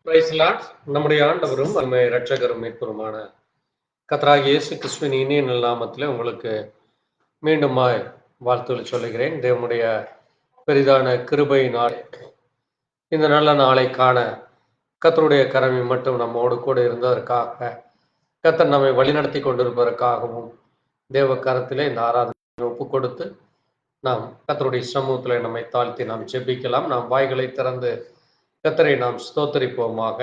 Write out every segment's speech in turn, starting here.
Price Lord. நம்முடைய ஆண்டவரும் அருமை இரட்சகரும் மீட்பருமான கர்த்தராகிய இயேசு கிறிஸ்துவின் இனிய நாமத்திலே உங்களுக்கு மீண்டுமாய் வாழ்த்துக்கள் சொல்லுகிறேன். தேவனுடைய பெரிதான கிருபையினால் இந்த நல்ல நாளை காண கர்த்தருடைய கரமை மட்டும் நம்மோடு கூட இருந்ததற்காக, கர்த்தர் நம்மை வழிநடத்தி கொண்டிருப்பதற்காகவும் தேவ கரத்திலே இந்த ஆராதனை ஒப்பு கொடுத்து நாம் கர்த்தருடைய சமூகத்தில் நம்மை தாழ்த்தி நாம் ஜெபிக்கலாம். நாம் வாய்களை திறந்து கர்த்தரை நாம் ஸ்தோத்தரிப்போமாக.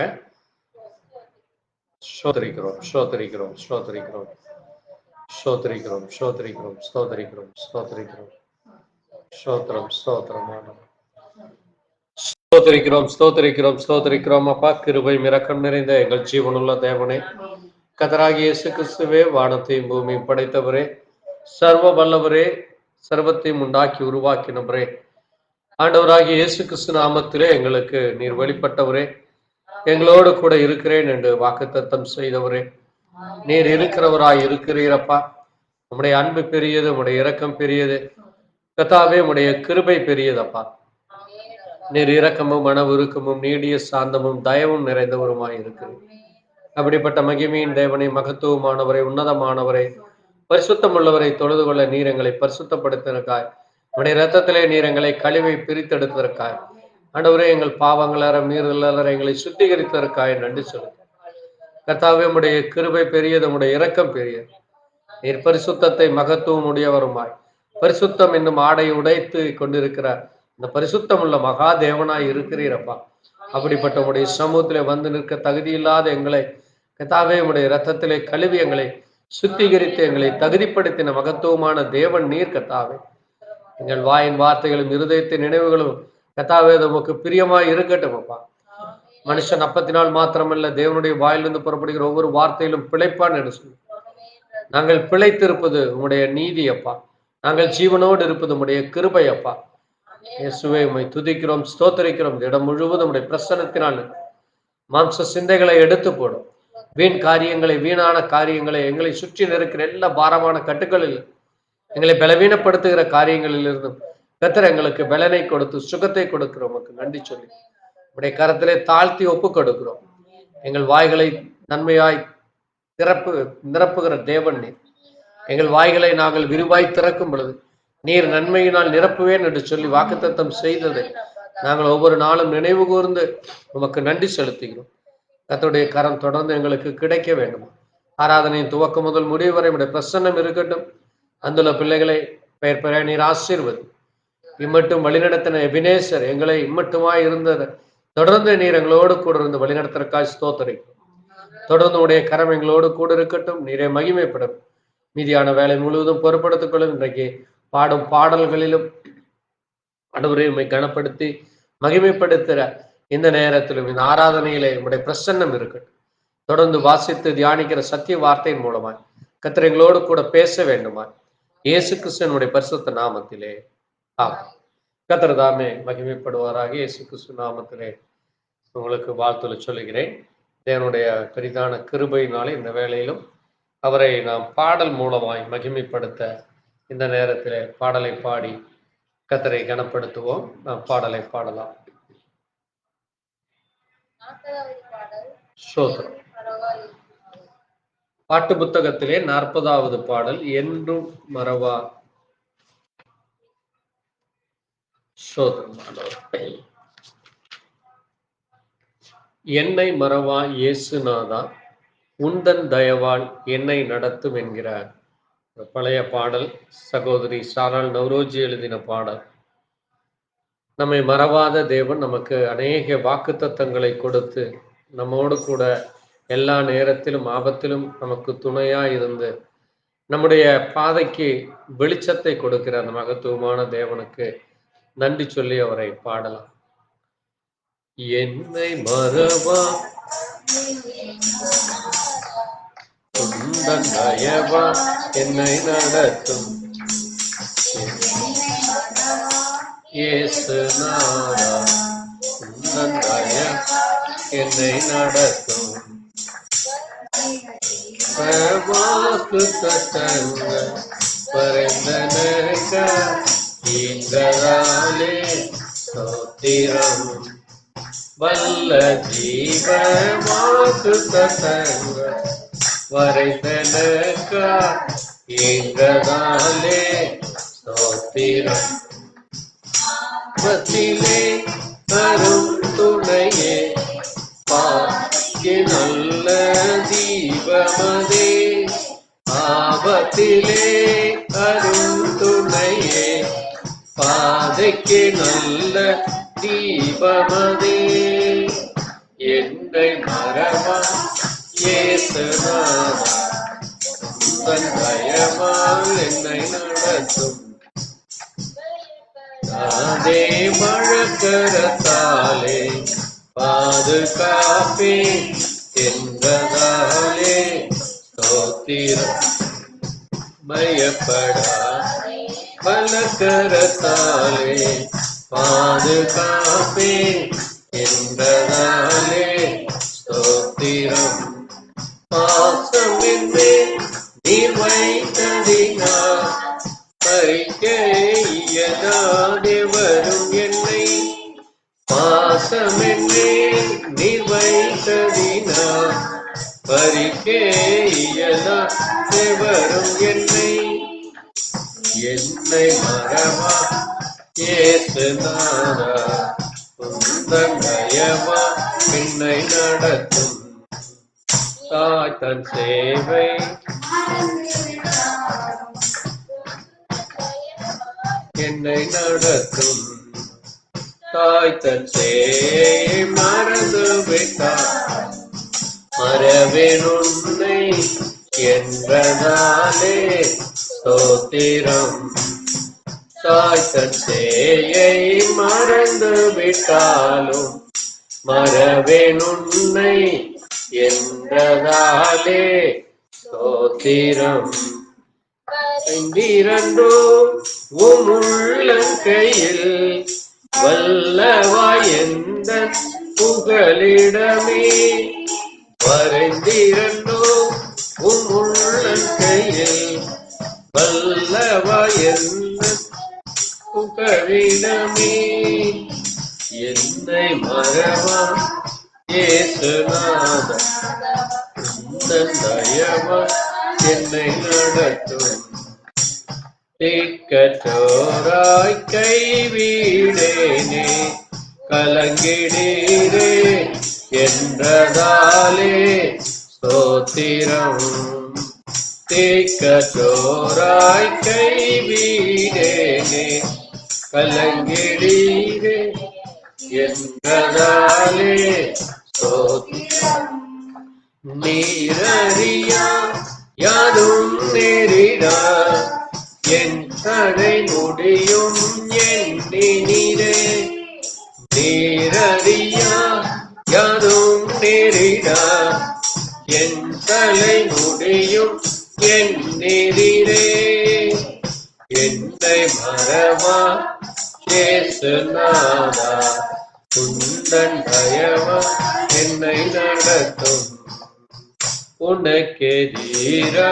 ஸ்தோத்தரிக்கிறோம், ஸ்தோத்தரிக்கிறோம், ஸ்தோத்தரிக்கிறோம், ஸ்தோத்தரிக்கிறோம், ஸ்தோத்தரிக்கிறோம், ஸ்தோத்தரிக்கிறோம், ஸ்தோத்தரிக்கிறோம், ஸ்தோத்திரம், ஸ்தோத்திரமான ஸ்தோத்தரிக்கிறோம், ஸ்தோத்தரிக்கிறோம், ஸ்தோத்தரிக்கிறோம். அப்பா, கிருபை இரக்கம் நிறைந்த எங்கள் ஜீவனுள்ள தேவனே, கர்த்தராகிய இயேசு கிறிஸ்துவே, வானத்தையும் பூமியும் படைத்தவரே, சர்வ வல்லவரே, சர்வத்தையும் உண்டாக்கி உருவாக்கினவரே, ஆண்டவராகிய இயேசு கிறிஸ்து நாமத்திலே எங்களுக்கு நீர் வெளிப்பட்டவரே, எங்களோடு கூட இருக்கிறேன் என்று வாக்குத்தத்தம் செய்தவரே, நீர் இருக்கிறவராய் இருக்கிறீரப்பா. உம்முடைய அன்பு பெரியது, உம்முடைய இரக்கம் பெரியது கர்த்தாவே, உம்முடைய கிருபை பெரியதப்பா. நீர் இரக்கமும் மன உருக்கமும் நீடிய சாந்தமும் தயவும் நிறைந்தவருமாய் இருக்கிறது. அப்படிப்பட்ட மகிமையின் தேவனை, மகத்துவமானவரை, உன்னதமானவரை, பரிசுத்தம் உள்ளவரை தொழுது கொள்ள நீர் எங்களை பரிசுத்தப்படுத்தினருக்காய், உடைய இரத்தத்திலே நீர் எங்களை கழிவை பிரித்தெடுத்ததற்காய், ஆண்டவரே, எங்கள் பாவங்களற மீறலற எங்களை சுத்திகரித்ததற்காய் நன்றி சொல்லுங்கள். கர்த்தாவே, உம்முடைய கிருபை பெரியது, உம்முடைய இரக்கம் பெரியது. நீர் பரிசுத்தத்தை மகத்துவம் உடையவருமாய், பரிசுத்தம் என்னும் ஆடை உடைத்து கொண்டிருக்கிற இந்த பரிசுத்தம் உள்ள மகா தேவனாய் இருக்கிறீரப்பா. அப்படிப்பட்ட உடைய சமூகத்திலே வந்து நிற்க தகுதியில்லாத எங்களை கர்த்தாவே, உடைய இரத்தத்திலே கழுவி எங்களை சுத்திகரித்து எங்களை தகுதிப்படுத்தின மகத்துவமான தேவன் நீர் கர்த்தாவே. எங்கள் வாயின் வார்த்தைகளும் இருதயத்தின் நினைவுகளும் கர்த்தாவே உமக்கு பிரியமாய் இருக்கட்டும் அப்பா. மனுஷன் அப்பத்தினால் மாத்திரமல்ல, தேவனுடைய வாயிலிருந்து புறப்படுகிற ஒவ்வொரு வார்த்தையிலும் பிழைப்பான் என்று சொல்லி, நாங்கள் பிழைத்திருப்பது உம்முடைய நீதி அப்பா. நாங்கள் ஜீவனோடு இருப்பது உம்முடைய கிருபை அப்பா. இயேசுவே, உம்மை துதிக்கிறோம், ஸ்தோத்தரிக்கிறோம். இடம் முழுவதும் உம்முடைய பிரசன்னத்தினால் மாம்ச சிந்தைகளை எடுத்து போடும். வீண் காரியங்களை, வீணான காரியங்களை, எங்களை சுற்றி இருக்கிற எல்லா பாரமான கட்டுகளில், எங்களை பலவீனப்படுத்துகிற காரியங்களில் இருந்தும் கர்த்தர் எங்களுக்கு பலனை கொடுத்து சுகத்தை கொடுக்கிறோம். உமக்கு நன்றி சொல்லி உடைய கரத்திலே தாழ்த்தி ஒப்பு கொடுக்கிறோம். எங்கள் வாய்களை நன்மையாய் நிரப்புகிற தேவன் நீர். எங்கள் வாய்களை நாங்கள் விரிவாய் திறக்கும் பொழுது நீர் நன்மையினால் நிரப்புவேன் என்று சொல்லி வாக்குத்தத்தம் செய்ததை நாங்கள் ஒவ்வொரு நாளும் நினைவு கூர்ந்து உமக்கு நன்றி செலுத்துகிறோம். கர்த்தருடைய கரம் தொடர்ந்து எங்களுக்கு கிடைக்க வேண்டும். ஆராதனையின் துவக்கம் முதல் முடிவு வரை உடைய பிரசன்னம் இருக்கட்டும். அந்துள்ள பிள்ளைகளை பெயர் பெற நீர் ஆசீர்வதி. இம்மட்டும் வழிநடத்தின எபினேசர் எங்களை இம்மட்டுமாய் இருந்தது தொடர்ந்து நீர் எங்களோடு கூட இருந்து வழிநடத்துறக்காய் ஸ்தோத்திரிக்கிறோம். தொடர்ந்து உடைய கரம் எங்களோடு கூட இருக்கட்டும். நீரே மகிமைப்படும். மீதியான வேலை முழுவதும் பொறுப்படுத்திக் கொள்ளும். இன்றைக்கு பாடும் பாடல்களிலும் ஆண்டவரே உம்மை கனப்படுத்தி மகிமைப்படுத்துகிற இந்த நேரத்திலும் இந்த ஆராதனையிலே உம்முடைய பிரசன்னம் இருக்கட்டும். தொடர்ந்து வாசித்து தியானிக்கிற சத்திய வார்த்தையின் மூலமாய் கர்த்தர் எங்களோடு கூட பேச வேண்டுமா இயேசு கிறிஸ்துவினுடைய பரிசுத்த நாமத்திலே ஆமென். கர்த்தர் தாமே மகிமைப்படுவாராக. இயேசு கிறிஸ்து நாமத்திலே உங்களுக்கு வாழ்த்துக்களை சொல்லுகிறேன். தேவனுடைய பெரிதான கிருபையினாலே இந்த வேளையிலும் அவரை நாம் பாடல் மூலமாய் மகிமைப்படுத்த இந்த நேரத்தில் பாடலை பாடி கர்த்தரை கனப்படுத்துவோம். நாம் பாடலை பாடலாம். ஸ்தோத்திரம். பாட்டு புத்தகத்திலே 40வது பாடல், என்றும் மறவா. ஸ்தோத்திரம். என்னை மறவா இயேசுநாதா, உந்தன் தயவால் என்னை நடத்தும் என்கிறார் பழைய பாடல். சகோதரி சாரால் நவ்ரோஜி எழுதின பாடல். நம்மை மறவாத தேவன் நமக்கு அநேக வாக்குத்தத்தங்களை கொடுத்து நம்மோடு கூட எல்லா நேரத்திலும் ஆபத்திலும் நமக்கு துணையா இருந்து நம்முடைய பாதைக்கு வெளிச்சத்தை கொடுக்கிற அந்த மகத்துவமான தேவனுக்கு நன்றி சொல்லி அவரை பாடலாம். என்னை மறவா உந்தன் தயவா என்னை நடத்தும் இயேசுநாதா, உந்தன் தயவா என்னை நடத்தும். வாக்குத்தத்தங்கள் பரிந்தனக இங்கராலே ஸ்தோத்திரம். வல்ல ஜீவ வாக்கு தத்தங்கள் வரைதனக்கா என்றதாலே ஸ்தோத்திரம். பத்திலே தரும் துணையே பாக்கி நல்ல தீபமதே. ஆபத்திலே அரும் துணையே பாதைக்கு நல்ல தீபமதே. என்னை மரமா இயேசுநாதா உந்தன் தயவால் என்னை நடத்தும். தானே மழக்கரத்தாலே பாதுகாப்பே என்றதாலே ஸ்தோத்திரம். பயப்படா பலக்கரத்தாலே பாதுகாப்பே என்றதாலே ஸ்தோத்திரம். பாசம் என்றே நீர் வைத்ததினா பறிக்க இயலாதே வரும் என்னை. பாசம் என்றே நீர் வைத்ததினா பறிக்க இயலாதே வரும் என்னை. என்னை மரமா இயேசுநாதா உந்தன் தயவா என்னை நடத்தும். தாய் தன் சேவை என்னை நடத்தும். தாய் தன் சேயை மறந்து விட்டார் மறவேன் உன்னை என்றதாலே ஸ்தோத்திரம். தாய் தன் சேயை மறந்து விட்டாலும் மறவேன் உன்னை என்றதாலே ஸ்தோத்திரம். இரண்டோ உள்ளங்கையில் வல்லவாய் எந்த புகலிடமே. வரைந்திரண்டோ உள்ளங்கையில் வல்லவாய் எந்த புகலிடமே. என்னை மறவா இயேசுநாதா உந்தன் தயவா என்னை நடத்தும். திக்கற்றோராய் கைவிடேனே கலங்கிடீரே என்றதாலே ஸ்தோத்திரம். திக்கற்றோராய் கைவிடேனே கலங்கிடீரே என்றதாலே ஸ்தோத்திரம். நீரறியா யாதும் நேரிடா என் தடை முடியும் எண்ணினீரே. நீரறியா யாதும் நேரிடா என் தலை முடியும் எண்ணினீரே. என்னை மறவா இயேசுநாதா உந்தன் தயவா என்னை நடத்தும். உனக்கெதிரா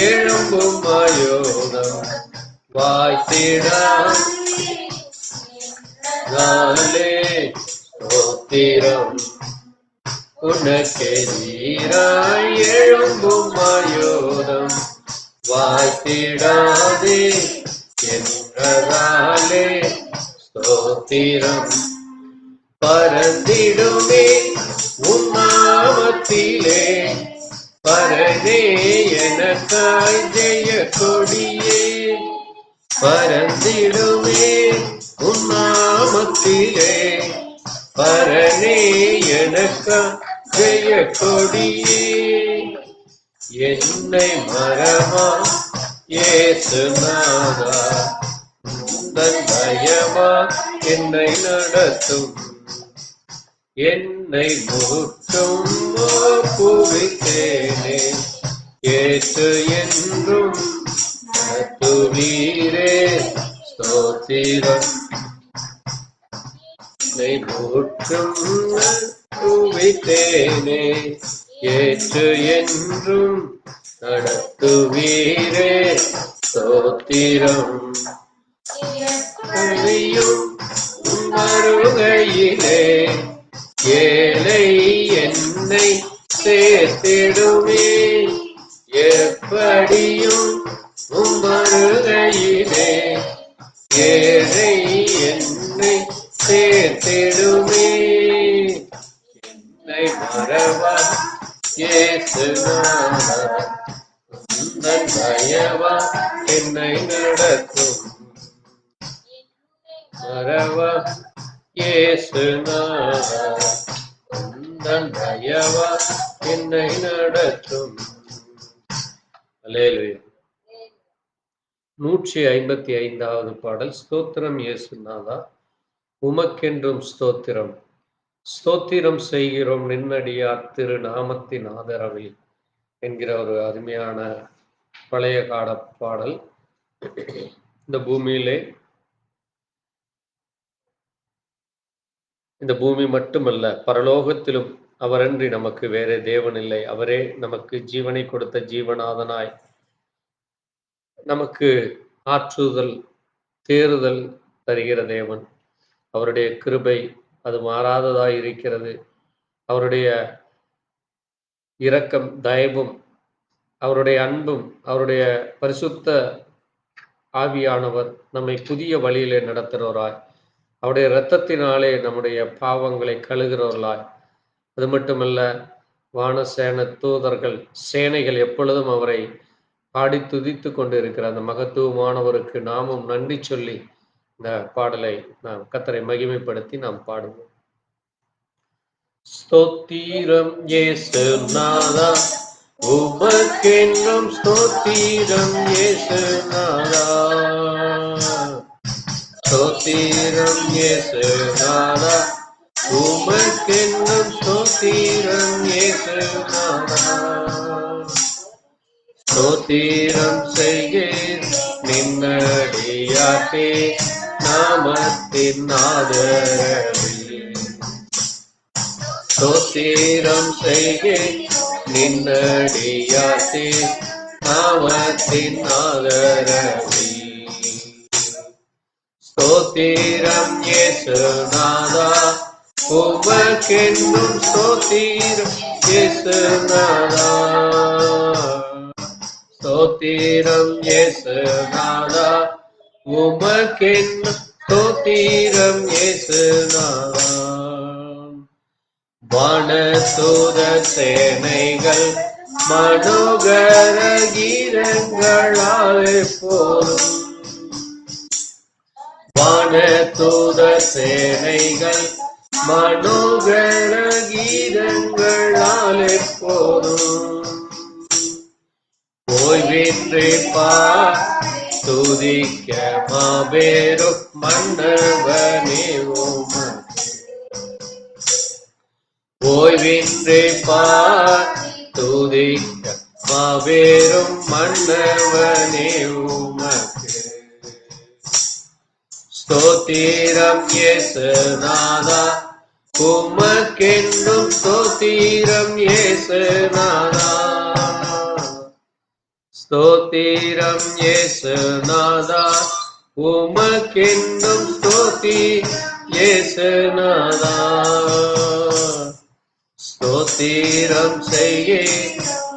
எழும்பும் ஆயோதம் வாய்த்திடாலே ஸ்தோத்திரம். உனக்கெதிரா எழும்பும் ஆயோதம் வாய்த்திடாதே என்றதாலே ஸ்தோத்திரம். பரந்திடுமே உன் நாமத்திலே பரனே எனக்காய் ஜெய கொடியே. பரந்திடுமே உன் நாமத்திலே பரனே எனக்காய் ஜெய கொடியே. என்னை மறவா இயேசுநாதா உந்தன் தயவா என்னை நடத்தும். என்னை முற்றும் ஒப்புவித்தேனே ஏற்று என்றும் நடத்துவீரே ஸ்தோத்திரம். என்னை முற்றும் ஒப்புவித்தேனே ஏற்று என்றும் நடத்துவீரே ஸ்தோத்திரம். வருகையிலே என்னை சேர்த்திடுமே. எப்படியும் உம்மருகையிலே ஏழை என்னை சேர்த்திடுமே. என்னை மறவா இயேசுநாதா, உந்தன் தயவா என்னை நடத்தும். மறவா இயேசுநாதா, உந்தன் தயவா என்னை நடத்தும். அல்லேலூயா. 155வது பாடல். ஸ்தோத்திரம் இயேசுநாதா, உமக்கென்றும் ஸ்தோத்திரம். ஸ்தோத்திரம் செய்கிறோம் நின்னடியார் திரு நாமத்தின் ஆதரவில் என்கிற ஒரு அருமையான பழைய கால பாடல். இந்த பூமி மட்டுமல்ல, பரலோகத்திலும் அவரன்றி நமக்கு வேறே தேவன் இல்லை. அவரே நமக்கு ஜீவனை கொடுத்த ஜீவநாதனாய் நமக்கு ஆற்றுதல் தேறுதல் தருகிற தேவன். அவருடைய கிருபை அது மாறாததாய் இருக்கிறது. அவருடைய இரக்கம் தயவும் அவருடைய அன்பும் அவருடைய பரிசுத்த ஆவியானவர் நம்மை புதிய வழியிலே நடத்துகிறவராய், அவருடைய இரத்தத்தினாலே நம்முடைய பாவங்களை கழுகிறவர்களாய், அது மட்டுமல்ல வானசேன தூதர்கள் சேனைகள் எப்பொழுதும் அவரை பாடி துதித்து கொண்டு இருக்கிற அந்த மகத்துவமானவருக்கு நாமும் நன்றி சொல்லி இந்த பாடலை நாம் கர்த்தரை மகிமைப்படுத்தி நாம் பாடுவோம். ஸ்தோத்திரம் இயேசுநாதா, உமக்கென்றும் ஸ்தோத்திரம் இயேசுநாதா. ஸ்தோத்திரம் இயேசுநாதா, உமக்கென்றும் ஸ்தோத்திரம் இயேசுநாதா. ஸ்தோத்திரம் செய்கேன் நின்னடியார்க்கே நாமத்தின் ஆதரவில். ஸ்தோத்திரம் செய்கேன் நின்னடியார்க்கே நாமத்தின் ஆதரவில். ஸ்தோத்திரம் இயேசுநாதா, உமக்கென்றும் ஸ்தோத்திரம் இயேசுநாதா. ஸ்தோத்திரம் இயேசுநாதா, உமக்கென்றும் ஸ்தோத்திரம் இயேசுநாதா. வானதூத சேனைகள் மனோகர கீதங்களால் எப்போதும். வானதூத சேனைகள் மனோகர கீதங்களால் எப்போதும். ஓய்வின்றி துதிக்க மாபெரும் மன்னவனே உமக்கு. ஓய்வின்றி துதிக்க மாபெரும் மன்னவனே உமக்கு. ஸ்தோத்திரம் இயேசுநாதா, உமக்கென்றும் ஸ்தோத்திரம் இயேசுநாதா. ஸ்தோத்திரம் இயேசுநாதா, உமக்கென்றும் ஸ்தோத்திரம் இயேசுநாதா. ஸ்தோத்திரம் செய்யே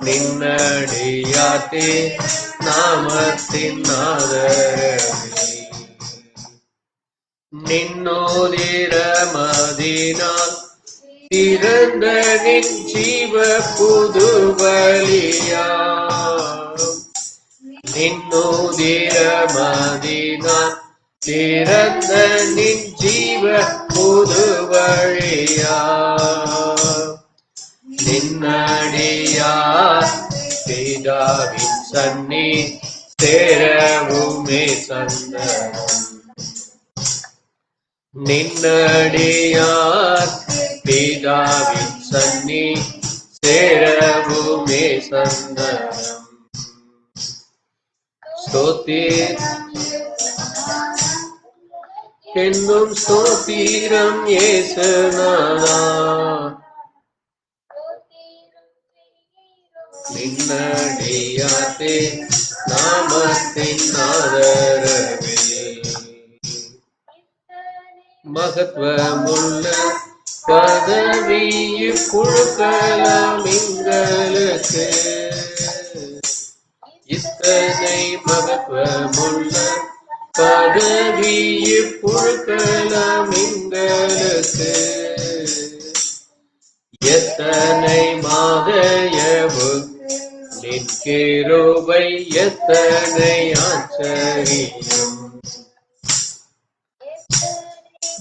நின்னடியார்க்கே நாமத்தின் ஆதரவில். நின்னோதிரமதினால் திறந்த நின் ஜீவ புதுவலியாம். நின்னோதிரமதினால் திறந்த நின் ஜீவ புதுவழியாம். நின்னடியார் பிதாவின் சன்னி சேரவுமே சந்தனம். நின்னடியார் பிதாவின் சன்னி சேரவுமே சந்தனம். ஸ்தோத்திரம் ஸ்தோத்திரம் இயேசுநாதா. நின்னடியார்க்கே நாமத்தின் ஆதரவில். மகத்துவமுள்ள பதவி புழுக்கலாம் எங்களுக்கு இத்தனை மகத்துவமுள்ள பதவி புழுக்கலாம் எங்களுக்கு எத்தனை மாதயவு நின் கிருபை எத்தனை ஆச்சரியம்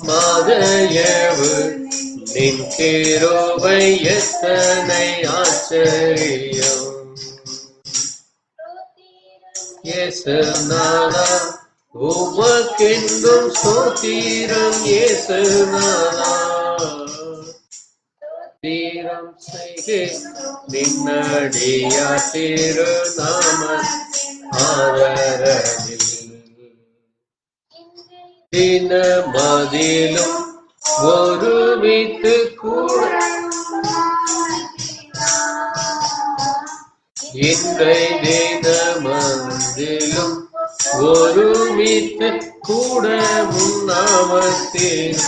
மாதயவு நின் கிருபை எத்தனை ஆச்சரியம் இயேசுநாதா உமக்கென்றும் ஸ்தோத்திரம் இயேசுநாதா தீரம் செய்கே நின்னடியா திருநாம ஆதரவில் தினமதிலும் ஒருமித்து கூட இன்றை தினமதிலும் ஒருமித்து கூட முன்னாமத்தில்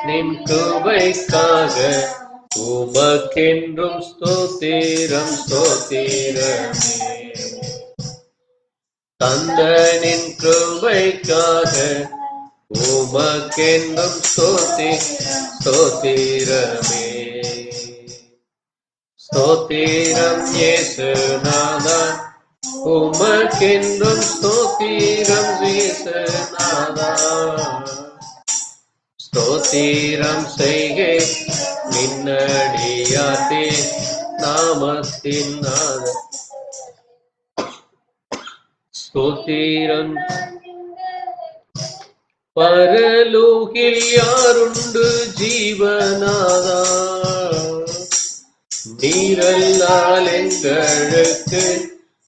நின் கிருபைக்காக உமக்கென்றும் ஸ்தோத்திரம் ஸ்தோத்திரமே தந்தனின் கிருபைக்காக உமக்கென்றும் ஸ்தோத்திரமே ஸ்தோத்திரம் இயேசுநாதா உமக்கென்றும் ஸ்தோத்திரம் இயேசுநாதா ஸ்தோத்திரம் செய்கே நின்னடியாதே நாமத்தின் நாத ஸ்தோத்திரம் பரலோகில் யாருண்டு ஜீவநாதா நீரல்லால் எங்களுக்கு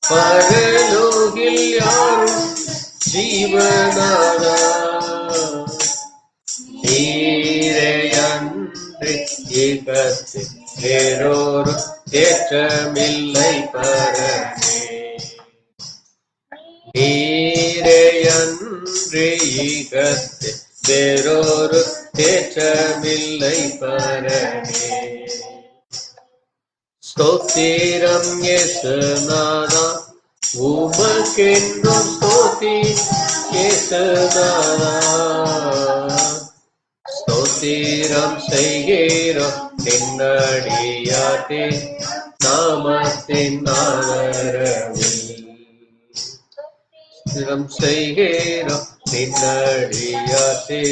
பரலோகில் யாரும் ஜீவநாதா நீரையன்றி இகத்தில் வேறொரு தேற்றமில்லை பரமே நீரையன்றி இகத்தில் வேறொரு தேற்றமில்லை பரமே ஸ்தோத்திரம் இயேசுநாதா உமக்கென்றும் இயேசுநாதா ஸ்தோத்திரம் செய்கிறோம் நின்னடியாதே நாமத்தின் ஆதரவில் ஸ்தோத்திரம் செய்கிறோம் நின்னடியாதே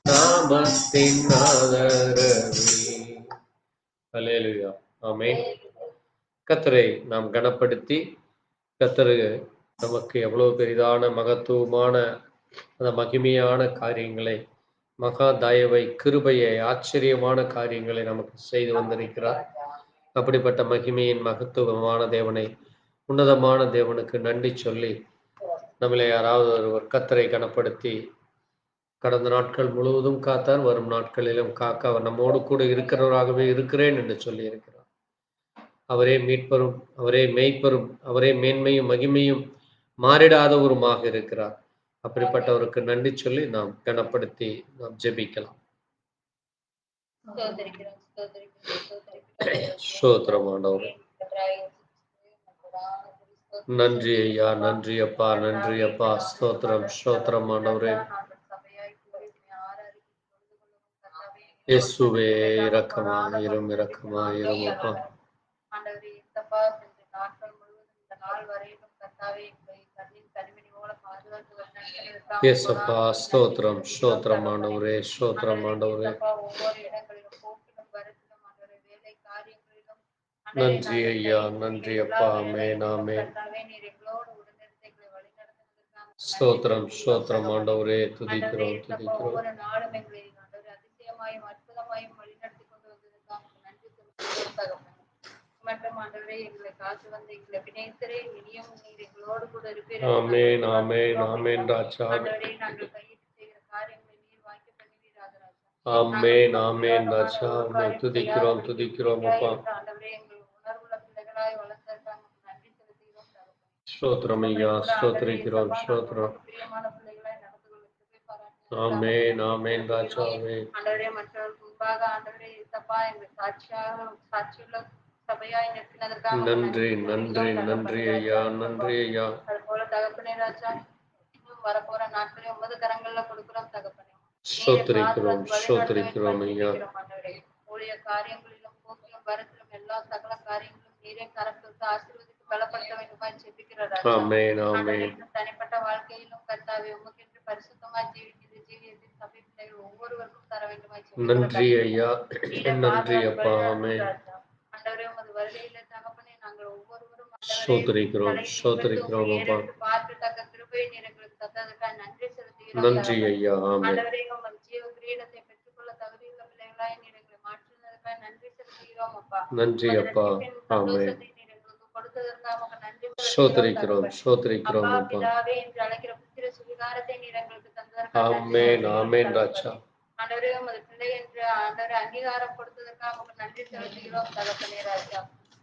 நாமத்தின் ஆதரவில். அல்லேலூயா. ஆமென். கர்த்தரை நாம் கனப்படுத்தி கர்த்தர் நமக்கு எவ்வளவு பெரிதான மகத்துவமான அந்த மகிமையான காரியங்களை மகா தயவை கிருபையை ஆச்சரியமான காரியங்களை நமக்கு செய்து வந்திருக்கிறார். அப்படிப்பட்ட மகிமையின் மகத்துவமான தேவனை உன்னதமான தேவனுக்கு நன்றி சொல்லி நம்மளை யாராவது ஒருவர் கர்த்தரை கனப்படுத்தி கடந்த நாட்கள் முழுவதும் காத்தார், வரும் நாட்களிலும் காக்க அவர் நம்மோடு கூட இருக்கிறவராகவே இருக்கிறேன் என்று சொல்லி இருக்கிறார். அவரே மீட்பரும் அவரே மெய்ப்பரும் அவரே மேன்மையும் மகிமையும் மாறிடாதவருமாக இருக்கிறார். அப்படிப்பட்டவருக்கு நன்றி சொல்லி நாம் கனப்படுத்தி நாம் ஜெபிக்கலாம். ஸ்தோத்திரமானவரே, நன்றி ஐயா, நன்றி அப்பா, நன்றி அப்பா. ஸ்தோத்திரம் ஸ்தோத்திரமானவரே. இயேசுவே இரக்கமாயிரும் இரக்கமாயிரும் அப்பா. இயேசப்பா ஸ்தோத்திரம் ஸ்தோத்திரமானவரே ஸ்தோத்திரமானவரே. நன்றி ஐயா, நன்றி அப்பா. ஆமென் ஆமென். ஸ்தோத்திரம் ஸ்தோத்திரம் ஆண்டவரே, துதிக்கிறோம் துதிக்கிறோம். ஆமென் ஆமென் ஆமென் ராஜா. ஆமென் ஆமென் ராஜா. துதிக்கிறோம் துதிக்கிறோம் அப்பா. ஸ்தோத்திரம் ஐயா, ஸ்தோத்திரிக்கிறோம் ஸ்தோத்திரம். ஆமென் ஆமென் ராஜாவே. ஆண்டவரே மற்றவர்களுக்கு முன்பாக ஆண்டவரே இசப்பா எங்கள் சாட்சியுள்ள சபையாய் நிற்கிறதற்காக நன்றி நன்றி நன்றி ஐயா, நன்றி ஐயா. அது போல தகப்பனே ராஜா, இன்னும் வரப்போற நாட்களே உமது கரங்கள்ல கொடுக்கிறோம் தகப்பனே. ஸ்தோத்திரிக்கிறோம் ஸ்தோத்திரிக்கிறோம் ஐயா. ஊழிய காரியங்களிலும் போக்கிலும் வரத்திலும் எல்லா சகல காரியங்களும் நீரே கரத்திற்கு ஆசீர்வதித்து பலப்படுத்த வேண்டுமாய் ஜெபிக்கிறார். ஆமென் ஆமென். தனிப்பட்ட வாழ்க்கையிலும் கர்த்தாவே உமக்கென்று பரிசுத்தமாய் ஜீவிக்கிற ஜீவியத்தில் சபை பிள்ளைகள் ஒவ்வொருவருக்கும் தர வேண்டுமாய் நன்றி ஐயா, நன்றி அப்பா. ஆமென். ஆண்டவரே உமது வருகையில தகப்பனே நாங்கள் ஒவ்வொருவரும் ஸ்தோத்திரிக்கிறோம் ஸ்தோத்திரிக்கிறோம் அப்பா. பார்க்கத்தக்க கிருபை எங்களுக்கு தந்ததற்காக நன்றி செலுத்துகிறோம். நன்றி ஐயா. ஆமென். ஆண்டவரே உமது ஜீவ கிரீடத்தை பெற்றுக்கொள்ள தகுதியுள்ள பிள்ளைகளாய் நீர் எங்களை மாற்றினதற்காக நன்றி செலுத்துகிறோம் அப்பா. நன்றி அப்பா. ஆமென். கொடுத்ததற்காக நன்றி ஸ்தோத்திரிக்கிறோம் ஸ்தோத்திரிக்கிறோம் அப்பா. பிதாவே என்று அழைக்கிற புத்திர சுவிகாரத்தை நீர் எங்களுக்கு தந்ததற்காக ஆமென் ஆமென் ராஜா. ஆண்டவரே உமது பிள்ளை என்று ஆண்டவரே அங்கீகாரம் கொடுத்ததற்காக உங்களுக்கு நன்றி செலுத்துகிறோம் தகப்பனே ராஜா.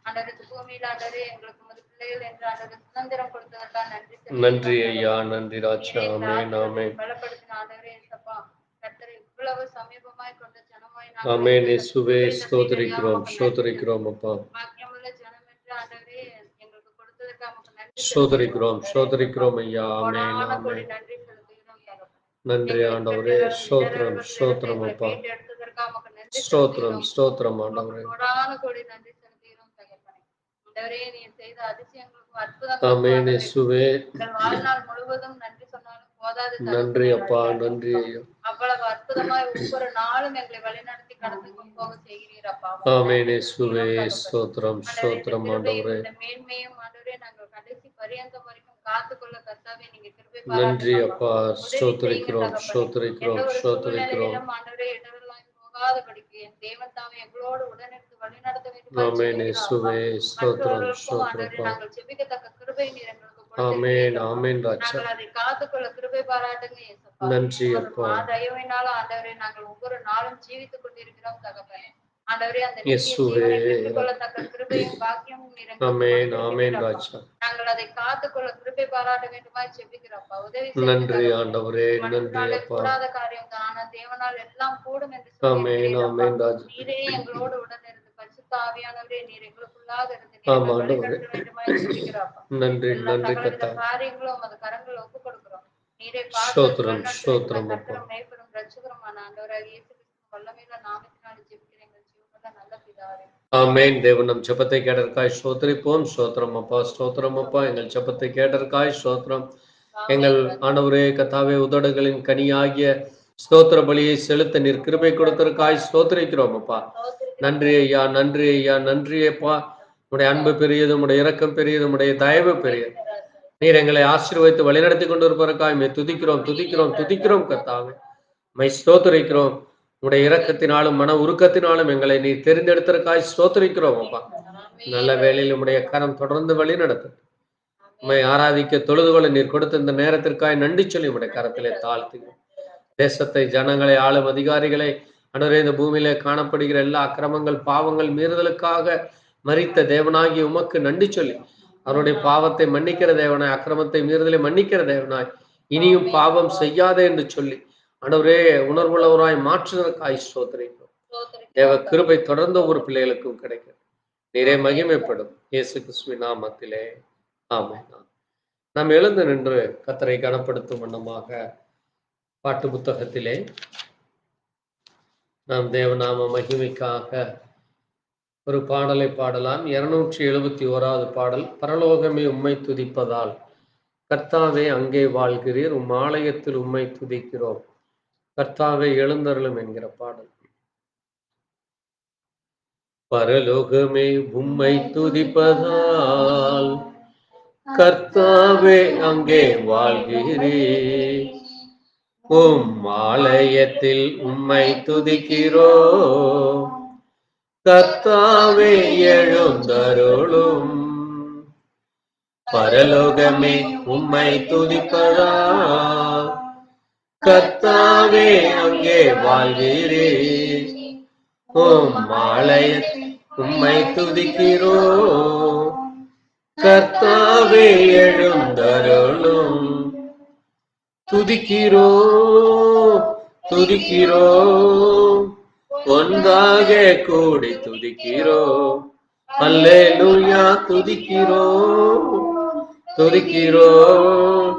ஆண்டவருக்கு பூமியில் ஆண்டவரே எங்களுக்கு உமது பிள்ளைகள் என்று ஆண்டவருக்கு சுதந்திரம் கொடுத்ததற்காக நன்றி. நன்றி ஐயா, நன்றி ராஜா. ஆமென் ஆமென். பலப்படுத்தின ஆண்டவரே இயேசுப்பா, கர்த்தரை இவ்வளவு சமீபமாய் கொண்ட ஜனமாய் ஆமென் இயேசுவே, ஸ்தோத்திரிக்கிறோம் ஸ்தோத்திரிக்கிறோம் அப்பா. பாக்கியமுள்ள ஜனம் என்று ஆண்டவரே எங்களுக்கு கொடுத்ததற்காக உங்களுக்கு நன்றி. ஸ்தோத்திரிக்கிறோம் ஸ்தோத்திரிக்கிறோம் ஐயா. ஆமென் ஆமென். நன்றி செலுத்துகிறோம் தகப்பனே. நன்றி ஆண்டவரே. ஸ்தோத்திரம் ஸ்தோத்திரம் அப்பா. ஸ்தோத்திரம் ஸ்தோத்திரம் ஆண்டவரே. கோடி நன்றி செலுத்துகிறோம் தகப்பனே. ஆண்டவரே நீர் செய்த அதிசயங்களுக்கும் அற்புதங்களுக்கும் ஆமென் இயேசுவே. வாழ்நாள் முழுவதும் நன்றி சொன்னாலும் போதாது. நன்றி அப்பா, நன்றி ஐயா. அவ்வளவு அற்புதமாய் ஒவ்வொரு நாளும் எங்களை வழிநடத்தி கடந்து போக செய்கிறீர் அப்பா. ஆமென் இயேசுவே. ஸ்தோத்திரம் ஸ்தோத்திரம் ஆண்டவரே. மேன்மையும் ஆண்டவரே நாங்கள் கடைசி பரியந்தம் வரைக்கும் காத்துக்கொள்ள கர்த்தாவே நீங்க கிருபை நன்றி அப்பா. ஸ்தோத்திரிக்கிறோம் ஸ்தோத்திரிக்கிறோம் ஸ்தோத்திரிக்கிறோம். ஆண்டவரே இடரெல்லாம் போகாதபடிக்கு என் தேவன் தாமே எங்களோடு உடனிருந்து வழிநடத்த வேண்டும். ஆமென் இயேசுவே. ஸ்தோத்திரம் ஸ்தோத்திரம். நாங்கள் ஜெபிக்கத்தக்க கிருபை நீர் எங்களுக்கு ஆமென் ஆமென் ராஜா. நாங்கள் அதை காத்துக்கொள்ள கிருபை பாராட்டுங்க இயேசுப்பா. நன்றி அப்பா. தயவினால ஆண்டவரே நாங்கள் ஒவ்வொரு நாளும் ஜீவித்துக் கொண்டிருக்கிறோம் தகப்பனே. ஆண்டவரே அந்த இயேசுவே. பெற்றுக்கொள்ளத்தக்க கிருபையும் பாக்கியமும் நீர் ஆமென் ஆமென் ராஜா. நாங்கள் அதை காத்துக்கொள்ள கிருபை பாராட்ட வேண்டுமாய் ஜெபிக்கிறோம்ப்பா. உதவி நன்றி ஆண்டவரே, நன்றி அப்பா. கூடாத காரியம் தான் தேவனால் எல்லாம் கூடும் என்று ஆமென் ஆமென் ராஜா. நீரே எங்களோடு உடன் இருந்து பரிசுத்த ஆவியானவரே நீர் எங்களுக்குள்ளாக இருந்து வேண்டுமாய் ஜெபிக்கிறோம்ப்பா. நன்றி நன்றி கர்த்தா. காரியங்களும் அந்த கரங்களை ஒப்புக் கொடுக்கிறோம். நீரே ஸ்தோத்திரம் ஸ்தோத்திரம் அப்பா. மேய்ப்பரும் ரட்சகருமான ஆண்டவராகிய இயேசு கிறிஸ்து வல்லமையுள்ள நாமத்தினாலே ஜெபிக்கிறேன் எங்கள் ஜீவனுள்ள நல்ல பிதாவே. ஆமென். தேவன் நம் ஜெபத்தை கேட்டதற்காய் ஸ்தோத்திரிப்போம். ஸ்தோத்திரம் அப்பா, ஸ்தோத்திரம் அப்பா. எங்கள் ஜெபத்தை கேட்டதற்காய் ஸ்தோத்திரம். எங்கள் ஆண்டவரே கர்த்தாவே, உதடுகளின் கனியாகிய ஸ்தோத்திர பலியை செலுத்த நீர் கிருபை கொடுத்ததற்காய் ஸ்தோத்திரிக்கிறோம் அப்பா. நன்றி ஐயா, நன்றி ஐயா, நன்றி அப்பா. உடைய அன்பு பெரியது, உடைய இரக்கம் பெரியது, உடைய தயவு பெரியது. நீர் எங்களை ஆசீர்வதித்து வழிநடத்தி கொண்டிருப்பதற்காய் மே துதிக்கிறோம் துதிக்கிறோம் துதிக்கிறோம் கர்த்தாவே. மை ஸ்தோத்திரிக்கிறோம். உடைய இரக்கத்தினாலும் மன உருக்கத்தினாலும் எங்களை நீ தெரிந்தெடுத்ததற்காய் ஸ்தோத்திரிக்கிறோம் அப்பா. நல்ல வேளையில் உடைய கரம் தொடர்ந்து வழி நடத்தும். உம்மை ஆராதிக்க தொழுதுகொள்ள நீர் கொடுத்த இந்த நேரத்திற்காய் நன்றி சொல்லி உடைய கரத்திலே தாழ்த்தி தேசத்தை, ஜனங்களை, ஆளும் அதிகாரிகளை, அன்றே இந்த பூமியிலே காணப்படுகிற எல்லா அக்கிரமங்கள், பாவங்கள், மீறுதலுக்காக மரித்த தேவனாகி உமக்கு நன்றி சொல்லி அவருடைய பாவத்தை மன்னிக்கிற தேவனாய், அக்கிரமத்தை மீறுதலை மன்னிக்கிற தேவனாய், இனியும் பாவம் செய்யாதே என்று சொல்லி ஆண்டவரே உணர்வுள்ளவராய் மாற்றுவதற்காய் ஸ்தோத்திரிக்கிறோம். தேவ கிருபை தொடர்ந்த ஒவ்வொரு பிள்ளைகளுக்கும் கிடைக்கும். நீரே மகிமைப்படும். இயேசு கிறிஸ்துவின் நாமத்திலே ஆமென். நாம் எழுந்து நின்று கர்த்தரை கனப்படுத்தும் வண்ணமாக பாட்டு புத்தகத்திலே நாம் தேவநாம மகிமைக்காக ஒரு பாடலை பாடலாம். 271வது பாடல். பரலோகமே உம்மை துதிப்பதால் கர்த்தாவே அங்கே வாழ்கிறீர், உம் ஆலயத்தில் உம்மை துதிக்கிறோம், கர்த்தாவே எழுந்தருளும் என்கிற பாடல். பரலோகமே உம்மை துதிப்பதால் கர்த்தாவே அங்கே வாழ்கிறீர், உம் ஆலயத்தில் உம்மை துதிக்கிறோம், கர்த்தாவே எழுந்தருளும். பரலோகமே உம்மை துதிப்பதால் கர்த்தாவே அங்கே வாழ்கிறீர், உம் ஆலயத்தில் உம்மை துதிக்கிறோம், கர்த்தாவே எழுந்தருளும். துதிக்கிறோம் துதிக்கிறோம், ஒன்றாக கூடி துதிக்கிறோம். அல்லேலூயா துதிக்கிறோம் துதிக்கிறோம்,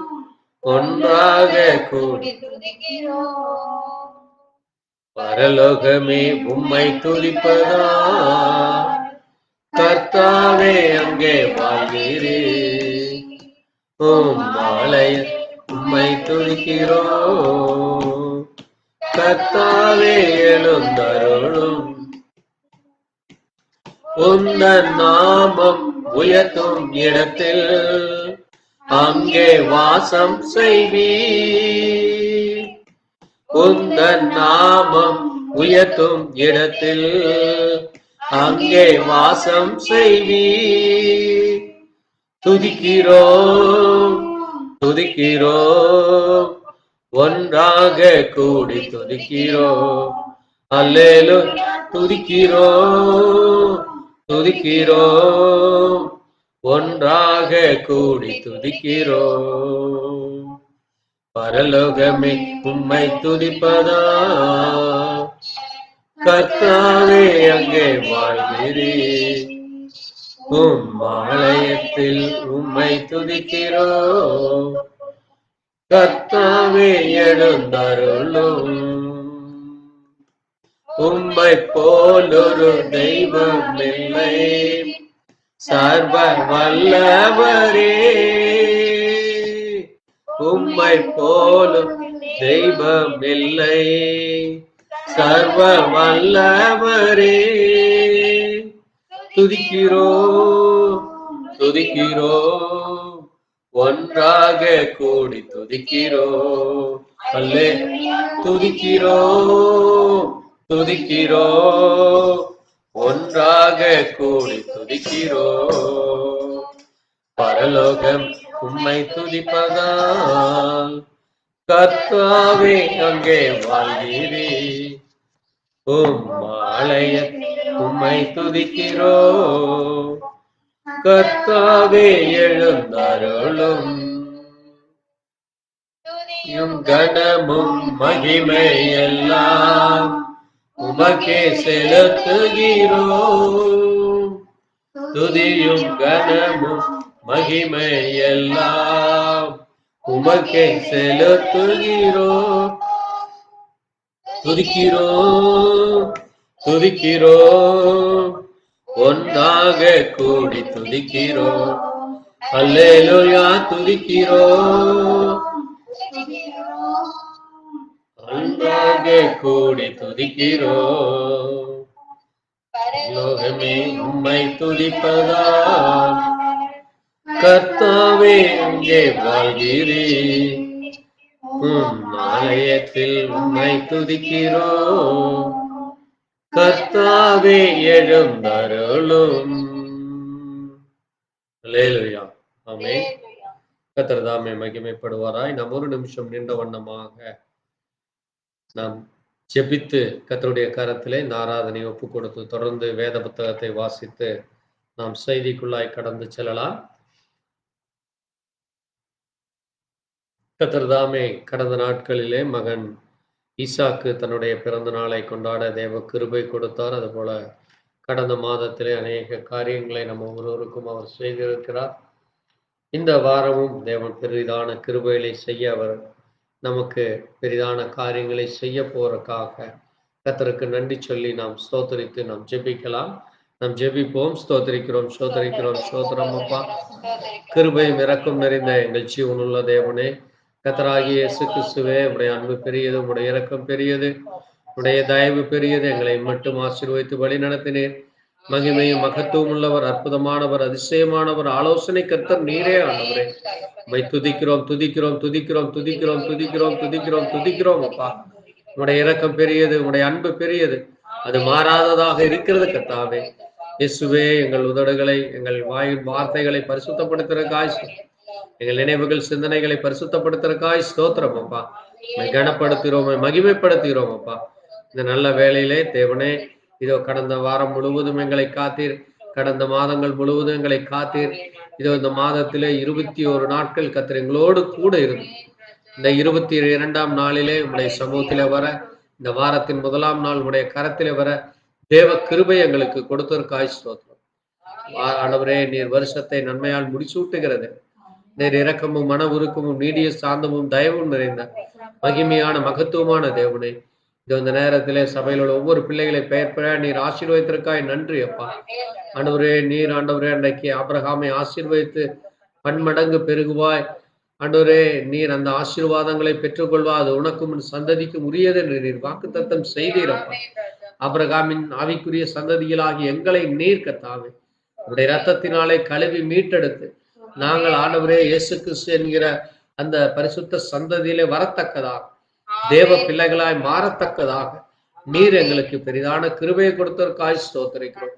ஒன்றாக கூடி துதிக்கிறோம். பரலோகமே உம்மை துதிப்பதா, கர்த்தாவே அங்கே வாழ்கிறே. உம் ஆலய உம்மை துதிக்கிறோம், கர்த்தாவே எழுந்தருளும். உந்தன் நாமம் உயர்த்தும் இடத்தில் அங்கே வாசம் செய்வீர். உந்தன் நாமம் உயர்த்தும் இடத்தில் அங்கே வாசம் செய்வீர். துதிக்கிறோம் துதிக்கிறோம், ஒன்றாக கூடி துதிக்கிறோம். அல்லேலூயா துதிக்கிறோம் துதிக்கிறோம், ஒன்றாக கூடி துதிக்கிறோம். பரலோகமே உம்மை துதிப்பதா, கர்த்தாவே அங்கே வாழ்கிறே. உம் ஆலயத்தில் உம்மை துதிக்கிறோம், கர்த்தாவே எழுந்தருளும். உம்மை போலொரு தெய்வம் இல்லை, சர்வ வல்லவரே. உம்மை போலும் தெய்வம் இல்லை, சர்வ வல்லவரே. துதிக்கிறோம் துதிக்கிறோம், ஒன்றாக கூடி துதிக்கிறோம். அல்லேலூயா துதிக்கிறோம் துதிக்கிறோம், ஒன்றாக கூடி துதிக்கிறோம். பரலோகம் உம்மை துதிப்பதால், கர்த்தாவே அங்கே வாழ்கிறே. உம் ஆலயத்தில் உம்மை துதிக்கிறோம், கர்த்தாவே எழுந்தருளும். கனமும் மகிமை எல்லாம் உமக்கே செலுத்துகிறோம். துதியும் கனமும் மகிமை எல்லாம் உமக்கே செலுத்துகிறோம். துதிக்கிறோம் துதிக்கிறோம், ஒன்றாக கூடி துதிக்கிறோம். அல்லேலூயா துதிக்கிறோம், ஒன்றாக கூடி துதிக்கிறோம். பரலோகமே உம்மை துதிப்பதால், கர்த்தாவே அங்கே வாழ்கிறே. உம் ஆலயத்தில் உம்மை துதிக்கிறோம், கர்த்தாவே எழுந்தருளும். அல்லேலூயா ஆமென். கர்த்தர் தாமே மகிமைப்படுவாராய். நாம் ஒரு நிமிஷம் நின்ற வண்ணமாக நாம் ஜெபித்து கர்த்தருடைய கரத்திலே இந்த ஆராதனை ஒப்பு கொடுத்து தொடர்ந்து வேத புத்தகத்தை வாசித்து நாம் செய்திக்குள்ளாய் கடந்து செல்லலாம். கர்த்தர் தாமே கடந்த நாட்களிலே மகன் ஈசாக்கு தன்னுடைய பிறந்த நாளை கொண்டாட தேவ கிருபை கொடுத்தார். அதுபோல கடந்த மாதத்திலே அநேக காரியங்களை நம்ம ஒருவருக்கும் அவர் செய்திருக்கிறார். இந்த வாரமும் தேவன் பெரிதான கிருபைகளை செய்ய அவர் நமக்கு பெரிதான காரியங்களை செய்ய போறதுக்காக கர்த்தருக்கு நன்றி சொல்லி நாம் ஸ்தோத்தரித்து நாம் ஜெபிக்கலாம். நாம் ஜெபிப்போம். ஸ்தோத்தரிக்கிறோம் ஸ்தோத்தரிக்கிறோம் ஸ்தோத்திரம் அப்பா. கிருபையும் இரக்கம் நிறைந்த எங்கள் ஜீவனுள்ள தேவனே, கர்த்தராகிய இயேசு கிறிஸ்துவே, உடைய அன்பு பெரியது, உடைய இரக்கம் பெரியது, உடைய தயவு பெரியது. எங்களை மட்டும் ஆசீர்வதித்து வழி நடத்தினேன். மகிமையும் மகத்துவம் உள்ளவர், அற்புதமானவர், அதிசயமானவர், ஆலோசனை கர்த்தர் நீரே ஆண்டவரே. உம்மை துதிக்கிறோம் துதிக்கிறோம் துதிக்கிறோம் துதிக்கிறோம் துதிக்கிறோம் துதிக்கிறோம் துதிக்கிறோம் அப்பா. உடைய இரக்கம் பெரியது, உடைய அன்பு பெரியது, அது மாறாததாக இருக்கிறது கர்த்தாவே. இயேசுவே, எங்கள் உதடுகளை எங்கள் வாயின் வார்த்தைகளை பரிசுத்தப்படுத்துறதுக்காய், எங்கள் நினைவுகள் சிந்தனைகளை பரிசுத்தப்படுத்துறதுக்காய் ஸ்தோத்திரம் அப்பா. கனப்படுத்துகிறோம், மகிமைப்படுத்துகிறோம் அப்பா. இந்த நல்ல வேளையிலே தேவனே, இதோ கடந்த வாரம் முழுவதும் எங்களை காத்தீர், கடந்த மாதங்கள் முழுவதும் எங்களை காத்தீர். இதோ இந்த மாதத்திலே 21 நாட்கள் கர்த்தர் எங்களோடு கூட இருந்து இந்த 22ஆம் நாளிலே உம்முடைய சமூகத்திலே வர, இந்த வாரத்தின் முதலாம் நாள் உடைய கரத்திலே வர தேவ கிருபை எங்களுக்கு கொடுத்ததற்காய் ஸ்தோத்திரம். ஆண்டவரே, நீர் வருஷத்தை நன்மையால் முடிசூட்டுகிறது. நீர் இரக்கமும் மன உருக்கமும் நீடிய சாந்தமும் தயவும் நிறைந்த மகிமையான மகத்துவமான தேவனே, இந்த நேரத்திலே சபையில் உள்ள ஒவ்வொரு பிள்ளைகளை பெயர் பெயர் நீர் ஆசீர்வதித்திற்காய் நன்றி அப்பா. ஆண்டவரே, நீர் ஆண்டவரே அன்றைக்கு ஆபிரகாமை ஆசீர்வதித்து பன்மடங்கு பெருகுவாய். ஆண்டவரே, நீர் அந்த ஆசீர்வாதங்களை பெற்றுக்கொள்வா, அது உனக்கும் உன் சந்ததிக்கும் உரியது என்று நீர் வாக்குத்தத்தம் செய்தீரப்பா. ஆபிரகாமின் ஆவிக்குரிய சந்ததிகளாகி எங்களை நீர் கத்தாவே உடைய ரத்தத்தினாலே கழுவி மீட்டெடுத்து நாங்கள் ஆண்டவரே இயேசு கிறிஸ்து என்கிற அந்த பரிசுத்த சந்ததியிலே வரத்தக்கதாக, தேவ பிள்ளைகளாய் மாறத்தக்கதாக நீர் எங்களுக்கு பெரிதான கிருபையை கொடுத்ததற்காய் ஸ்தோத்திரிக்கிறோம்.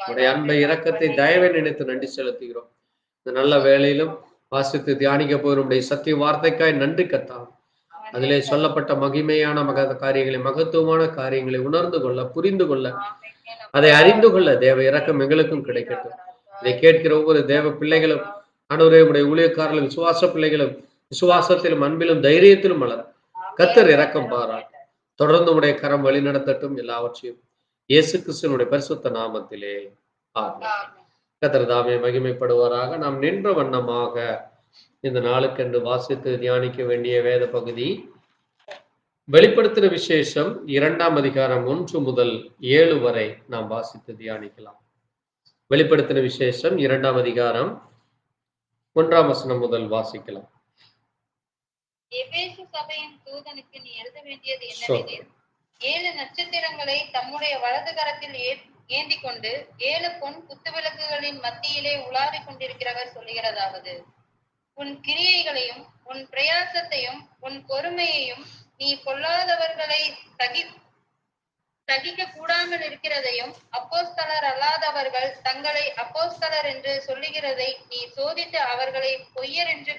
உடைய அன்பை இரக்கத்தை தயவை நினைத்து நன்றி செலுத்துகிறோம். இந்த நல்ல வேளையிலும் வாசித்து தியானிக்க போகிற சத்திய வார்த்தைக்காய் நன்றி கத்தாம். அதிலே சொல்லப்பட்ட மகிமையான காரியங்களை, மகத்துவமான காரியங்களை உணர்ந்து கொள்ள, புரிந்து கொள்ள, அதை அறிந்து கொள்ள தேவ இரக்கம் எங்களுக்கும் கிடைக்கட்டும். இதை கேட்கிற ஒவ்வொரு தேவ பிள்ளைகளும் ஆண்டவரே, உடைய ஊழியக்காரர்களும் விசுவாச பிள்ளைகளும் விசுவாசத்திலும் அன்பிலும் தைரியத்திலும் வளர கர்த்தர் இரக்கம் பாராள். தொடர்ந்து உடைய கரம் வழி நடத்தட்டும். எல்லாவற்றையும் இயேசு கிறிஸ்துவினுடைய பரிசுத்த நாமத்திலே ஆமென். கர்த்தர் தாமே மகிமைப்படுவாராக. நாம் நின்ற வண்ணமாக இந்த நாளுக்கென்று வாசித்து தியானிக்க வேண்டிய வேத பகுதி வெளிப்படுத்தின விசேஷம் 2ஆம் அதிகாரம் 1 முதல் 7 வரை நாம் வாசித்து தியானிக்கலாம். வெளிப்படுத்தின விசேஷம் 2ஆம் அதிகாரம் 1ஆம் வசனம் முதல் வாசிக்கலாம். எபேசு சபையின் தூதனுக்கு நீ எழுத வேண்டியது என்னவெனில், 7 நட்சத்திரங்களை தம்முடைய வலது கரத்தில் ஏந்தி கொண்டு 7 பொன் குத்துவிளக்குகளின் மத்தியிலே உலாவிக் கொண்டிருக்கிறவர் சொல்லுகிறதாவது, உன் கிரியைகளையும் உன் பிரயாசத்தையும் உன் பொறுமையையும், நீ பொல்லாதவர்களை சகிக்க கூடாமல் இருக்கிறதையும், அப்போஸ்தலர் அல்லாதவர்கள் தங்களை அப்போஸ்தலர் என்று சொல்லுகிறதை நீ சோதித்து அவர்களை பொய்யர் என்று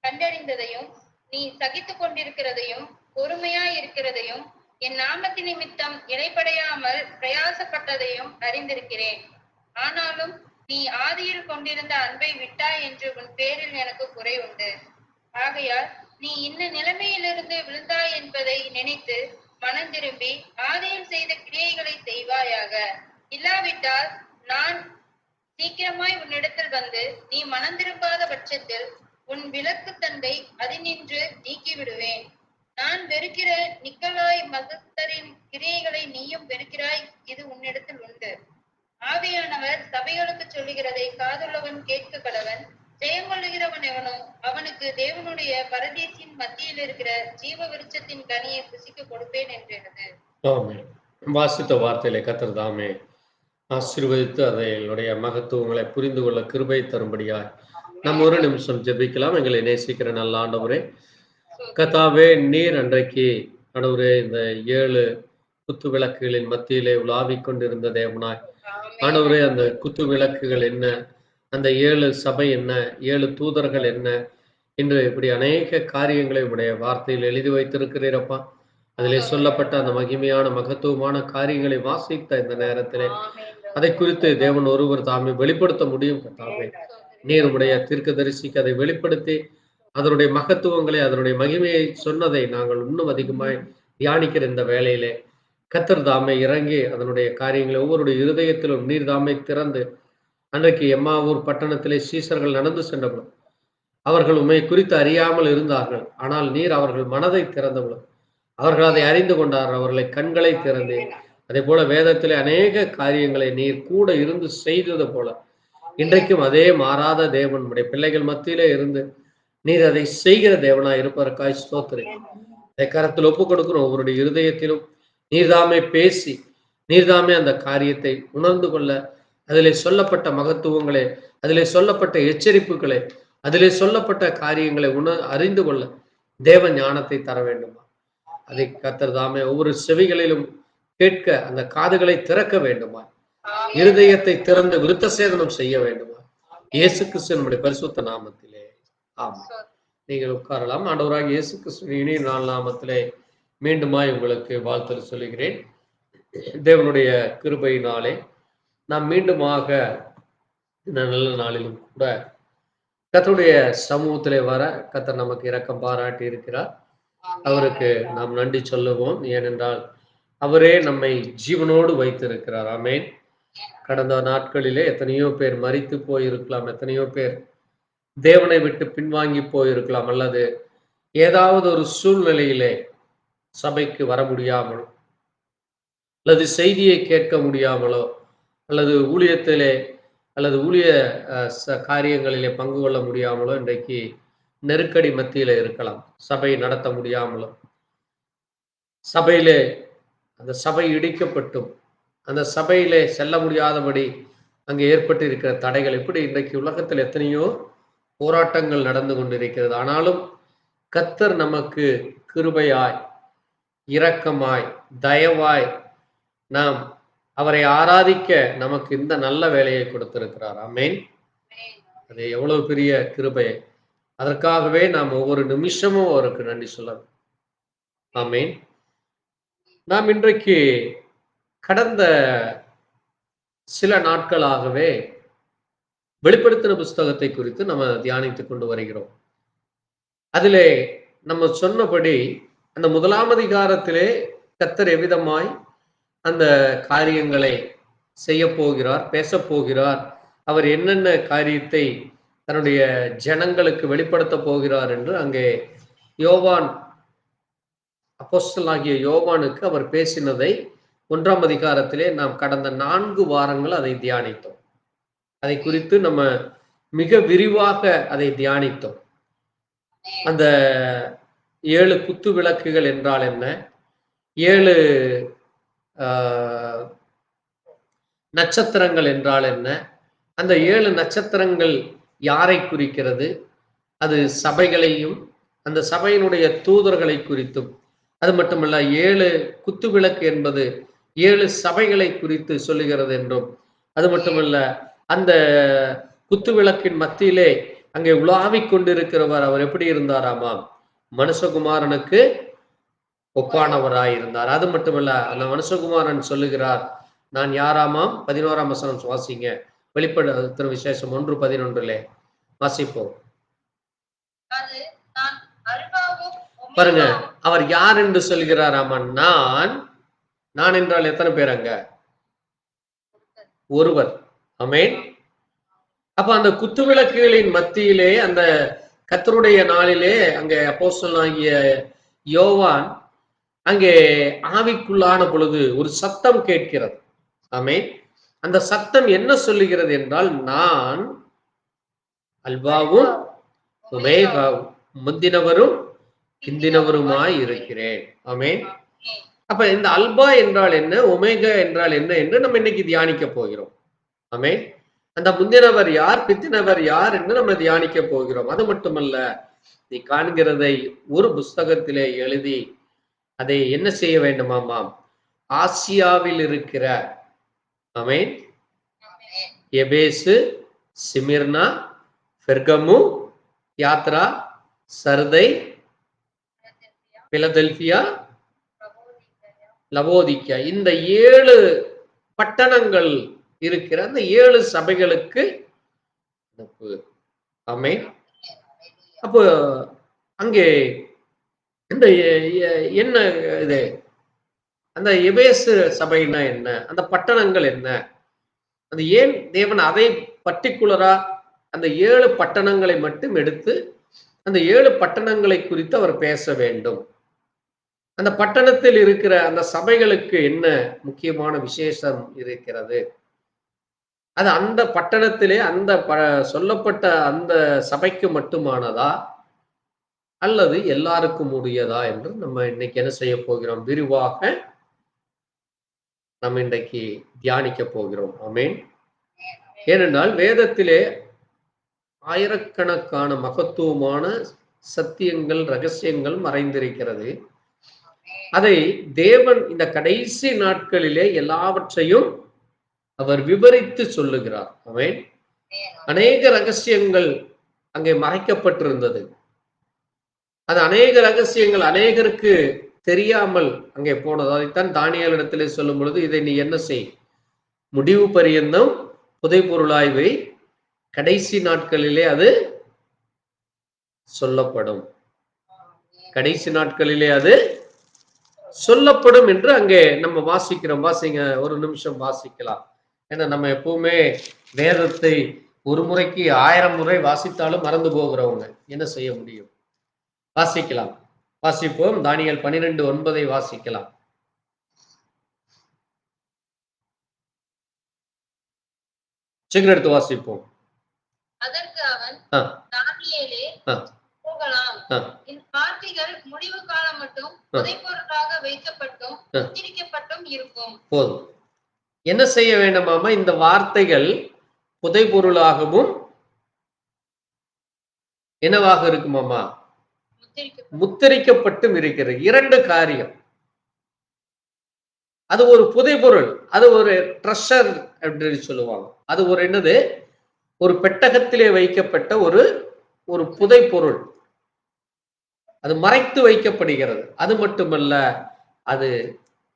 கண்டறிந்ததையும், நீ சகித்து கொண்டிருக்கிறதையும் பொறுமையாய் இருக்கிறதையும், என் நாமத்தின் நிமித்தம் இடைப்படையாமல் பிரயாசப்பட்டதையும் அறிந்திருக்கிறேன். ஆனாலும் நீ ஆதியில் கொண்டிருந்த அன்பை விட்டாய் என்று உன் பேரில் எனக்கு குறை உண்டு. ஆகையால் நீ இன்ன நிலைமையிலிருந்து விழுந்தாய் என்பதை நினைத்து மனம் திரும்பி ஆதியில் செய்த கிரியைகளை செய்வாயாக. இல்லாவிட்டால் நான் சீக்கிரமாய் உன்னிடத்தில் வந்து நீ மனம் திரும்பாத பட்சத்தில் உன் விளக்கு தண்டை அதினின்று நீக்கி விடுவேன். நான் வெறுக்கிற நிக்கலாய் மகத்தரின் கிரியைகளை நீயும் வெறுக்கிறாய், இது உன்னிடத்தில் உண்டு. ஆவியானவர் சபைகளுக்கு சொல்லுகிறதை காதுள்ளவன் கேட்க கடவன். ஜெயங்கொள்ளுகிறவன் எவனோ அவனுக்கு தேவனுடைய பரதீசின் மத்தியில் இருக்கிற ஜீவ விருட்சத்தின் கனியை புசிக்க கொடுப்பேன் என்றது. வாசித்த வார்த்தையிலே கர்த்தர் தாமே ஆசீர்வதித்து அதனுடைய மகத்துவங்களை புரிந்து கொள்ள கிருபை தரும்படியாய் நம்ம ஒரு நிமிஷம் ஜெபிக்கலாம். எங்களை நேசிக்கிற நல்ல ஆண்டவரே, கர்த்தாவே, நீர் அன்றைக்கு ஆண்டவரே இந்த 7 குத்து விளக்குகளின் மத்தியிலே உலாவிக் கொண்டிருந்த தேவனாய் ஆண்டவரே, அந்த குத்து விளக்குகள் என்ன, அந்த 7 சபை என்ன, 7 தூதர்கள் என்ன என்று இப்படி அநேக காரியங்களை உடைய வார்த்தையில் எழுதி வைத்திருக்கிறீரப்பா. அதிலே சொல்லப்பட்ட அந்த மகிமையான மகத்துவமான காரியங்களை வாசித்த இந்த நேரத்திலே அதை குறித்து தேவன் ஒருவர் தாமே வெளிப்படுத்த முடியும். கர்த்தாவே, நீர் உடைய தீர்க்கதரிசிக்கு அதை வெளிப்படுத்தி அதனுடைய மகத்துவங்களை, அதனுடைய மகிமையை சொன்னதை நாங்கள் இன்னும் அதிகமாய் தியானிக்கிற இந்த வேளையிலே கர்த்தர் தாமே இறங்கி அதனுடைய காரியங்களை ஒவ்வொருடைய இருதயத்திலும் நீர் தாமே திறந்து, அன்றைக்கு எம்மாவூர் பட்டணத்திலே சீசர்கள் நடந்து சென்றவர்களும் அவர்கள் உண்மை குறித்து அறியாமல் இருந்தார்கள். ஆனால் நீர் அவர்கள் மனதை திறந்தவர்களும் அவர்கள் அதை அறிந்து கொண்டார்கள். அவர்களை கண்களை திறந்து, அதே போல வேதத்திலே அநேக காரியங்களை நீர் கூட இருந்து செய்தது போல இன்றைக்கும் அதே மாறாத தேவன் உடைய பிள்ளைகள் மத்தியிலே இருந்து நீர் அதை செய்கிற தேவனா இருப்பதற்காய் ஸ்தோத்திரம். அதை கரத்தில் ஒப்புக் கொடுக்கிறோம். ஒவ்வொருடைய இருதயத்திலும் நீர்தாமே பேசி, நீர்தாமே அந்த காரியத்தை உணர்ந்து கொள்ள, அதிலே சொல்லப்பட்ட மகத்துவங்களே, அதிலே சொல்லப்பட்ட எச்சரிப்புகளை, அதிலே சொல்லப்பட்ட காரியங்களை அறிந்து கொள்ள தேவ ஞானத்தை தர வேண்டுமா? அதை கர்த்தர் தாமே ஒவ்வொரு செவிகளிலும் கேட்க அந்த காதுகளை திறக்க வேண்டுமா? இருதயத்தை திறந்து விருத்த சேதனம் செய்ய வேண்டுமா? இயேசு கிறிஸ்துவினுடைய பரிசுத்த நாமத்திலே ஆமென். நீங்கள் உட்காரலாம். ஆண்டவராகிய இயேசு கிறிஸ்துவின் இனிய நாமத்திலே மீண்டுமாய் உங்களுக்கு வாழ்த்து சொல்லுகிறேன். தேவனுடைய கிருபையினாலே நாம் மீண்டுமாக இந்த நல்ல நாளிலும் கூட கர்த்தருடைய சமூகத்திலே வர கர்த்தர் நமக்கு இரக்கம் பாராட்டி இருக்கிறார். அவருக்கு நாம் நன்றி சொல்லுவோம். ஏனென்றால் அவரே நம்மை ஜீவனோடு வைத்திருக்கிறார். ஆமென். கடந்த நாட்களிலே எத்தனையோ பேர் மரித்து போயிருக்கலாம், எத்தனையோ பேர் தேவனை விட்டு பின்வாங்கி போயிருக்கலாம், அல்லது ஏதாவது ஒரு சூழ்நிலையிலே சபைக்கு வர முடியாமல், அல்லது செய்தியை கேட்க முடியாமலோ, அல்லது ஊழியத்திலே அல்லது ஊழிய காரியங்களிலே பங்கு கொள்ள முடியாமலோ இன்றைக்கு நெருக்கடி மத்தியில இருக்கலாம். சபை நடத்த முடியாமலோ, சபையிலே அந்த சபை இடிக்கப்பட்டும், அந்த சபையிலே செல்ல முடியாதபடி அங்கே ஏற்பட்டு இருக்கிற தடைகள், இப்படி இன்றைக்கு உலகத்தில் எத்தனையோ போராட்டங்கள் நடந்து கொண்டிருக்கிறது. ஆனாலும் கர்த்தர் நமக்கு கிருபையாய், இரக்கமாய், தயவாய் நாம் அவரை ஆராதிக்க நமக்கு இந்த நல்ல வேலையை கொடுத்திருக்கிறார். ஆமென். அது எவ்வளவு பெரிய கிருபை. அதற்காகவே நாம் ஒவ்வொரு நிமிஷமும் அவருக்கு நன்றி சொல்லணும். ஆமென். நாம் இன்றைக்கு கடந்த சில நாட்களாகவே வெளிப்படுத்தின புஸ்தகத்தை குறித்து நம்ம தியானித்துக் கொண்டு வருகிறோம். அதிலே நம்ம சொன்னபடி அந்த 1ஆம் அதிகாரத்திலே கர்த்தர் எவ்விதமாய் அந்த காரியங்களை செய்ய போகிறார், பேச போகிறார், அவர் என்னென்ன காரியத்தை தன்னுடைய ஜனங்களுக்கு வெளிப்படுத்த போகிறார் என்று அங்கே யோவான், அப்போஸ்தலனாகிய யோவானுக்கு அவர் பேசினதை 1ஆம் அதிகாரத்திலே நாம் கடந்த 4 வாரங்கள் அதை தியானித்தோம். அதை குறித்து நம்ம மிக விரிவாக அதை தியானித்தோம். அந்த 7 குத்து விளக்குகள் என்றால் என்ன, 7 நட்சத்திரங்கள் என்றால் என்ன, அந்த 7 நட்சத்திரங்கள் யாரை குறிக்கிறது, அது சபைகளையும் அந்த சபையினுடைய தூதர்களை குறித்தும், அது மட்டுமல்ல 7 குத்து விளக்கு என்பது 7 சபைகளை குறித்து சொல்லுகிறது என்றும், அது மட்டுமல்ல அந்த குத்து விளக்கின் மத்தியிலே அங்கே உலாவிக் கொண்டிருக்கிறவர் அவர் எப்படி இருந்தாராமாம், மனுஷகுமாரனுக்கு ஒப்பானவராய் இருந்தார். அது மட்டுமல்ல அந்த மனுஷகுமாரன் சொல்லுகிறார், நான் யாராமாம், 11ஆம் வசனம் வாசிங்க, வெளிப்படுத்தின விசேஷம் 1:11 வாசிப்போம். பாருங்க, அவர் யார் என்று சொல்கிறாராமா, நான் என்றால் எத்தனை பேர் அங்க, ஒருவர். ஆமென். அப்ப அந்த குத்துவிளக்குகளின் மத்தியிலே அந்த கர்த்தருடைய நாளிலே அங்கே அப்போஸ்தலனாகிய யோவான் அங்கே ஆவிக்குள்ளான பொழுது ஒரு சத்தம் கேட்கிறது. ஆமென். அந்த சத்தம் என்ன சொல்லுகிறது என்றால், நான் அல்பாவும் ஒமேகாவும், முந்தினவரும் பிந்தினவருமாய் இருக்கிறேன். ஆமென். அப்ப இந்த அல்பா என்றால் என்ன, ஒமேகா என்றால் என்ன என்று நம்ம இன்னைக்கு தியானிக்க போகிறோம். ஆமென். அந்த முந்தினவர் யார், பிந்தினவர் யார் என்று நம்ம தியானிக்க போகிறோம். அது மட்டுமல்ல, நீ காண்கிறதை ஒரு புஸ்தகத்திலே எழுதி அதை என்ன செய்ய வேண்டுமாமாம், ஆசியாவில் இருக்கிற, ஆமென், எபேசு, சிமிர்னா, பெர்கமு, தியாத்ரா, சர்தை, பிலதெல்பியா, லவோதிக்கா, இந்த 7 பட்டணங்கள் இருக்கிற அந்த 7 சபைகளுக்கு அனுப்பு. ஆமென். அப்போ அங்கே இந்த என்ன இது, அந்த எபேசு சபைனா என்ன, அந்த பட்டணங்கள் என்ன, அது ஏன் தேவன் அதை பர்டிகுலரா அந்த 7 பட்டணங்களை மட்டும் எடுத்து அந்த 7 பட்டணங்களை குறித்து அவர் பேச வேண்டும். அந்த பட்டணத்தில் இருக்கிற அந்த சபைகளுக்கு என்ன முக்கியமான விசேஷம் இருக்கிறது, அது அந்த பட்டணத்திலே அந்த சொல்லப்பட்ட அந்த சபைக்கு மட்டுமானதா அல்லது எல்லாருக்கும் உரியதா என்று நம்ம இன்னைக்கு என்ன செய்ய போகிறோம், விரிவாக நம்ம இன்றைக்கு தியானிக்க போகிறோம். ஆமென். ஏனென்றால் வேதத்திலே ஆயிரக்கணக்கான மகத்துவமான சத்தியங்கள், ரகசியங்கள் மறைந்திருக்கிறது. அதை தேவன் இந்த கடைசி நாட்களிலே எல்லாவற்றையும் அவர் விவரித்து சொல்லுகிறார். ஆமென். அநேக ரகசியங்கள் அங்கே மறைக்கப்பட்டிருந்தது. அது அநேக ரகசியங்கள் அநேகருக்கு தெரியாமல் அங்கே போனது. அதைத்தான் தானியேல் இடத்திலே சொல்லும் பொழுது, இதை நீ என்ன செய், முடிவு பரியந்தம் புதை பொருளாய்வை, கடைசி நாட்களிலே அது சொல்லப்படும். கடைசி நாட்களிலே அது சொல்லப்படும் என்று அங்கே நம்ம வாசிக்கிறோம். வாசிங்க, ஒரு நிமிஷம் வாசிக்கலாம். ஏன்னா நம்ம எப்பவுமே வேதத்தை ஒரு முறைக்கு 1000 முறை வாசித்தாலும் மறந்து போகிறவங்க, என்ன செய்ய முடியும்? வாசிக்கலாம். வாசிப்போம். தானியேல் 12:9 வாசிக்கலாம். சீக்கிரம் எடுத்து வாசிப்போம். அதற்கு அவன், ஆ, தானியேலே, ஆ, போகலாம். ஆ, இந்த வார்த்தைகள் முடிவு காலம் மட்டும் ஆ, புதைபொருளாக வைக்கப்பட்டும் ஆ. உச்சரிக்கப்பட்டும் இருக்கும். போதும். என்ன செய்ய வேண்டுமாமா? இந்த வார்த்தைகள் புதைபொருளாகவும் என்னவாக இருக்குமாமா? உச்சரிக்கப்படும். முத்திரிக்கப்பட்டும் இருக்கிறது. 2 காரியம். அது ஒரு புதைபொருள், அது ஒரு ட்ரெஷர் அப்படின்னு சொல்லுவாங்க. அது ஒரு என்னது? ஒரு பெட்டகத்திலே வைக்கப்பட்ட ஒரு ஒரு புதைபொருள். அது மறைத்து வைக்கப்படுகிறது. அது மட்டுமல்ல, அது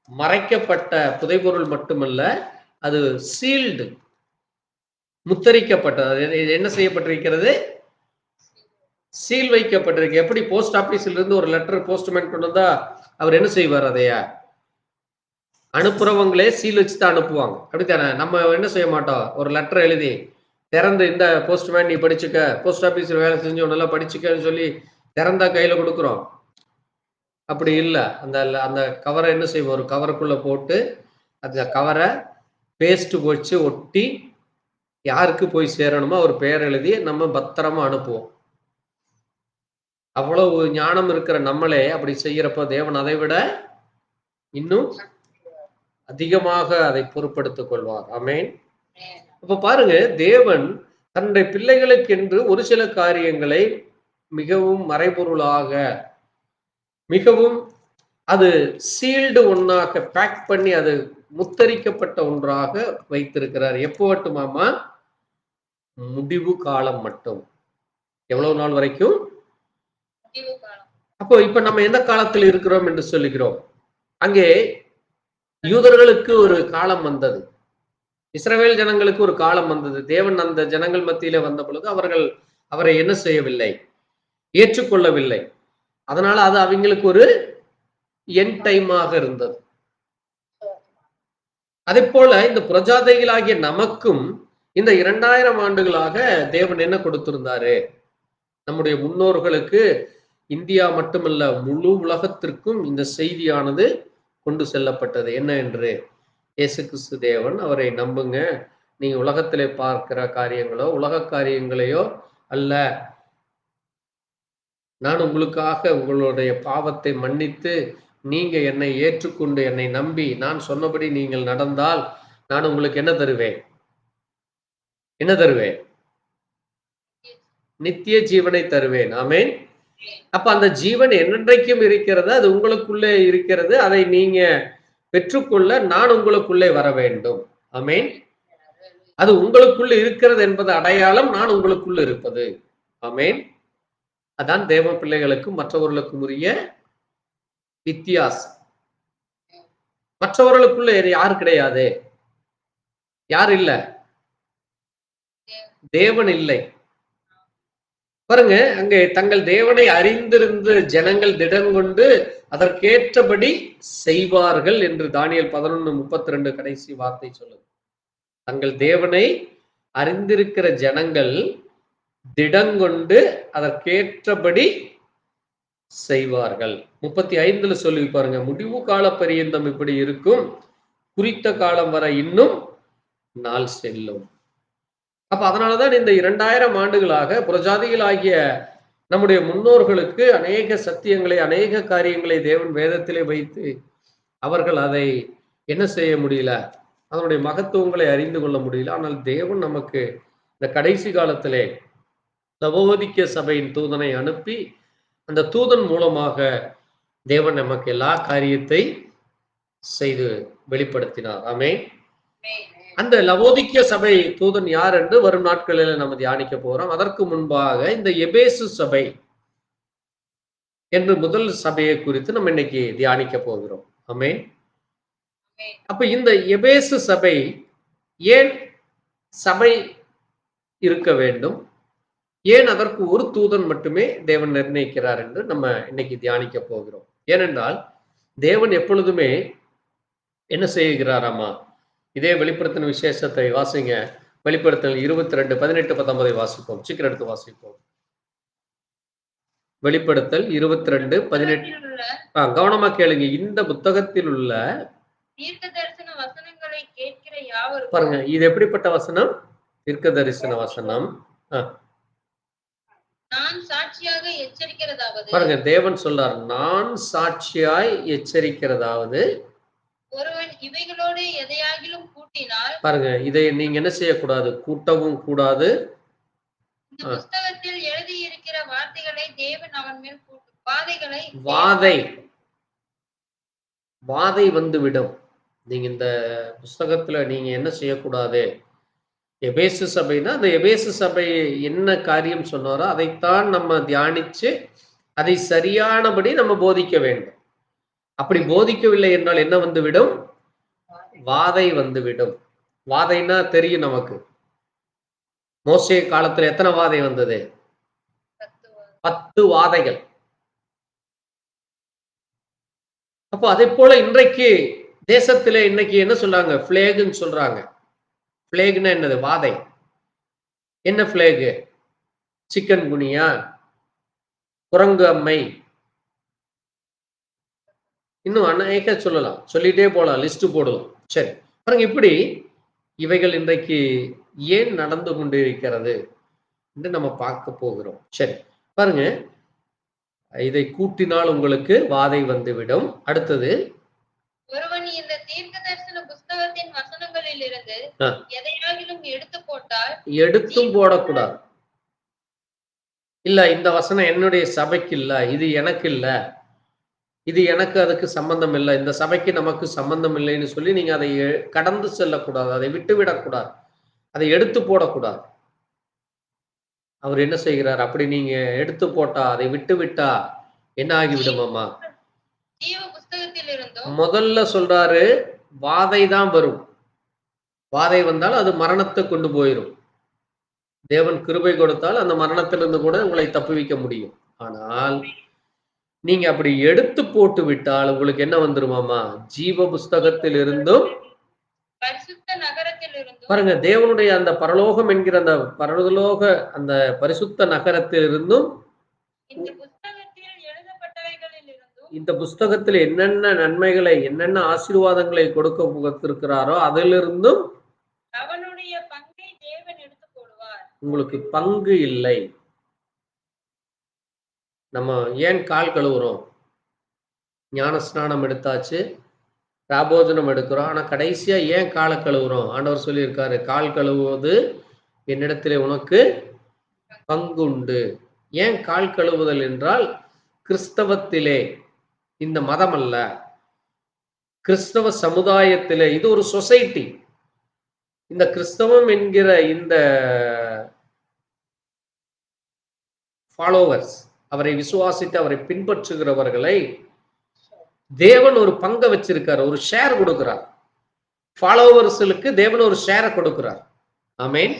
மறைக்கப்பட்ட புதைபொருள் மட்டுமல்ல, அது சீல்டு, முத்திரிக்கப்பட்டது. அது என்ன செய்யப்பட்டிருக்கிறது? சீல் வைக்கப்பட்டிருக்கு. எப்படி போஸ்ட் ஆபீஸ்ல இருந்து ஒரு லெட்டர் போஸ்ட்மேன் கொண்டு வந்தா அவர் என்ன செய்வார்? அதைய அனுப்புறவங்களே சீல் வச்சு தான் அனுப்புவாங்க. அப்படித்தானே? நம்ம என்ன செய்ய மாட்டோம்? ஒரு லெட்டர் எழுதி திறந்து, இந்த போஸ்ட்மேன் நீ படிச்சுக்க, போஸ்ட் ஆபீஸ்ல வேலை செஞ்சு நல்லா படிச்சுக்கன்னு சொல்லி திறந்தா கையில கொடுக்குறோம். அப்படி இல்ல. அந்த அந்த கவரை என்ன செய்வோம்? ஒரு கவருக்குள்ள போட்டு அந்த கவரை பேஸ்ட் வச்சு ஒட்டி யாருக்கு போய் சேரணுமோ அவர் பெயர் எழுதி நம்ம பத்திரமா அனுப்புவோம். அவ்வளவு ஞானம் இருக்கிற நம்மளே அப்படி செய்யறப்ப தேவன் அதை விட இன்னும் அதிகமாக அதை பொறுப்படுத்திக் கொள்வார். ஆமென். அப்ப பாருங்க, தேவன் தன்னுடைய பிள்ளைகளுக்கு என்று ஒரு சில காரியங்களை மிகவும் மறைபொருளாக, மிகவும் அது சீல்டு ஒன்னாக பேக் பண்ணி அது முத்தரிக்கப்பட்ட ஒன்றாக வைத்திருக்கிறார். எப்போ மட்டுமாமா? முடிவு காலம் மட்டும். எவ்வளவு நாள் வரைக்கும்? முடிவு காலம். அப்போ இப்ப நம்ம எந்த காலத்தில் இருக்கிறோம் என்று சொல்லுகிறோம்? அங்கே யூதர்களுக்கு ஒரு காலம் வந்தது, இஸ்ரவேல் ஜனங்களுக்கு ஒரு காலம் வந்தது. தேவன் அந்த ஜனங்கள் மத்தியிலே வந்த பொழுது அவர்கள் அவரை என்ன செய்யவில்லை? ஏற்றுக்கொள்ளவில்லை. அதனால அது அவங்களுக்கு ஒரு எண்ட் டைமாக இருந்தது. அதே போல இந்த பிரஜாதைகளாகிய நமக்கும் இந்த 2000 ஆண்டுகளாக தேவன் என்ன கொடுத்திருந்தாரு? நம்முடைய முன்னோர்களுக்கு இந்தியா மட்டுமல்ல, முழு உலகத்திற்கும் இந்த செய்தியானது கொண்டு செல்லப்பட்டது. என்ன என்று? இயேசு கிறிஸ்து தேவன், அவரை நம்புங்க. நீங்க உலகத்திலே பார்க்கிற காரியங்களோ உலக காரியங்களையோ அல்ல, நான் உங்களுக்காக உங்களுடைய பாவத்தை மன்னித்து நீங்க என்னை ஏற்றுக்கொண்டு என்னை நம்பி நான் சொன்னபடி நீங்கள் நடந்தால் நான் உங்களுக்கு என்ன தருவேன்? என்ன தருவேன்? நித்திய ஜீவனை தருவேன். ஆமென். அப்ப அந்த ஜீவன் என்றென்றைக்கும் இருக்கிறது, அது உங்களுக்குள்ளே இருக்கிறது. அதை நீங்க பெற்றுக்கொள்ள நான் உங்களுக்குள்ளே வர வேண்டும். ஆமென். அது உங்களுக்குள்ள இருக்கிறது என்பது அடையாளம் நான் உங்களுக்குள்ள இருப்பது. ஆமென். அதான் தேவ பிள்ளைகளுக்கும் மற்றவர்களுக்கும் உரிய வித்தியாசம். மற்றவர்களுக்குள்ள யாரு கிடையாது? யார் இல்ல? தேவன் இல்லை. பாருங்க, அங்கே தங்கள் தேவனை அறிந்திருந்து ஜனங்கள் திடம் கொண்டு அதற்கேற்றபடி செய்வார்கள் என்று தானியேல் 11:32 கடைசி வார்த்தை சொல்லுது. தங்கள் தேவனை அறிந்திருக்கிற ஜனங்கள் திடங்கொண்டு அதற்கேற்றபடி செய்வார்கள். 35 சொல்லி பாருங்க, முடிவு கால பரியந்தம் இப்படி இருக்கும், குறித்த காலம் வர இன்னும் நாள் செல்லும். அப்ப அதனாலதான் இந்த 2000 ஆண்டுகளாக புறஜாதிகளாகிய நம்முடைய முன்னோர்களுக்கு அநேக சத்தியங்களை, அநேக காரியங்களை தேவன் வேதத்திலே வைத்து அவர்கள் அதை என்ன செய்ய முடியல? அதனுடைய மகத்துவங்களை அறிந்து கொள்ள முடியல. ஆனால் தேவன் நமக்கு இந்த கடைசி காலத்திலே லவோதிக்க சபையின் தூதனை அனுப்பி அந்த தூதன் மூலமாக தேவன் நமக்கு எல்லா காரியத்தை செய்து வெளிப்படுத்தினார். ஆமென். அந்த லவோதிக்க சபை தூதன் யார் என்று வரும் நாட்களில் நம்ம தியானிக்க போறோம். அதற்கு முன்பாக இந்த எபேசு சபை என்று முதல் சபையை குறித்து நம்ம இன்னைக்கு தியானிக்க போகிறோம். ஆமென். அப்ப இந்த எபேசு சபை ஏன் சபை இருக்க வேண்டும்? ஏன் அதற்கு ஒரு தூதன் மட்டுமே தேவன் நிர்ணயிக்கிறார் என்று நம்ம இன்னைக்கு தியானிக்க போகிறோம். ஏனென்றால் தேவன் எப்பொழுதுமே என்ன செய்கிறாராமா, இதே வெளிப்படுத்தின விசேஷத்தை வாசிங்க. வெளிப்படுத்தல் 22 18 19 வாசிப்போம். சீக்கிரம் எடுத்து வாசிப்போம். வெளிப்படுத்தல் 22 18. புத்தகத்தில் உள்ள கவனமா கேளுங்க. இந்த புத்தகத்தில் உள்ள தீர்க்க தரிசன வசனங்களை கேட்கிற யாவருக்கும் பாருங்க, இது எப்படிப்பட்ட வசனம்? தீர்க்க தரிசன வசனம். நான் சாட்சியாக எச்சரிக்கிறதாவது, பாருங்க, தேவன் சொல்றார், நான் சாட்சியாய் எச்சரிக்கிறதாவது. ஒருவன் இவைகளோடு எதையாகிலும் கூட்டினால் பாருங்க, இதை நீங்க என்ன செய்யக்கூடாது? கூட்டவும் கூடாது. இந்த புஸ்தகத்தில் எழுதி இருக்கிற வார்த்தைகளை தேவன் அவன் மேல் கூட்டும் வாதைகளை வாதை வந்துவிடும். நீங்க இந்த புஸ்தகத்துல நீங்க என்ன செய்யக்கூடாது? எபேசு சபைனா அந்த எபேசு சபை என்ன காரியம் சொன்னாரோ அதைத்தான் நம்ம தியானிச்சு அதை சரியானபடி நம்ம போதிக்க வேண்டும். அப்படி போதிக்கவில்லை என்றால் என்ன வந்துவிடும்? வாதை வந்துவிடும். வாதைன்னா தெரியும் நமக்கு. மோசே காலத்துல எத்தனை வாதை வந்தது? 10 வாதைகள். அப்போ அதே போல இன்றைக்கு தேசத்துல இன்னைக்கு என்ன சொல்றாங்க? பிளேகுன்னு சொல்றாங்க. பிளேக்னா என்னது? வாதை. என்ன பிளேகு? சிக்கன் குனியா, குரங்கு அம்மை, இன்னும் அநேக சொல்லலாம், சொல்லிட்டே போலாம், லிஸ்ட் போடலாம். சரி, பாருங்க, இப்படி இவைகள் இன்றைக்கு ஏன் நடந்து கொண்டு இருக்கிறது என்று நம்ம பார்க்க போகிறோம். சரி, பாருங்க, இதை கூட்டினால் உங்களுக்கு வாதை வந்துவிடும். அடுத்தது, ஒருவன் இந்த தீர்க்க தரிசன புஸ்தகத்தின் வசனங்களில் இருந்து எதையாகிலும் எடுத்து போட்டால், எடுத்தும் போடக்கூடாது. இல்ல, இந்த வசனம் என்னுடைய சபைக்கு இல்ல, இது எனக்கு இல்ல, இது எனக்கு அதுக்கு சம்பந்தம் இல்லை, இந்த சபைக்கு நமக்கு சம்பந்தம் இல்லைன்னு சொல்லி நீங்க அதை கடந்து செல்லக்கூடாது, அதை விட்டு விடக்கூடாது, அதை எடுத்து போடக்கூடாது. அவர் என்ன செய்கிறார்? அப்படி நீங்க எடுத்து போட்டா, அதை விட்டு விட்டா என்ன ஆகிவிடுமாமா? ஜீவ புஸ்தகத்தில் இருந்தும் முதல்ல சொல்றாரு, வாதை தான் வரும். வாதை வந்தால் அது மரணத்தை கொண்டு போயிடும். தேவன் கிருபை கொடுத்தால் அந்த மரணத்திலிருந்து கூட உங்களை தப்புவிக்க முடியும். ஆனால் நீங்க அப்படி எடுத்து போட்டு விட்டால் உங்களுக்கு என்ன வந்துருமாமா? ஜீவ புஸ்தகத்தில் இருந்தும், பரிசுத்த நகரத்தில் இருந்தும், பாருங்க, தேவனுடைய அந்த பரலோகம் என்கிற அந்த பரலோக அந்த பரிசுத்த நகரத்தில் இருந்தும், இந்த புஸ்தகத்தில் எழுதப்பட்டவைகளில் இருந்தும், இந்த புஸ்தகத்தில் என்னென்ன நன்மைகளை என்னென்ன ஆசீர்வாதங்களை கொடுத்திருக்கிறாரோ அதிலிருந்தும் அவனுடைய பங்கை தேவன் எடுத்து போடுவார். உங்களுக்கு பங்கு இல்லை. நம்ம ஏன் கால் கழுவுறோம்? ஞான ஸ்நானம் எடுத்தாச்சு, ராபோஜனம் எடுக்கிறோம், ஆனா கடைசியா ஏன் காலை கழுவுறோம்? ஆண்டவர் சொல்லியிருக்காரு, கால் கழுவுவது என்னிடத்திலே உனக்கு பங்கு உண்டு. ஏன் கால் கழுவுதல் என்றால், கிறிஸ்தவத்திலே, இந்த மதம் அல்ல, கிறிஸ்தவ சமுதாயத்திலே, இது ஒரு சொசைட்டி. இந்த கிறிஸ்தவம் என்கிற இந்த ஃபாலோவர்ஸ், அவரை விசுவாசித்து அவரை பின்பற்றுகிறவர்களை தேவன் ஒரு பங்கை வச்சிருக்கார், ஒரு ஷேர் கொடுக்கிறார். ஃபாலோவர்ஸ்களுக்கு தேவன் ஒரு ஷேரை கொடுக்கிறார். ஆமென்.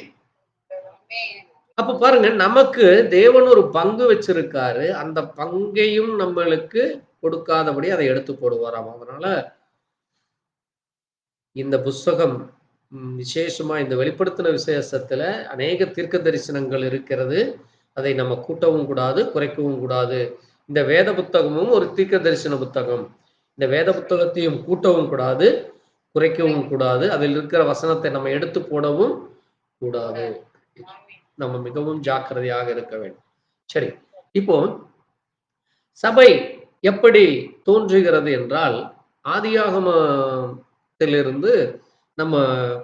அப்ப பாருங்க, நமக்கு தேவன் ஒரு பங்கு வச்சிருக்காரு. அந்த பங்கையும் நம்மளுக்கு கொடுக்காதபடி அதை எடுத்து போடுவாராம். அதனால இந்த புஸ்தகம் விசேஷமா இந்த வெளிப்படுத்தின விசேஷத்துல அநேக தீர்க்க தரிசனங்கள் இருக்கிறது. அதை நம்ம கூட்டவும் கூடாது, குறைக்கவும் கூடாது. இந்த வேத புத்தகமும் ஒரு தீர்க்க தரிசன புத்தகம். இந்த வேத புத்தகத்தையும் கூட்டவும் கூடாது, குறைக்கவும் கூடாது. அதில் இருக்கிற வசனத்தை நம்ம எடுத்து போடவும் கூடாது. நம்ம மிகவும் ஜாக்கிரதையாக இருக்க வேண்டும். சரி, இப்போ சபை எப்படி தோன்றுகிறது என்றால், ஆதியாகமத்திலிருந்து நம்ம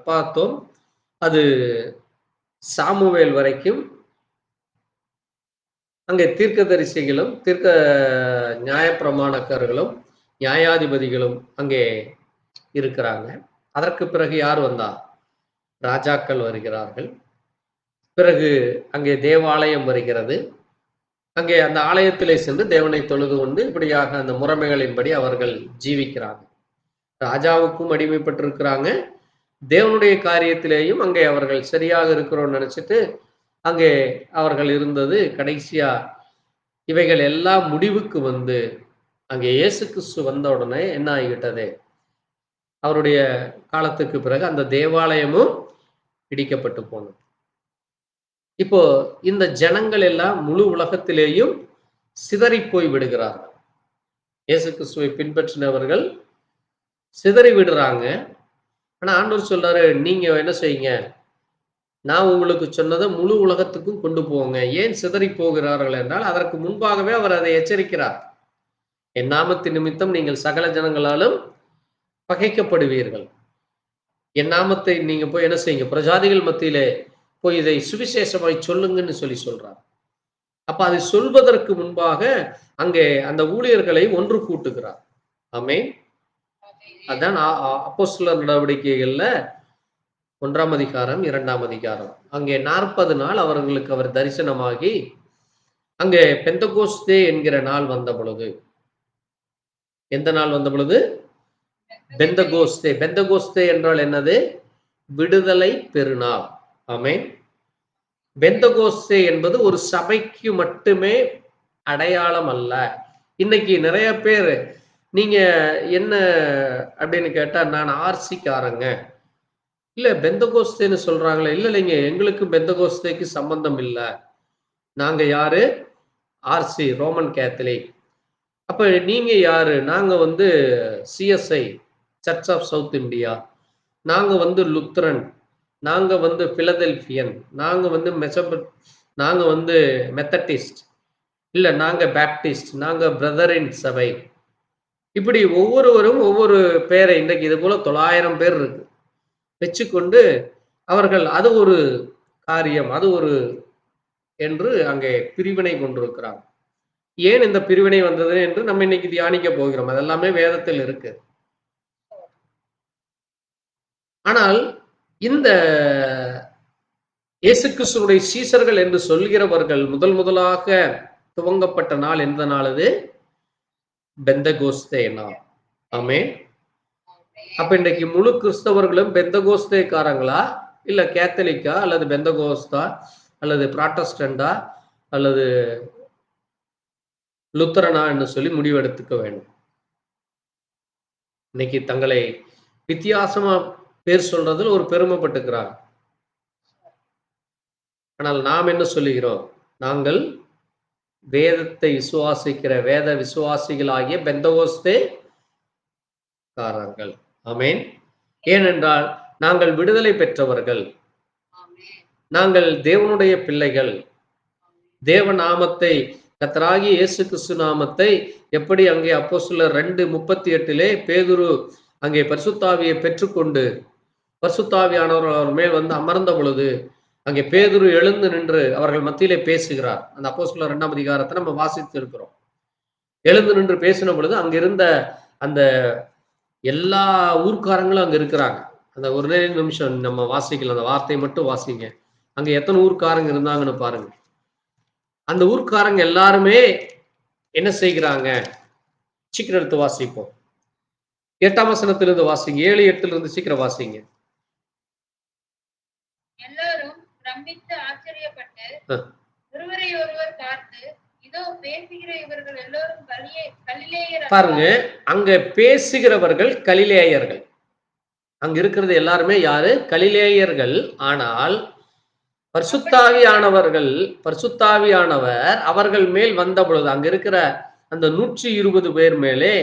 பார்த்தோம். அது சாமுவேல் வரைக்கும் அங்கே தீர்க்கதரிசிகளும் தீர்க்க நியாயப்பிரமாணக்கர்களும் நியாயாதிபதிகளும் அங்கே இருக்கிறாங்க. அதற்கு பிறகு யார் வந்தா? ராஜாக்கள் வருகிறார்கள். பிறகு அங்கே தேவாலயம் வருகிறது. அங்கே அந்த ஆலயத்திலே சென்று தேவனை தொழுது கொண்டு இப்படியாக அந்த முறைமைகளின்படி அவர்கள் ஜீவிக்கிறாங்க. ராஜாவுக்கும் அடிமைப்பட்டிருக்கிறாங்க. தேவனுடைய காரியத்திலேயும் அங்கே அவர்கள் சரியாக இருக்கிறோம்னு நினைச்சிட்டு அங்கே அவர்கள் இருந்தது. கடைசியா இவைகள் எல்லாம் முடிவுக்கு வந்து அங்கே இயேசு கிறிஸ்து வந்த உடனே என்ன ஆகிவிட்டது? அவருடைய காலத்துக்கு பிறகு அந்த தேவாலயமும் இடிக்கப்பட்டு போனது. இப்போ இந்த ஜனங்கள் எல்லாம் முழு உலகத்திலேயும் சிதறி போய் விடுகிறார்கள். இயேசு கிறிஸ்துவை பின்பற்றினவர்கள் சிதறி விடுறாங்க. ஆனா ஆண்டவர் சொல்றாரு, நீங்க என்ன செய்யுங்க, நான் உங்களுக்கு சொன்னதை முழு உலகத்துக்கும் கொண்டு போங்க. ஏன் சிதறி போகிறார்கள் என்றால், அதற்கு முன்பாகவே அவர் அதை எச்சரிக்கிறார். என் நாமத்தின் நிமித்தம் நீங்கள் சகல ஜனங்களாலும் பகைக்கப்படுவீர்கள். என் நாமத்தை நீங்க போய் என்ன செய்யுங்க, பிரஜாதிகள் மத்தியிலே போய் இதை சுவிசேஷமாய் சொல்லுங்கன்னு சொல்றார். அப்ப அதை சொல்வதற்கு முன்பாக அங்கே அந்த ஊழியர்களை ஒன்று கூட்டுகிறார். ஆமென். அதான் அப்போஸ்தலர் நடவடிக்கைகள்ல 1ஆம் அதிகாரம் 2ஆம் அதிகாரம். அங்கே 40 நாள் அவர்களுக்கு அவர் தரிசனமாகி அங்கே பெந்தகோஸ்தே என்கிற நாள் வந்த பொழுது, எந்த நாள் வந்த பொழுது? பெந்தகோஸ்தே. பெந்தகோஸ்தே என்றால் என்னது? விடுதலை பெருநாள். ஆமென். பெந்தகோஸ்தே என்பது ஒரு சபைக்கு மட்டுமே அடையாளம் அல்ல. இன்னைக்கு நிறைய பேர் நீங்க என்ன அப்படின்னு கேட்டா, நான் ஆர்சிக்காரங்க, இல்ல பெந்தகோஸ்தேன்னு சொல்றாங்களே, இல்லைங்க எங்களுக்கு பெந்தகோஸ்தேக்கு சம்பந்தம் இல்ல, நாங்க யாரு? RC, Roman Catholic. அப்ப நீங்க யாரு? நாங்க வந்து CSI, church of South India, நாங்க வந்து லுத்ரன், நாங்க வந்து பிலதெல்பியன், நாங்க வந்து நாங்க வந்து மெத்தடிஸ்ட், இல்ல நாங்க பேப்டிஸ்ட், நாங்க பிரதரின் சபை. இப்படி ஒவ்வொருவரும் ஒவ்வொரு பேரை, இன்றைக்கு இது போல 900 பேர் இருக்கு வச்சுக்கொண்டு அவர்கள் அது ஒரு காரியம், அது ஒரு என்று அங்கே பிரிவினை கொண்டிருக்கிறாங்க. ஏன் இந்த பிரிவினை வந்தது என்று நம்ம இன்னைக்கு தியானிக்க போகிறோம். அதெல்லாமே வேதத்தில் இருக்கு. ஆனால் இந்த இயேசு கிறிஸ்துவுடைய சீசர்கள் என்று சொல்கிறவர்கள் முதலாக துவங்கப்பட்ட நாள் எந்த நாள்? அது பெந்தகோஸ்தே நாள். ஆமென். அப்ப இன்றைக்கு முழு கிறிஸ்தவர்களும் பெந்தகோஸ்தேக்காரங்களா, இல்ல கேத்தலிக்கா, அல்லது பெந்தகோஸ்தா, அல்லது புராட்டஸ்டண்டா, அல்லது லுத்தரனா என்று சொல்லி முடிவெடுத்துக்க வேண்டும். இன்னைக்கு தங்களை வித்தியாசமா பேர் சொல்றதில் ஒரு பெருமைப்பட்டுக்கிறார். ஆனால் நாம் என்ன சொல்லுகிறோம்? நாங்கள் வேதத்தை விசுவாசிக்கிற வேத விசுவாசிகளாகிய பெந்தகோஸ்தே காரர்கள். ஆமென். ஏனென்றால் நாங்கள் விடுதலை பெற்றவர்கள், நாங்கள் தேவனுடைய பிள்ளைகள். தேவ நாமத்தை, கர்த்தராகிய இயேசு கிறிஸ்து நாமத்தை எப்படி அங்கே அப்போஸ்தலர் 2:38 பேதுரு அங்கே பரிசுத்தாவியை பெற்றுக்கொண்டு பரிசுத்தாவியானவர் அவர் மேல் வந்து அமர்ந்த பொழுது அங்கே பேதுரு எழுந்து நின்று அவர்கள் மத்தியிலே பேசுகிறார். அந்த அப்போஸ்தலர் 2ஆம் அதிகாரத்தை நம்ம வாசித்து இருக்கிறோம். எழுந்து நின்று பேசின பொழுது அங்க இருந்த அந்த எல்லா ஊர்க்காரங்களும் அங்க இருக்கிறாங்க. அந்த ஒரு நிமிஷம் நம்ம வாசிக்கலாம், அந்த வார்த்தையை மட்டும் வாசிங்க. அங்க எத்தனை ஊர்க்காரங்க இருந்தாங்கன்னு பாருங்க. அந்த ஊர்க்காரங்க எல்லாருமே என்ன செய்கிறாங்க? சீக்கிரம் எடுத்து வாசிப்போம். 8ஆம் வசனத்திலிருந்து வாசிங்க. 7-8 சீக்கிரம் வாசிங்க. எல்லாரும் பிரமித்து ஆச்சரியப்பட்டு ஒருவரை ஒருவர் பார்த்து, இதோ பேசுகிற இவர்கள் எல்லோரும் கலிலேயர். பாருங்க, அங்க பேசுகிறவர்கள் கலிலேயர்கள். அங்க இருக்கிறது எல்லாருமே யாரு? கலிலேயர்கள். ஆனால் பரிசுத்தாவியானவர் அவர்கள் மேல் வந்த பொழுது, அங்க இருக்கிற அந்த 120 பேர் மேலே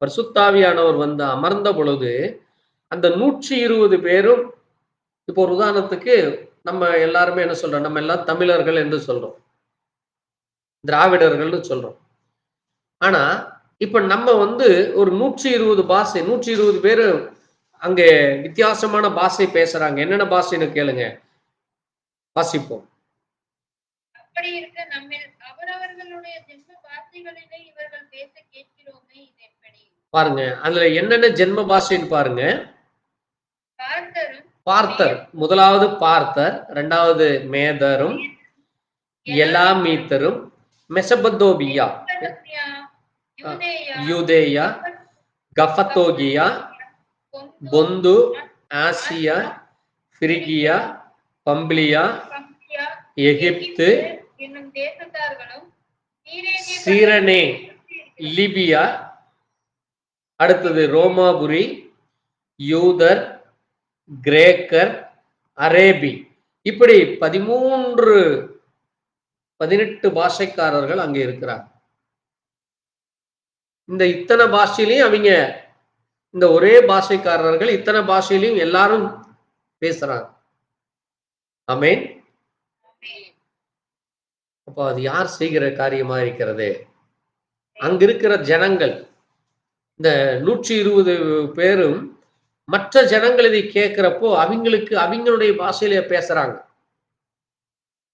பரிசுத்தாவியானவர் வந்து அமர்ந்த பொழுது, அந்த 120 பேரும், இப்போ ஒரு உதாரணத்துக்கு நம்ம எல்லாருமே என்ன சொல்றோம்? நம்ம எல்லாம் தமிழர்கள் என்று சொல்றோம், திராவிடர்கள்னு சொல்றோம். ஆனா இப்ப நம்ம வந்து ஒரு 120 பாஷை, 120 பேரு அங்கே வித்தியாசமான பாஷை பேசுறாங்க. என்னென்ன பாஷைன்னு கேளுங்க, வாசிப்போம். அப்படி இருக்க நம்மில் அவரவர்களுடைய ஜென்ம பாஷைகளிலே இவர்கள் பேச கேட்கிறோமே, இது எப்படி? பாருங்க, அதுல என்னென்ன ஜென்ம பாஷைன்னு பாருங்க. பார்த்தர், முதலாவது பார்த்தர், இரண்டாவது மேதரும், எலாமீத்தரும், மெசபத்தோபியா, யூதேயா, கப்பத்தோகியா, பொந்து, ஆசியா, பிரிகியா, பம்பிலியா, எகிப்து, என்னும் தேசத்தார்களும் சீரனே, லிபியா, அடுத்தது ரோமாபுரி, யூதர், கிரேக்கர், அரேபி, இப்படி 18 பாஷைக்காரர்கள் அங்க இருக்கிறாங்க. இந்த இத்தனை பாஷையிலையும் அவங்க இந்த ஒரே பாஷைக்காரர்கள் இத்தனை பாஷையிலையும் எல்லாரும் பேசுறாங்க. ஆமென். அப்போ அது யார் செய்கிற காரியமா இருக்கிறது? அங்க இருக்கிற ஜனங்கள், இந்த 120 பேரும் மற்ற ஜனங்கள் இதை கேட்கிறப்போ அவங்களுக்கு அவங்களுடைய பாஷையில பேசுறாங்க.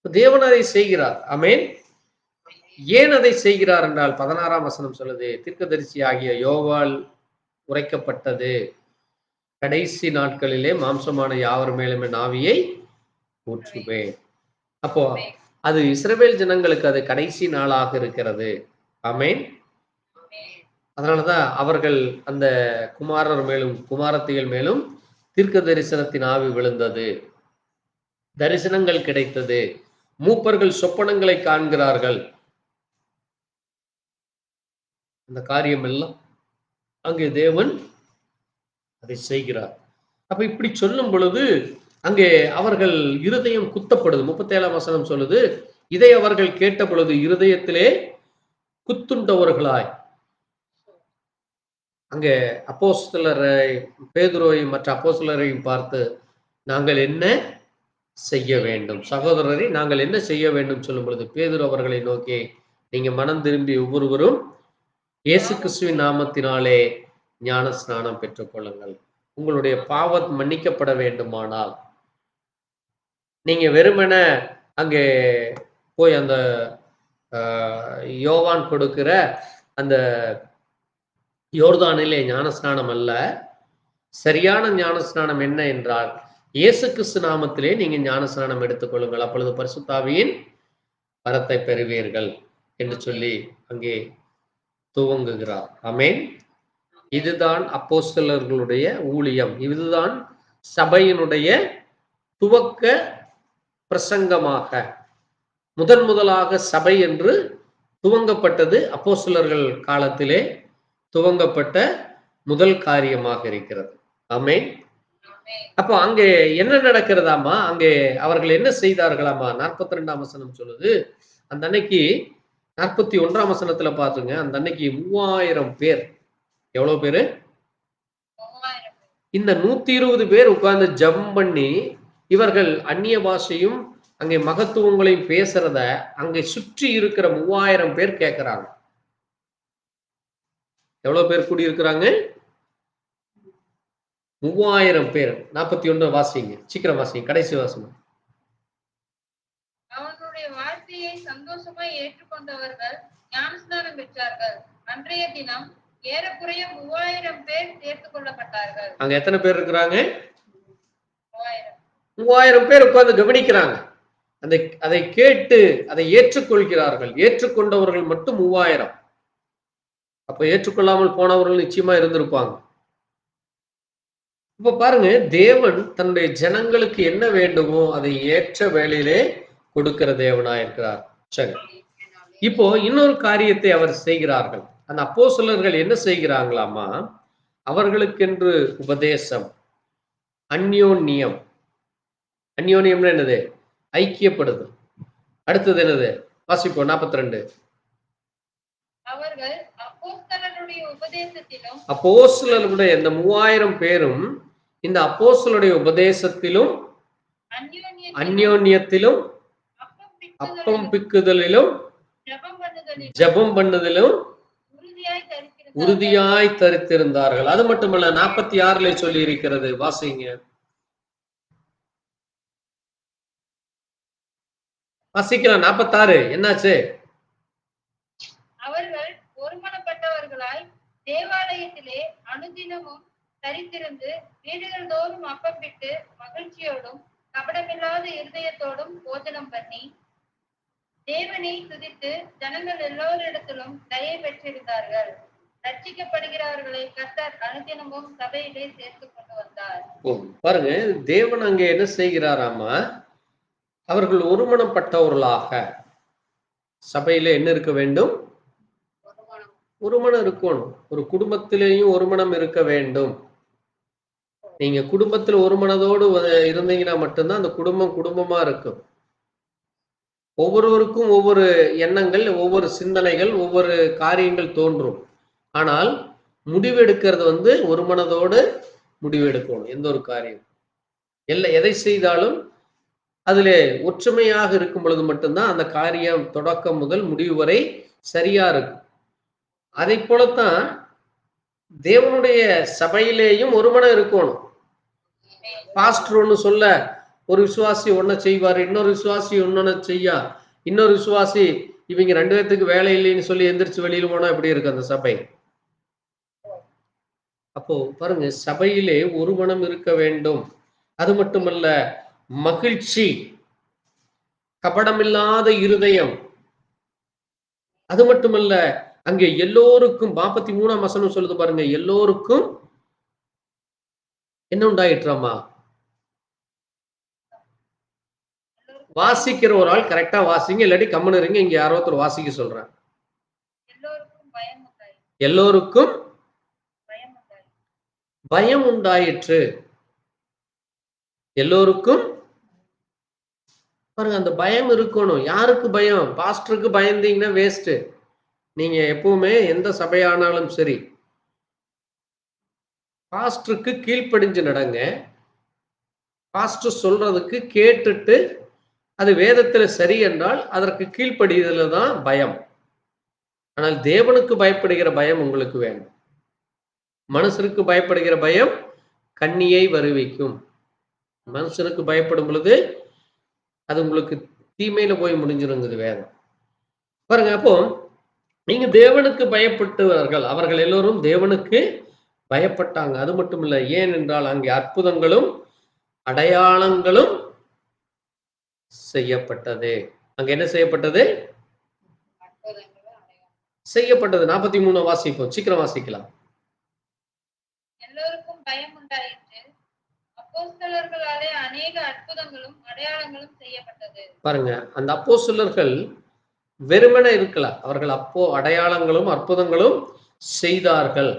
தேவன் அதை செய்கிறார். ஆமென். ஏன் அதை செய்கிறார் என்றால் 16ஆம் வசனம் சொல்லுது, தீர்க்கதரிசி ஆகிய யோவால் உரைக்கப்பட்டது, கடைசி நாட்களிலே மாம்சமான யாவர் மேலும் என் ஆவியை ஊற்றுவேன். அப்போ அது இஸ்ரவேல் ஜனங்களுக்கு அது கடைசி நாளாக இருக்கிறது. ஆமென். அதனாலதான் அவர்கள் அந்த குமாரர் மேலும் குமாரத்திகள் மேலும் தீர்க்க தரிசனத்தின் ஆவி விழுந்தது, தரிசனங்கள் கிடைத்தது, மூப்பர்கள் சொப்பனங்களை காண்கிறார்கள். அந்த காரியம் எல்லாம் அங்கே தேவன் அதை செய்கிறார். அப்ப இப்படி சொல்லும் பொழுது அங்கே அவர்கள் இருதயம் குத்தப்படுது. 37ஆம் வசனம் சொல்லுது, இதை அவர்கள் கேட்ட பொழுது இருதயத்திலே குத்துண்டவர்களாய். அங்கே அப்போஸ்தலரை பேதுருவையும் மற்ற அப்போஸ்தலரையும் பார்த்து, நாங்கள் என்ன செய்ய வேண்டும் சகோதரரை, நாங்கள் என்ன செய்ய வேண்டும் சொல்லும் பொழுது பேதுரு அவர்களை நோக்கி, நீங்க மனம் திரும்பி ஒவ்வொருவரும் இயேசு கிறிஸ்துவின் நாமத்தினாலே ஞான ஸ்நானம் பெற்றுக் கொள்ளுங்கள், உங்களுடைய பாவம் மன்னிக்கப்பட வேண்டுமானால். நீங்க வெறுமன அங்கே போய் அந்த யோவான் கொடுக்கிற அந்த யோர்தானிலே ஞானஸ்நானம் அல்ல, சரியான ஞானஸ்நானம் என்ன என்றால் இயேசு கிறிஸ்து நாமத்திலே நீங்க ஞானஸ்நானம் எடுத்துக்கொள்ளுங்கள், அப்பொழுது பரிசுத்தாவியின் வரத்தை பெறுவீர்கள் என்று சொல்லி அங்கே துவங்குகிறார். ஆமென். இதுதான் அப்போஸ்தலர்களுடைய ஊழியம், இதுதான் சபையினுடைய துவக்க பிரசங்கமாக. முதலாக சபை என்று துவங்கப்பட்டது அப்போஸ்தலர்கள் காலத்திலே துவங்கப்பட்ட முதல் காரியமாக இருக்கிறது. ஆமென். அப்போ அங்கே என்ன நடக்கிறதாமா? அங்கே அவர்கள் என்ன செய்தார்களாமா? 42ஆம் வசனம் சொல்லுது, அந்த அன்னைக்கு 41ஆம் வசனத்துல பாத்துங்க, அந்த அன்னைக்கு 3000 பேர். எவ்வளவு பேரு? இந்த 120 பேர் உட்கார்ந்து ஜெபம் பண்ணி இவர்கள் அந்நிய பாஷையும் அங்கே மகத்துவங்களையும் பேசுறத அங்கே சுற்றி இருக்கிற 3000 பேர் கேட்கிறாங்க. எவ்வளவு பேர் கூடி இருக்கிறாங்க? 3000 பேர். 41 வாசிங்க, சீக்கிரம் வாசிங்க, கடைசி வாசனம். அவனுடைய வார்த்தையை சந்தோஷமாய் ஏற்றுக்கொண்டவர்கள் ஞானஸ்நானம் பெற்றார்கள். அன்றைய தினம் ஏறக்குறைய 3000 பேர் சேர்த்துக் கொள்ளப்பட்டார்கள். அங்க எத்தனை பேர் இருக்கிறாங்க? 3000 பேர் உட்கார்ந்து கவனிக்கிறாங்க. அதை கேட்டு அதை ஏற்றுக்கொள்கிறார்கள். ஏற்றுக்கொண்டவர்கள் மட்டும் 3000. அப்ப ஏற்றுக்கொள்ளாமல் போனவர்கள் நிச்சயமா இருந்திருப்பாங்க. இப்ப பாருங்க, தேவன் தன்னுடைய ஜனங்களுக்கு என்ன வேண்டுமோ அதை ஏற்ற வேளையிலே கொடுக்கிற தேவனா இருக்கிறார். சரி, இப்போ இன்னொரு காரியத்தை அவர் செய்கிறார்கள். அந்த அப்போஸ்தலர்கள் என்ன செய்கிறாங்களாமா? அவர்களுக்கென்று உபதேசம், அந்யோன்யம். அந்யோன்யம்னா என்னது? ஐக்கியப்படுது. அடுத்தது என்னது? வாசிப்போம் 42. அவர்கள் அப்போஸ்தலருடைய உபதேசத்திலும், அப்போஸ்தலருடைய இந்த 3000 பேரும் இந்த அப்போஸ்தலருடைய உபதேசத்திலும் அந்யோன்யத்திலும் அப்பம் பிக்குதலிலும் ஜெபம் பண்ணுதலிலும் உறுதியாய் தரித்திருந்தார்கள். அது மட்டுமல்ல, 46 சொல்லி இருக்கிறது, வாசிங்க. வாசிக்கலாம் 46. என்னாச்சு? அவர்கள் ஒருமனப்பட்டவர்களாய் தேவாலயத்திலே அனுதினமும் தரித்திருந்து வீடுகள் தோறும் அப்பம் பிட்டு மகிழ்ச்சியோடும் கபடமில்லாத இருதயத்தோடும் போஜனம் பண்ணி தேவனை துதித்து ஜனங்கள் எல்லோரிடத்திலும் தயை பெற்றிருந்தார்கள். ரட்சிக்கப்படுகிறவர்களை கர்த்தர் அனுதினமும் சபையிலே சேர்த்து கொண்டு வந்தார். பாருங்க, தேவன் அங்க என்ன செய்கிறாராமா? அவர்கள் ஒருமனப்பட்டவர்களாக. சபையில என்ன இருக்க வேண்டும்? ஒருமனம் இருக்கணும். ஒரு குடும்பத்திலேயும் ஒருமனம் இருக்க வேண்டும். நீங்க குடும்பத்துல ஒரு மனதோடு இருந்தீங்கன்னா மட்டும்தான் அந்த குடும்பம் குடும்பமா இருக்கும். ஒவ்வொருவருக்கும் ஒவ்வொரு எண்ணங்கள், ஒவ்வொரு சிந்தனைகள், ஒவ்வொரு காரியங்கள் தோன்றும். ஆனால் முடிவெடுக்கிறது ஒரு மனதோடு முடிவெடுக்கணும். எந்த ஒரு காரியம் எதை செய்தாலும் அதிலே ஒற்றுமையாக இருக்கும் பொழுது மட்டும்தான் அந்த காரியம் தொடக்கம் முதல் முடிவு வரை சரியா இருக்கும். அதை போலத்தான் தேவனுடைய சபையிலேயும் ஒரு மனம் இருக்கணும். பாஸ்டர் ஒண்ணு சொல்ல ஒரு விசுவாசி ஒன்ன செய்வாரு, இன்னொரு விசுவாசி ஒன்னொன்னு செய்யா, இன்னொரு விசுவாசி இவங்க 2 பேத்துக்கு வேலை இல்லைன்னு சொல்லி எந்திரிச்சு வெளியில போனா எப்படி இருக்கு அந்த சபை? அப்போ பாருங்க, சபையிலே ஒரு மனம் இருக்க வேண்டும். அது மட்டுமல்ல, மகிழ்ச்சி, கபடமில்லாத இருதயம். அது மட்டுமல்ல, அங்கே எல்லோருக்கும் 43ஆம் வசனம் சொல்லுது பாருங்க, எல்லோருக்கும் என்ன உண்டாயிற்றாமா? வாசிக்கிற ஒரு ஆள் கரெக்டா வாசிங்க, இல்லாட்டி கம்முன்னு இருங்க. இங்க யாரோ ஒருத்தர் வாசிக்க சொல்றேன். எல்லோருக்கும் பயம் உண்டாயிற்று. எல்லோருக்கும் பாருங்க, அந்த பயம் இருக்கணும். யாருக்கு பயம்? பாஸ்டருக்கு பயந்தீங்கன்னா வேஸ்ட். நீங்க எப்பவுமே எந்த சபையானாலும் சரி, பாஸ்டருக்கு கீழ்ப்படிஞ்சு நடங்க. பாஸ்டர் சொல்றதுக்கு கேட்டுட்டு அது வேதத்துல சரி என்றால் அதற்கு கீழ்ப்படிதல தான் பயம். ஆனால் தேவனுக்கு பயப்படுகிற பயம் உங்களுக்கு வேண்டும். மனுஷருக்கு பயப்படுகிற பயம் கண்ணியை வருவிக்கும். மனுஷனுக்கு பயப்படும் பொழுது அது உங்களுக்கு தீமையில போய் முடிஞ்சிருங்குது வேதம். பாருங்க, அப்போ நீங்க தேவனுக்கு பயப்பட்டவர்கள். அவர்கள் எல்லோரும் தேவனுக்கு பயப்பட்டாங்க. அது மட்டும் இல்ல, ஏன் என்றால் அங்கே அற்புதங்களும் அடையாளங்களும் செய்யப்பட்டது. அங்க என்ன செய்யப்பட்டது? செய்யப்பட்டது. 43 வாசிப்போம், சீக்கிரம் வாசிக்கலாம். எல்லோருக்கும் பயம் உண்டாயிற்று. அப்போஸ்தலர்களாலே அநேக அற்புதங்களும் அடையாளங்களும் செய்யப்பட்டது. பாருங்க, அந்த அப்போஸ்தலர்கள் வெறுமனே இருக்கலாம். அவர்கள் அடையாளங்களும் அற்புதங்களும் செய்தார்கள்.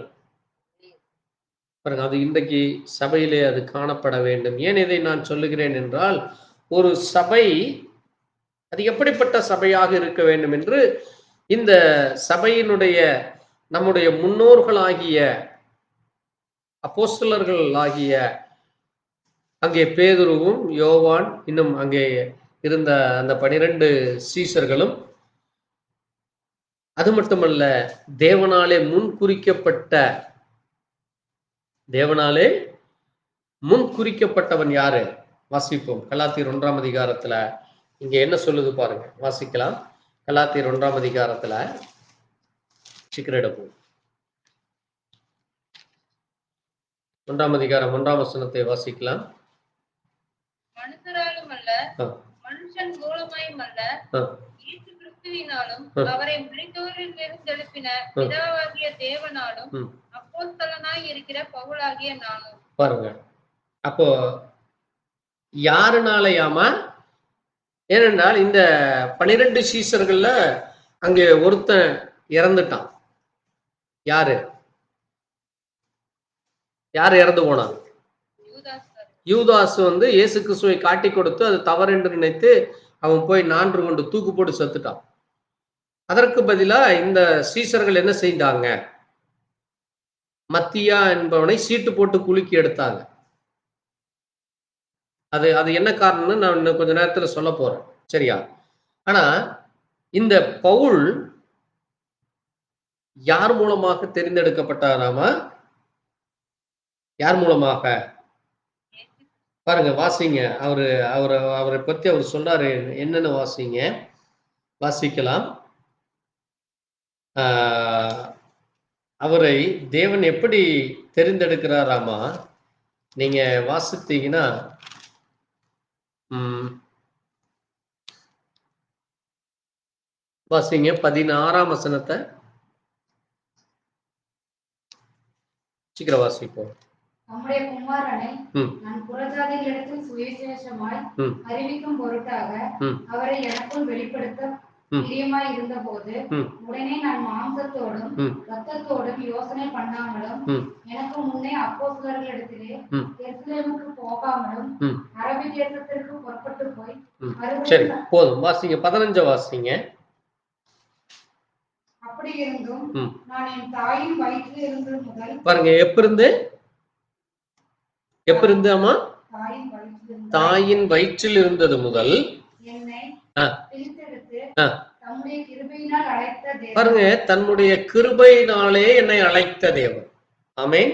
பாருங்க, அது இன்றைக்கு சபையிலே அது காணப்பட வேண்டும். ஏன் இதை நான் சொல்லுகிறேன் என்றால், ஒரு சபை அது எப்படிப்பட்ட சபையாக இருக்க வேண்டும் என்று இந்த சபையினுடைய நம்முடைய முன்னோர்களாகிய அப்போஸ்தலர்கள் ஆகிய அங்கே பேதுருவும் யோவான், இன்னும் அங்கே இருந்த அந்த 12 சீசர்களும், அது மட்டுமல்ல, தேவனாலே முன்குறிக்கப்பட்டவன் யாரு? வாசிப்போம். கலாத்தியர் 1ஆம் அதிகாரத்துல இங்க என்ன சொல்லுது பாருங்க, வாசிக்கலாம். கலாத்தியர் 1ஆம் அதிகாரத்துல சீக்கிரம் எடுப்போம். 1ஆம் அதிகாரம் 1ஆம் வசனத்தை வாசிக்கலாம். மனுஷராலும் அல்ல, மனுஷன் மூலமாயும் அல்ல, இயேசு கிறிஸ்துவினாலும் அவரை மரித்தோரில் எழுந்தெழுப்பின பிதாவாகிய தேவனாலும் அப்போஸ்தலனாய் இருக்கிற பவுலாகிய நானும். பாருங்க, அப்போ யாருனாலயாமா? ஏனென்றால் இந்த 12 சீசர்கள்ல அங்கே ஒருத்தன் இறந்துட்டான். யாரு இறந்து போனான்? யூதாஸ் இயேசு கிறிஸ்துவை காட்டி கொடுத்து அது தவறு என்று நினைத்து அவன் போய் 4 கொண்டு தூக்கு போட்டு செத்துட்டான். அதற்கு பதிலா இந்த சீசர்கள் என்ன செய்தாங்க? மத்தியா என்பவனை சீட்டு போட்டு குலுக்கி எடுத்தாங்க. அது என்ன காரணம்னு நான் இன்னும் கொஞ்ச நேரத்துல சொல்ல போறேன், சரியா? ஆனா இந்த பவுல் யார் மூலமாக தெரிந்தெடுக்கப்பட்டாராமா? யார் மூலமாக? பாருங்க, வாசிங்க. அவரை பத்தி அவர் சொல்றாரு என்னன்னு வாசிங்க, வாசிக்கலாம். அவரை தேவன் எப்படி தெரிந்தெடுக்கிறாராமா? நீங்க வாசித்தீங்கன்னா வாசிங்க 16ஆம் வசனத்தை சீக்கிரம் வாசிப்போம். தம்முடைய குமாரனை ம் நான் புறஜாதிகளிடத்தில் சுவிசேஷமாய் ம் அறிவிக்கும் பொருட்டாக ம் அவரை எனக்குள் வெளிப்படுத்த ம் பிரியமாய் இருந்தபோது ம் உடனே நான் மாம்சத்தோடும் ம் இரத்தத்தோடும் யோசனை பண்ணாமலும் ம் எனக்கு முன்னே அப்போஸ்தலர்களிடத்திலே ம் எருசலேமுக்கு போகாமலும் ம் அரபி தேசத்திற்கு புறப்பட்டு போய் ம் சரி, மறுபடியும் போதும். வாசிங்க, 15 வாசிங்க. அப்படி இருந்தும் ம் நான் என் தாயின் வயிற்றில் இருந்தது முதல் பாருங்க, எப்ப இருந்து ஆமா, தாயின் வயிற்றில் இருந்த தாயின் வயிற்றில் இருந்தது முதல் என்னை ஆ, பிரித்தெடுத்து ஆ, தம்முடைய கிருபையினால் அழைத்த தேவன் பாருங்க, தன்னுடைய கிருபையினாலே என்னை அழைத்த தேவன். ஆமென்.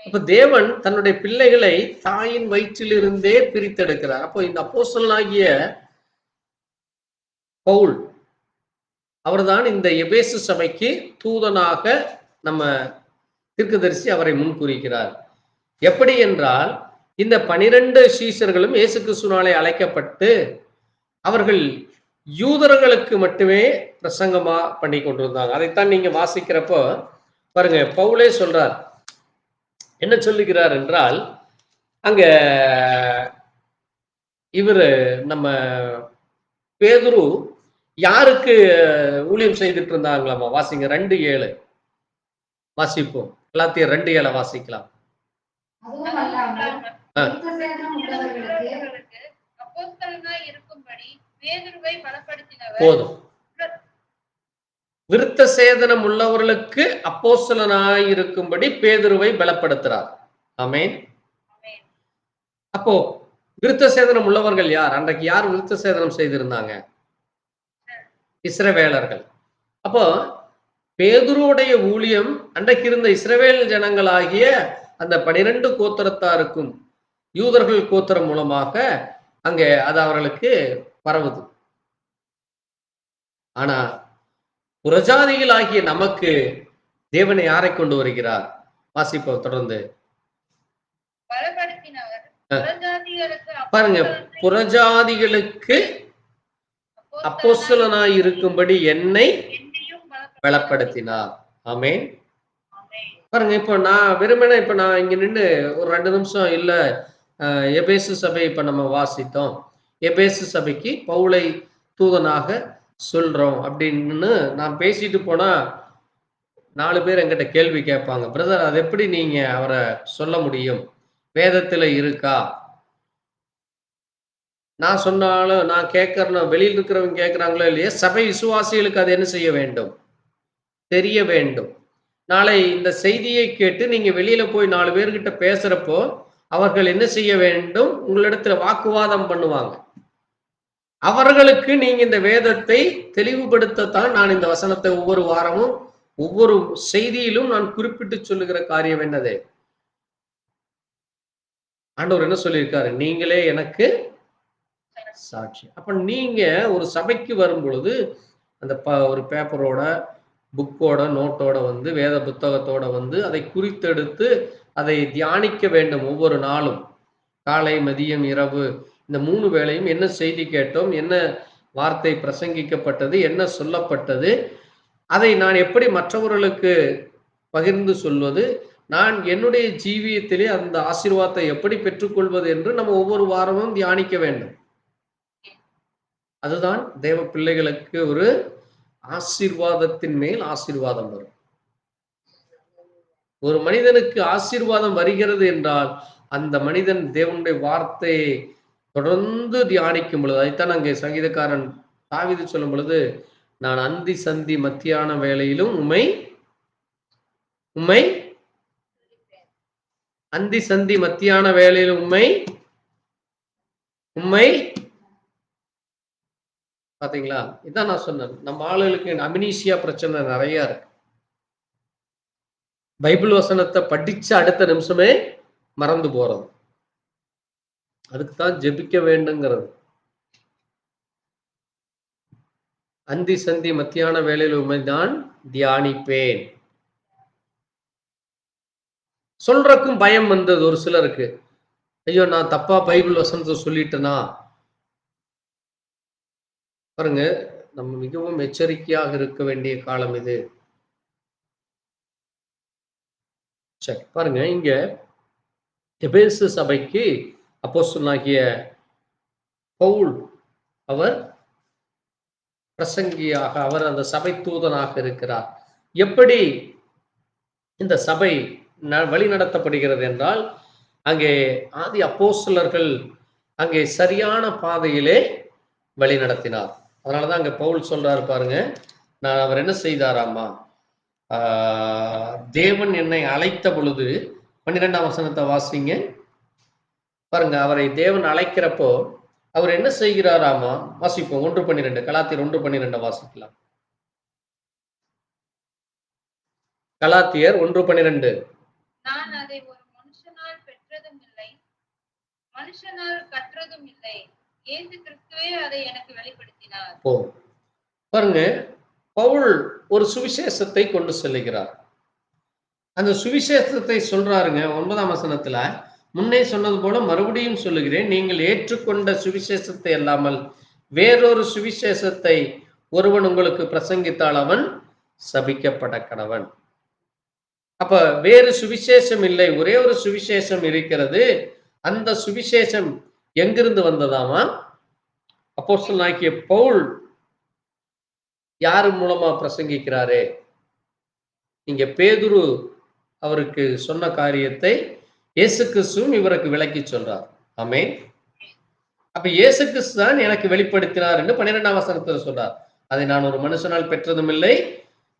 அப்ப தேவன் தன்னுடைய பிள்ளைகளை தாயின் வயிற்றிலிருந்தே பிரித்தெடுக்கிறார். அப்போ இந்த அப்போஸ்தலனாகிய பவுல் அவர்தான் இந்த எபேசு சபைக்கு தூதனாக நம்ம தீர்க்கதரிசி அவரை முன்குறிக்கிறார். எப்படி என்றால், இந்த 12 சீஷர்களும் இயேசு கிறிஸ்துவினாலே அழைக்கப்பட்டு அவர்கள் யூதர்களுக்கு மட்டுமே பிரசங்கமா பண்ணி கொண்டிருந்தாங்க. அதைத்தான் நீங்க வாசிக்கிறப்போ பாருங்க, பவுலே சொல்றார். என்ன சொல்லுகிறார் என்றால், அங்க இவரு நம்ம பேதுரு யாருக்கு ஊழியம் செய்துட்டு இருந்தாங்களாமா? வாசிங்க, 2:7 வாசிப்போம். கலாத்தியர் 2:7 வாசிக்கலாம். அதுவும் அல்லாமல் ஆ. விருத்தசேதனம் உள்ளவர்களுக்கு அப்போஸ்தலனாய் இருக்கும்படி பேதுருவை பலப்படுத்தினவர் போதும். விருத்த சேதனம் உள்ளவர்களுக்கு அப்போஸ்தலனாய் இருக்கும்படி பேதுருவை பலப்படுத்துறார். ஆமென். ஆமென். அப்போ விருத்த சேதனம் உள்ளவர்கள் யார்? அன்றைக்கு யார் விருத்த சேதனம் செய்திருந்தாங்க? இஸ்ரவேலர்கள். அப்போ பேதுருவுடைய ஊழியம் அன்றைக்கு இருந்த இஸ்ரவேல் ஜனங்களாகிய அந்த 12 கோத்திரத்தாருக்கும் யூதர்கள் கோத்திரம் மூலமாக அங்கே அது அவர்களுக்கு பரவுது. ஆனா புறஜாதிகளாகிய நமக்கு தேவனை யாரை கொண்டு வருகிறார்? வாசிப்போம் தொடர்ந்து. பலப்படுத்தினவர் ஆ. புறஜாதிகளுக்கு பாருங்க, அப்போஸ்தலனாய் புறஜாதிகளுக்கு அப்போஸ்தலனாய் இருக்கும்படி என்னை என்னையும் பலப்படுத்தினார். ஆமென். ஆமென். பாருங்க, இப்போ நான் வெறுமனே இப்ப நான் இங்க நின்று ஒரு 2 நிமிஷம் இல்ல, எபேசு சபை இப்ப நம்ம வாசித்தோம். எபேசு சபைக்கு பவுலை தூதனாக சொல்றோம் அப்படின்னு நான் பேசிட்டு போனா 4 பேர் என்கிட்ட கேள்வி கேட்பாங்க. பிரதர், அது எப்படி நீங்க அவரை சொல்ல முடியும்? வேதத்துல இருக்கா? நான் சொன்னாலும் நான் கேட்கறேன், வெளியில் இருக்கிறவங்க கேட்கிறாங்களோ இல்லையா, சபை விசுவாசிகளுக்கு அது என்ன செய்ய வேண்டும்? தெரிய வேண்டும். நாளை இந்த செய்தியை கேட்டு நீங்க வெளியில போய் 4 பேர்கிட்ட பேசுறப்போ அவர்கள் என்ன செய்ய வேண்டும்? உங்களிடத்துல வாக்குவாதம் பண்ணுவாங்க. அவர்களுக்கு நீங்க இந்த வேதத்தை தெளிவுபடுத்தத்தான் நான் இந்த வசனத்தை ஒவ்வொரு வாரமும் ஒவ்வொரு செய்தியிலும் நான் குறிப்பிட்டு சொல்லுகிற காரியம் என்னது? ஆண்டவர் என்ன சொல்லியிருக்காரு? நீங்களே எனக்கு சாட்சி. அப்ப நீங்க ஒரு சபைக்கு வரும் பொழுது அந்த ஒரு பேப்பரோட, புக்கோட, நோட்டோட வந்து, வேத புத்தகத்தோட வந்து அதை குறித்தெடுத்து அதை தியானிக்க வேண்டும். ஒவ்வொரு நாளும் காலை, மதியம், இரவு இந்த 3 வேளையும் என்ன செய்தி கேட்டோம், என்ன வார்த்தை பிரசங்கிக்கப்பட்டது, என்ன சொல்லப்பட்டது, அதை நான் எப்படி மற்றவர்களுக்கு பகிர்ந்து சொல்வது, நான் என்னுடைய ஜீவியத்திலே அந்த ஆசீர்வாதத்தை எப்படி பெற்றுக்கொள்வது என்று நம்ம ஒவ்வொரு வாரமும் தியானிக்க வேண்டும். அதுதான் தேவ பிள்ளைகளுக்கு ஒரு ஆசீர்வாதத்தின் மேல் ஆசீர்வாதம் வரும். ஒரு மனிதனுக்கு ஆசீர்வாதம் வருகிறது என்றால் அந்த மனிதன் தேவனுடைய வார்த்தையை தொடர்ந்து தியானிக்கும் பொழுது, அதைத்தான் அங்கே சங்கீதக்காரன் தாவீது சொல்லும் பொழுது, நான் அந்தி சந்தி மத்தியான வேளையிலும் உம்மை அந்தி சந்தி மத்தியான வேளையிலும் உம்மை பாத்தீங்களா? இதான் நான் சொன்னேன், நம்ம ஆளுகளுக்கு அமினீசியா பிரச்சனை நிறைய இருக்கு. பைபிள் வசனத்தை படிச்ச அடுத்த நிமிஷமே மறந்து போறது. அதுக்குதான் ஜெபிக்க வேண்டுங்கிறது. அந்தி சந்தி மத்தியான வேளையில் உம்மை நான் தியானிப்பேன். சொல்றக்கும் பயம் வந்தது ஒரு சிலருக்கு. ஐயோ, நான் தப்பா பைபிள் வசனத்தை சொல்லிட்டேனா? பாருங்க, நம்ம மிகவும் எச்சரிக்கையாக இருக்க வேண்டிய காலம் இது. சரி, பாருங்க, இங்க எபேசு சபைக்கு அப்போஸ்தலனாகிய பவுல் அவர் பிரசங்கியாக, அவர் அந்த சபை தூதனாக இருக்கிறார். எப்படி இந்த சபை வழி நடத்தப்படுகிறது என்றால், அங்கே ஆதி அப்போஸ்தலர்கள் அங்கே சரியான பாதையிலே வழி நடத்தினார். அதனாலதான் அங்க பவுல் சொல்றாரு பாருங்க, அவர் என்ன செய்தாராமா, தேவன் என்னை அழைத்த பொழுது, 12ஆம் வசனத்தை வாசிங்க பாருங்க. அவரை தேவன் அழைக்கிறப்போ அவர் என்ன செய்கிறாராமா, வாசிப்போம். 1:12, கலாத்தியர் 1:12 வாசிக்கலாம். கலாத்தியர் 1:12. நான் அதை ஒரு மனுஷனால் பெற்றதும் இல்லை, மனுஷனால் கற்றதும் இல்லை, இயேசு கிறிஸ்துவே அதை எனக்கு வெளிப்படுத்தினார். பாருங்க, பவுல் ஒரு சுவிசேஷத்தை கொண்டு செல்லுகிறார். அந்த சுவிசேஷத்தை சொல்றாருங்க 9ஆம் வசனத்துல, முன்னே சொன்னது போல மறுபடியும் சொல்லுகிறேன், நீங்கள் ஏற்றுக்கொண்ட சுவிசேஷத்தை அல்லாமல் வேறொரு சுவிசேஷத்தை ஒருவன் உங்களுக்கு பிரசங்கித்தால் அவன் சபிக்கப்பட கடவன். அப்ப வேறு சுவிசேஷம் இல்லை, ஒரே ஒரு சுவிசேஷம் இருக்கிறது. அந்த சுவிசேஷம் எங்கிருந்து வந்ததாமா, அப்போஸ்தலனாகிய பவுல் யாரு மூலமா பிரசங்கிக்கிறாரே, இங்க பேதுரு அவருக்கு சொன்ன காரியத்தை இயேசு கிறிஸ்துவும் இவருக்கு விளக்கி சொல்றார். ஆமென். அப்ப இயேசு கிறிஸ்து தான் எனக்கு வெளிப்படுத்தினார் என்று 12ஆம் வசனத்தில் சொல்றார். அதை நான் ஒரு மனுஷனால் பெற்றதும் இல்லை,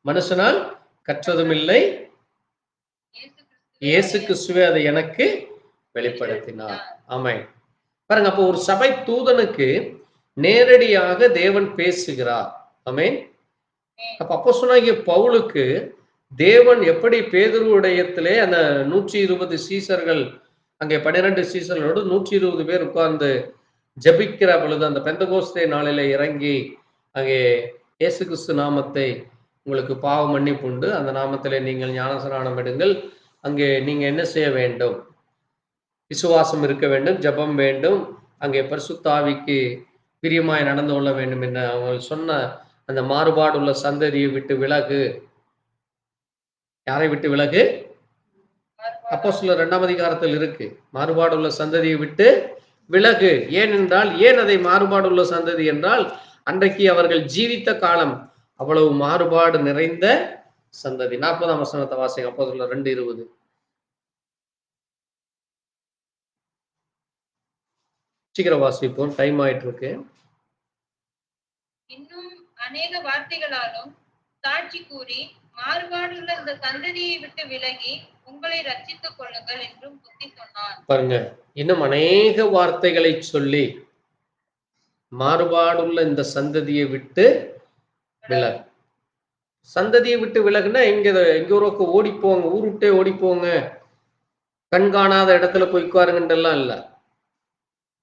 மனுஷனால் கற்றதும் இல்லை, இயேசு கிறிஸ்துவே அதை எனக்கு வெளிப்படுத்தினார். ஆமென். பாருங்க, அப்போ ஒரு சபை தூதனுக்கு நேரடியாக தேவன் பேசுகிறார். ஆமென். அப்ப அப்போஸ்தலனாகிய பவுலுக்கு தேவன் எப்படி பேதுருவுடையத்திலே அந்த 120 சீசர்கள், அங்கே 12 சீசர்களோடு 120 பேர் உட்கார்ந்து ஜபிக்கிற பொழுது அந்த பெந்தகோஸ்தே நாளில இறங்கி அங்கே இயேசு கிறிஸ்து நாமத்தை, உங்களுக்கு பாவ மன்னிப்பு உண்டு, அந்த நாமத்திலே நீங்கள் ஞானஸ்நானம் எடுங்கள், அங்கே நீங்க என்ன செய்ய வேண்டும், விசுவாசம் இருக்க வேண்டும், ஜபம் வேண்டும், அங்கே பரிசுத்த ஆவிக்கு பிரியமாய் நடந்து கொள்ள வேண்டும் என்ற அவங்க சொன்ன அந்த மாறுபாடுள்ள சந்ததியை விட்டு விலகு. யாரை விட்டு விலகு? அப்போஸ்தலர் 2ஆம் அதிகாரத்தில் இருக்கு, மாறுபாடுள்ள சந்ததியை விட்டு விலகு. ஏனென்றால், ஏன் அதை மாறுபாடுள்ள சந்ததி என்றால், அன்றைக்கு அவர்கள் ஜீவித்த காலம் அவ்வளவு மாறுபாடு நிறைந்த சந்ததி. 40ஆம் வசனத்தை வாசிங்க, அப்போஸ்தலர் 2:20. சீக்கிரம் வாசிப்போம், டைம் ஆயிட்டு இருக்கு. இன்னும் அநேக வார்த்தைகளாலும் சாட்சி கூறி மாறுபாடுள்ள இந்த சந்ததியை விட்டு விலகி உங்களை ரட்சித்துக் கொள்ளுங்கள் என்றும் புத்தி சொன்னான். பாருங்க, இன்னும் அநேக வார்த்தைகளை சொல்லி மாறுபாடுள்ள இந்த சந்ததியை விட்டு விலகு. சந்ததியை விட்டு விலகுனா எங்க ஒரு ஓடிப்போங்க, ஊர் விட்டே ஓடிப்போங்க, கண்காணாத இடத்துல போய் உட்காருங்கன்றெல்லாம் இல்ல.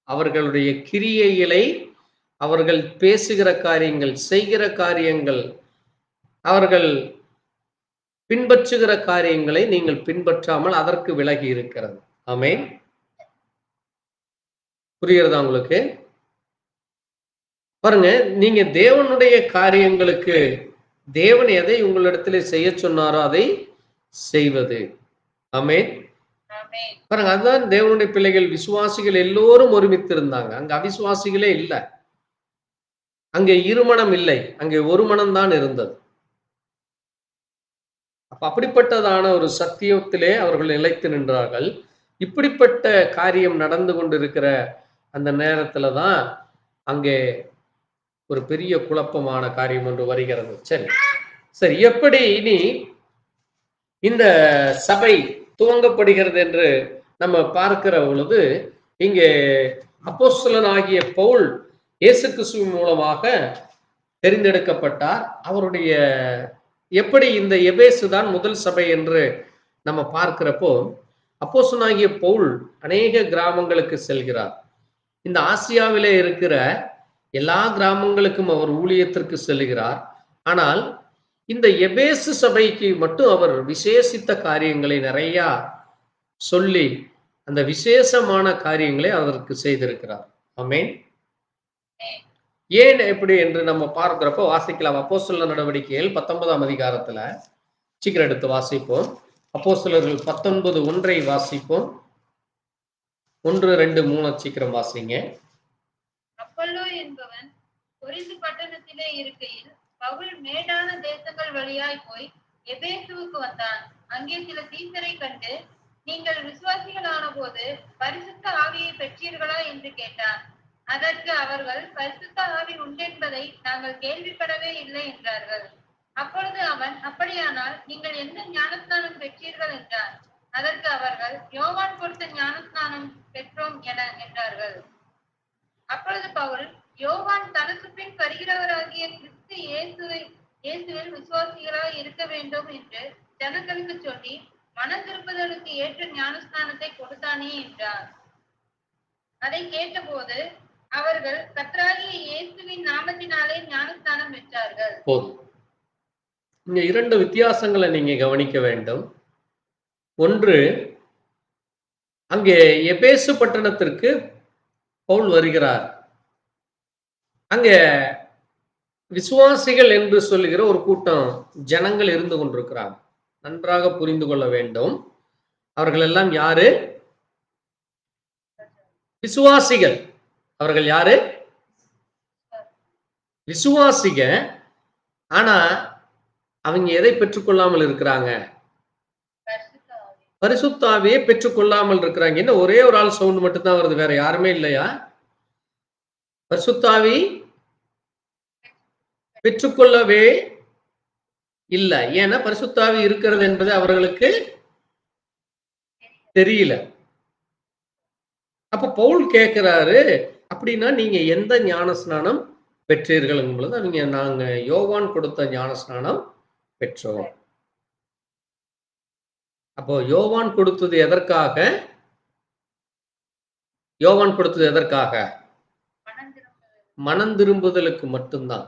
அவர்களுடைய கிரியைகளை, அவர்கள் பேசுகிற காரியங்கள், செய்கிற காரியங்கள், அவர்கள் பின்பற்றுகிற காரியங்களை நீங்கள் பின்பற்றாமல் அதற்கு விலகி இருக்கிறது. ஆமென். புரிகிறதா உங்களுக்கு? பாருங்க, நீங்க தேவனுடைய காரியங்களுக்கு தேவன் எதை உங்களிடத்திலே செய்ய சொன்னாரோ அதை செய்வது. ஆமென். பாருங்க, அதுதான் தேவனுடைய பிள்ளைகள். விசுவாசிகள் எல்லோரும் ஒருமித்து இருந்தாங்க, அங்க அவிசுவாசிகளே இல்லை. அங்கே இருமனம் இல்லை, அங்கே ஒரு மனம் தான் இருந்தது. அப்படிப்பட்டதான ஒரு சத்தியத்திலே அவர்கள் நிலைத்து நின்றார்கள். இப்படிப்பட்ட காரியம் நடந்து கொண்டிருக்கிற அந்த நேரத்துல தான் அங்கே ஒரு பெரிய குழப்பமான காரியம் ஒன்று வருகிறது. சரி சரி, எப்படி இனி இந்த சபை துவங்கப்படுகிறது என்று நம்ம பார்க்கிற பொழுது, இங்கே அப்போஸ்தலனாகிய பவுல் இயேசு கிறிஸ்து மூலமாக தெரிந்தெடுக்கப்பட்டார். அவருடைய எப்படி இந்த எபேசு தான் முதல் சபை என்று நம்ம பார்க்கிறப்போ, அப்போஸ்தலனாகிய பவுல் அநேக கிராமங்களுக்கு செல்கிறார். இந்த ஆசியாவிலே இருக்கிற எல்லா கிராமங்களுக்கும் அவர் ஊழியத்திற்கு செல்கிறார். ஆனால் இந்த எபேசு சபைக்கு மட்டும் அவர் விசேஷித்த காரியங்களை நிறைய சொல்லி அந்த விசேஷமான காரியங்களை அதற்கு செய்திருக்கிறார். ஆமென். ஏன் எப்படி என்று நம்ம பார்க்கிறப்போ வாசிக்கலாம். அப்போஸ்தலர் நடவடிக்கைகள் 19ஆம் அதிகாரத்துல சீக்கிரம் எடுத்து வாசிப்போம். அப்போஸ்தலர்கள் 19:1 வாசிப்போம். 1, 2, 3 சீக்கிரம் வாசிங்க. அப்பல்லோ என்பவன் கொரிந்து பட்டணத்திலே இருக்கையில் பவுல் மேடான தேசங்கள் வழியாய் போய் எபேசுவுக்கு வந்தான். அங்கே சில சீசரை கண்டு, நீங்கள் விசுவாசிகளான போது பரிசுத்த ஆவியை பெற்றீர்களா என்று கேட்டான். அதற்கு அவர்கள், பரிசுத்த ஆவி உண்டென்பதை நாங்கள் கேள்விப்படவே இல்லை என்றார்கள். அப்பொழுது அவன், அப்படியானால் நீங்கள் எந்த ஞானஸ்நானம் பெற்றீர்கள் என்றான். அதற்கு அவர்கள், யோவான் கொடுத்த ஞானஸ்நானம் பெற்றோம் என்றார்கள். அப்பொழுது பவுல், யோவான் தனக்கு பின் வருகிறவராகிய கிறிஸ்து இயேசுவில் விசுவாசிகளாய் இருக்க வேண்டும் என்று ஜனங்களுக்கு சொல்லி மனம் திரும்புதலுக்கு ஏற்ற ஞானஸ்நானத்தை கொடுத்தானே என்றார். அதை கேட்டபோது அவர்கள் கர்த்தராகிய இயேசுவின் நாமத்தினாலே ஞானஸ்நானம் பெற்றார்கள். போதும். இங்க 2 வித்தியாசங்களை நீங்க கவனிக்க வேண்டும். ஒன்று, அங்கே எபேசு பட்டணத்திற்கு பவுல் வருகிறார். அங்கே விசுவாசிகள் என்று சொல்லுகிற ஒரு கூட்டம் ஜனங்கள் இருந்து கொண்டிருக்கிறாங்க. நன்றாக புரிந்து கொள்ள வேண்டும். அவர்கள் எல்லாம் யாரு? விசுவாசிகள். அவர்கள் யாரு? விசுவாசிக. ஆனா அவங்க எதை பெற்றுக்கொள்ளாமல் இருக்கிறாங்க? பரிசுத்த ஆவியை பெற்றுக்கொள்ளாமல் இருக்கிறாங்க. என்ன ஒரே ஒரு ஆள் சவுண்ட் மட்டும் தான் வருது, வேற யாருமே இல்லையா? பரிசுத்த ஆவி பெற்றுக்கொள்ளவே இல்லை. ஏன்னா பரிசுத்த ஆவி இருக்கிறது என்பது அவர்களுக்கு தெரியல. அப்ப பவுல் கேட்கிறாரு, அப்படின்னா நீங்க எந்த ஞானஸ்நானம் பெற்றீர்கள் என்பது அவங்க, நாங்க யோவான் கொடுத்த ஞானஸ்நானம் பெற்றோம். அப்போ யோவான் கொடுத்தது எதற்காக? யோவான் கொடுத்தது எதற்காக? மனம் திரும்புதலுக்கு மட்டும்தான்.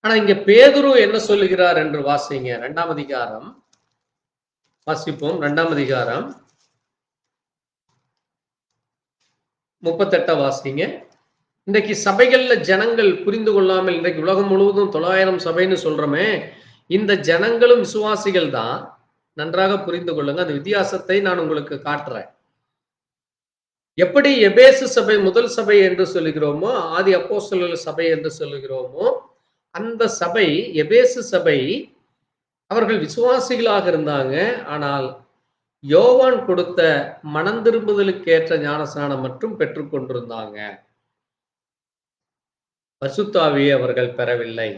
ஆனா இங்க பேதுரு என்ன சொல்லுகிறார் என்று வாசிங்க. 2ஆம் அதிகாரம் வாசிப்போம். 2ஆம் அதிகாரம் 38 வாசிங்க. இன்றைக்கு சபைகள்ல ஜனங்கள் புரிந்து கொள்ளாமல், இன்றைக்கு உலகம் முழுவதும் 900 சபைன்னு சொல்றோமே, இந்த ஜனங்களும் விசுவாசிகள் தான். நன்றாக புரிந்து கொள்ளுங்க. அந்த வித்தியாசத்தை நான் உங்களுக்கு காட்டுறேன். எப்படி எபேசு சபை முதல் சபை என்று சொல்லுகிறோமோ, ஆதி அப்போஸ்தலர் சபை என்று சொல்லுகிறோமோ, அந்த சபை, எபேசு சபை, அவர்கள் விசுவாசிகளாக இருந்தாங்க. ஆனால் யோவான் கொடுத்த மனம் திரும்புதலுக்கு ஏற்ற ஞானஸ்நானம் மட்டும் பெற்றுக்கொண்டிருந்தாங்க. பரிசுத்த ஆவியை அவர்கள் பெறவில்லை.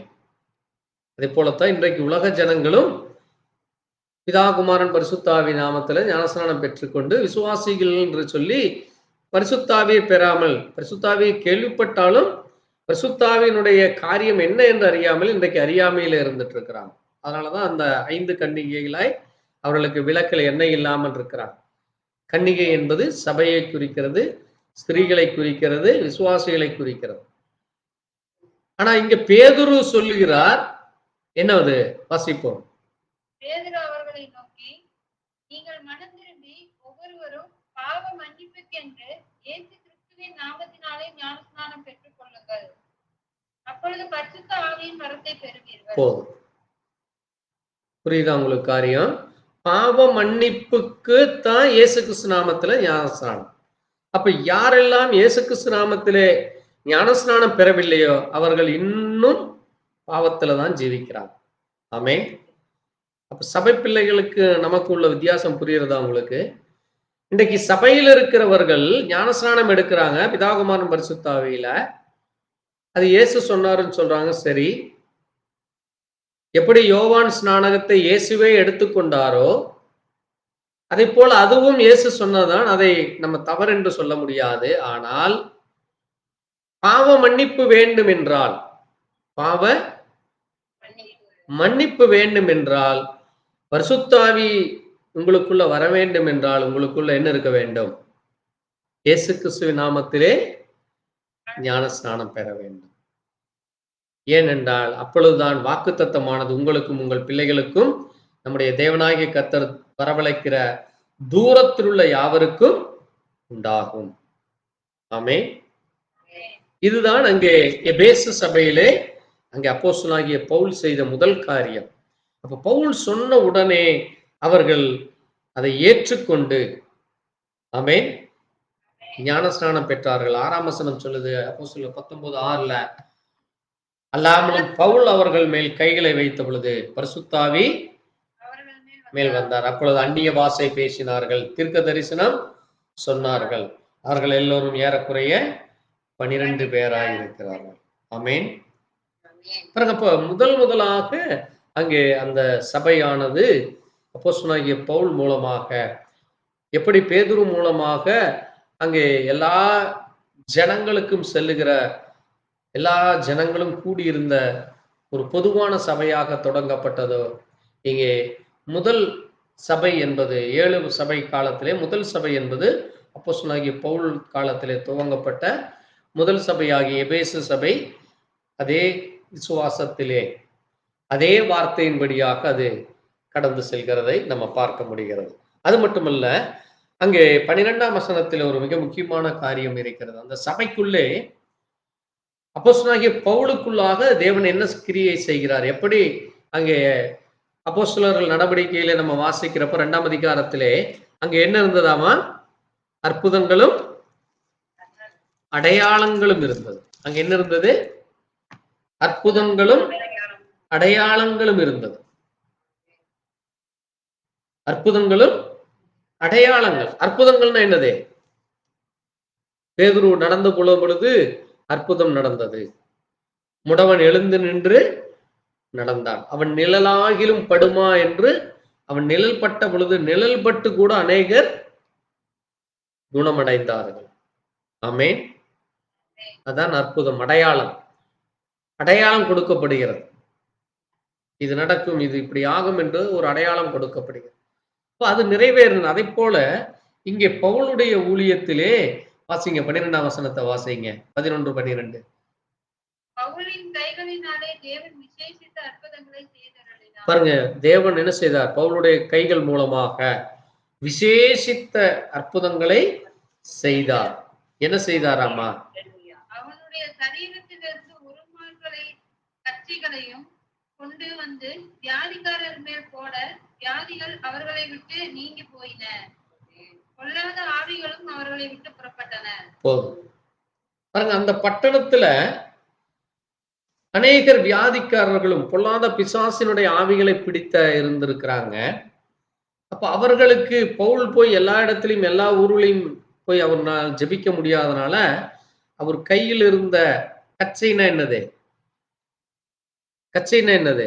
அதே போலத்தான் இன்றைக்கு உலக ஜனங்களும் பிதா குமாரன் பரிசுத்த ஆவி நாமத்துல ஞானஸ்நானம் பெற்றுக்கொண்டு விசுவாசிகள் என்று சொல்லி பரிசுத்த ஆவியை பெறாமல், பரிசுத்த ஆவியை கேள்விப்பட்டாலும் பரிசுத்த ஆவியினுடைய காரியம் என்ன என்று அறியாமல் இன்றைக்கு அறியாமையில இருந்துட்டு இருக்கிறாங்க. அதனாலதான் அந்த 5 கன்னிகைகளாய் அவர்களுக்கு விளக்கில் எண்ணெய் இல்லாமல் இருக்கிறாங்க. கன்னிகை என்பது சபையை குறிக்கிறது, ஸ்திரீகளை குறிக்கிறது, விசுவாசிகளை குறிக்கிறது. ஆனா இங்க பேதுரு சொல்லுகிறார், என்னது? வாசிப்போம். பேதுரு அவர்களை நோக்கி, நீங்கள் மனம் திரும்பி ஒவ்வொருவரும் பாவ மன்னிப்புக்கென்று இயேசு கிறிஸ்துவின் நாமத்தினாலே ஞானஸ்நானம் பெற்றுக் கொள்ளுங்கள். அப்பொழுது பரிசுத்த ஆவியின் வரத்தை பெறுவீர்கள். போதும். புரியுதா உங்களுக்கு காரியம்? பாவ மன்னிப்புக்கு தான் இயேசு கிறிஸ்து நாமத்துல ஞானஸ்நானம். அப்ப யாரெல்லாம் இயேசு கிறிஸ்து நாமத்திலே ஞானஸ்நானம் பெறவில்லையோ அவர்கள் இன்னும் பாவத்துல தான் ஜீவிக்கிறாங்க. ஆமென். அப்ப சபை பிள்ளைகளுக்கு நமக்கு உள்ள வித்தியாசம் புரியுறதா உங்களுக்கு? இன்றைக்கு சபையில் இருக்கிறவர்கள் ஞானஸ்நானம் எடுக்கிறாங்க பிதாகுமாரன் பரிசுத்த ஆவியில. அது இயேசு சொன்னாருன்னு சொல்றாங்க. சரி, எப்படி யோவான் ஸ்நானகத்தை இயேசுவே எடுத்துக்கொண்டாரோ அதே போல அதுவும் இயேசு சொன்னதான், அதை நம்ம தவறு என்று சொல்ல முடியாது. ஆனால் பாவ மன்னிப்பு வேண்டும் என்றால், பாவ மன்னிப்பு வேண்டும் என்றால், பரிசுத்த ஆவி உங்களுக்குள்ள வர வேண்டும் என்றால் உங்களுக்குள்ள என்ன இருக்க வேண்டும்? இயேசு கிறிஸ்துவின் நாமத்திலே ஞானஸ்நானம் பெற வேண்டும். ஏனென்றால் அப்பொழுதுதான் வாக்குத்தத்தமானது உங்களுக்கும் உங்கள் பிள்ளைகளுக்கும் நம்முடைய தேவனாகிய கர்த்தர் வரவழைக்கிற தூரத்தில் உள்ள யாவருக்கும் உண்டாகும். ஆமென். இதுதான் அங்கே எபேசு சபையிலே அங்கே அப்போஸ்தலனாகிய பவுல் செய்த முதல் காரியம். அப்ப பவுல் சொன்ன உடனே அவர்கள் அதை ஏற்றுக்கொண்டு, ஆமென், ஞானஸ்நானம் பெற்றார்கள். 6ஆம் வசனம் சொல்லுது அப்போஸ்தலர் 19:6ல, அல்லாமலும் பவுல் அவர்கள் மேல் கைகளை வைத்த பொழுது பரிசுத்தாவி அவர்கள் மேல் வந்தார். அப்பொழுது அந்நிய பாஷை பேசினார்கள், தீர்க்க தரிசனம் சொன்னார்கள். அவர்கள் எல்லோரும் ஏறக்குறைய 12 பேராய் இருக்கிறார்கள். ஆமென். பிறகு அப்ப முதலாக அங்கே அந்த சபையானது அப்போஸ்தலனாகிய பவுல் மூலமாக, எப்படி பேதுரு மூலமாக அங்கே எல்லா ஜனங்களுக்கும் செல்லுகிற, எல்லா ஜனங்களும் கூடியிருந்த ஒரு பொதுவான சபையாக தொடங்கப்பட்டதோ, இங்கே முதல் சபை என்பது 7 சபை காலத்திலே முதல் சபை என்பது அப்போஸ்தலனாகிய பவுல் காலத்திலே துவங்கப்பட்ட முதல் சபையாகிய எபேசு சபை. அதே விசுவாசத்திலே அதே வார்த்தையின்படியாக அது கடந்து செல்கிறதை நம்ம பார்க்க முடிகிறது. அது மட்டுமல்ல, அங்கே 12ஆம் வசனத்தில் ஒரு மிக முக்கியமான காரியம் இருக்கிறது. அந்த சபைக்குள்ளே அப்போஸ்தலனாகிய பவுலுக்குள்ளாக தேவன் என்ன கிரியை செய்கிறார்? எப்படி அங்கே அப்போஸ்தலர்கள் நடவடிக்கையிலே நம்ம வாசிக்கிறப்ப 2ஆம் அதிகாரத்திலே அங்கே என்ன இருந்ததாமா? அற்புதங்களும் அடையாளங்களும் இருந்தது. அங்க என்ன இருந்தது? அற்புதங்களும் அடையாளங்களும் இருந்தது. அற்புதங்களும் அடையாளங்கள். அற்புதங்கள்னா என்னது? பேதுரு நடந்து கொள்ளும் பொழுது அற்புதம் நடந்தது. முடவன் எழுந்து நின்று நடந்தான். அவன் நிழலாகிலும் படுமா என்று அவன் நிழல் பட்ட பொழுது நிழல் பட்டு கூட அநேகர் குணமடைந்தார்கள். ஆமென். அதான் அற்புதம். அடையாளம். அடையாளம் கொடுக்கப்படுகிறது. இது நடக்கும், இது இப்படி ஆகும் என்று ஒரு அடையாளம் கொடுக்கப்படுகிறது. அது நிறைவேறின. அதை போல இங்கே பவுலுடைய ஊழியத்திலே வாசிங்க, 12ஆம் வசனத்தை வாசிங்க. 11, 12. பவுலின் கைகளினாலே தேவன் விசேஷித்த அற்புதங்களை செய்தருளினார். பாருங்க, தேவன் என்ன செய்தார்? பவுலுடைய கைகள் மூலமாக விசேஷித்த அற்புதங்களை செய்தார். என்ன செய்தாராமா? அவனுடைய சரீரத்திலிருந்து உருமால்களை கட்சிகளையும் கொண்டு வந்து வியாதிக்காரர் மேல் போட வியாதிகள் அவர்களை விட்டு நீங்கி போயின. பொல்லாத ஆவிகளும் அவர்களை விட்டு புறப்பட்டன. போதும். பாருங்க, அந்த பட்டணத்துல அநேகர் வியாதிக்காரர்களும் பொல்லாத பிசாசினுடைய ஆவிகளை பிடித்த இருந்திருக்கிறாங்க. அப்ப அவர்களுக்கு பவுல் போய் எல்லா இடத்திலையும் எல்லா ஊர்லயும் போய் அவர்னால் ஜெபிக்க முடியாதனால அவர் கையில் இருந்த கச்சைனா என்னது? கச்சைனா என்னது?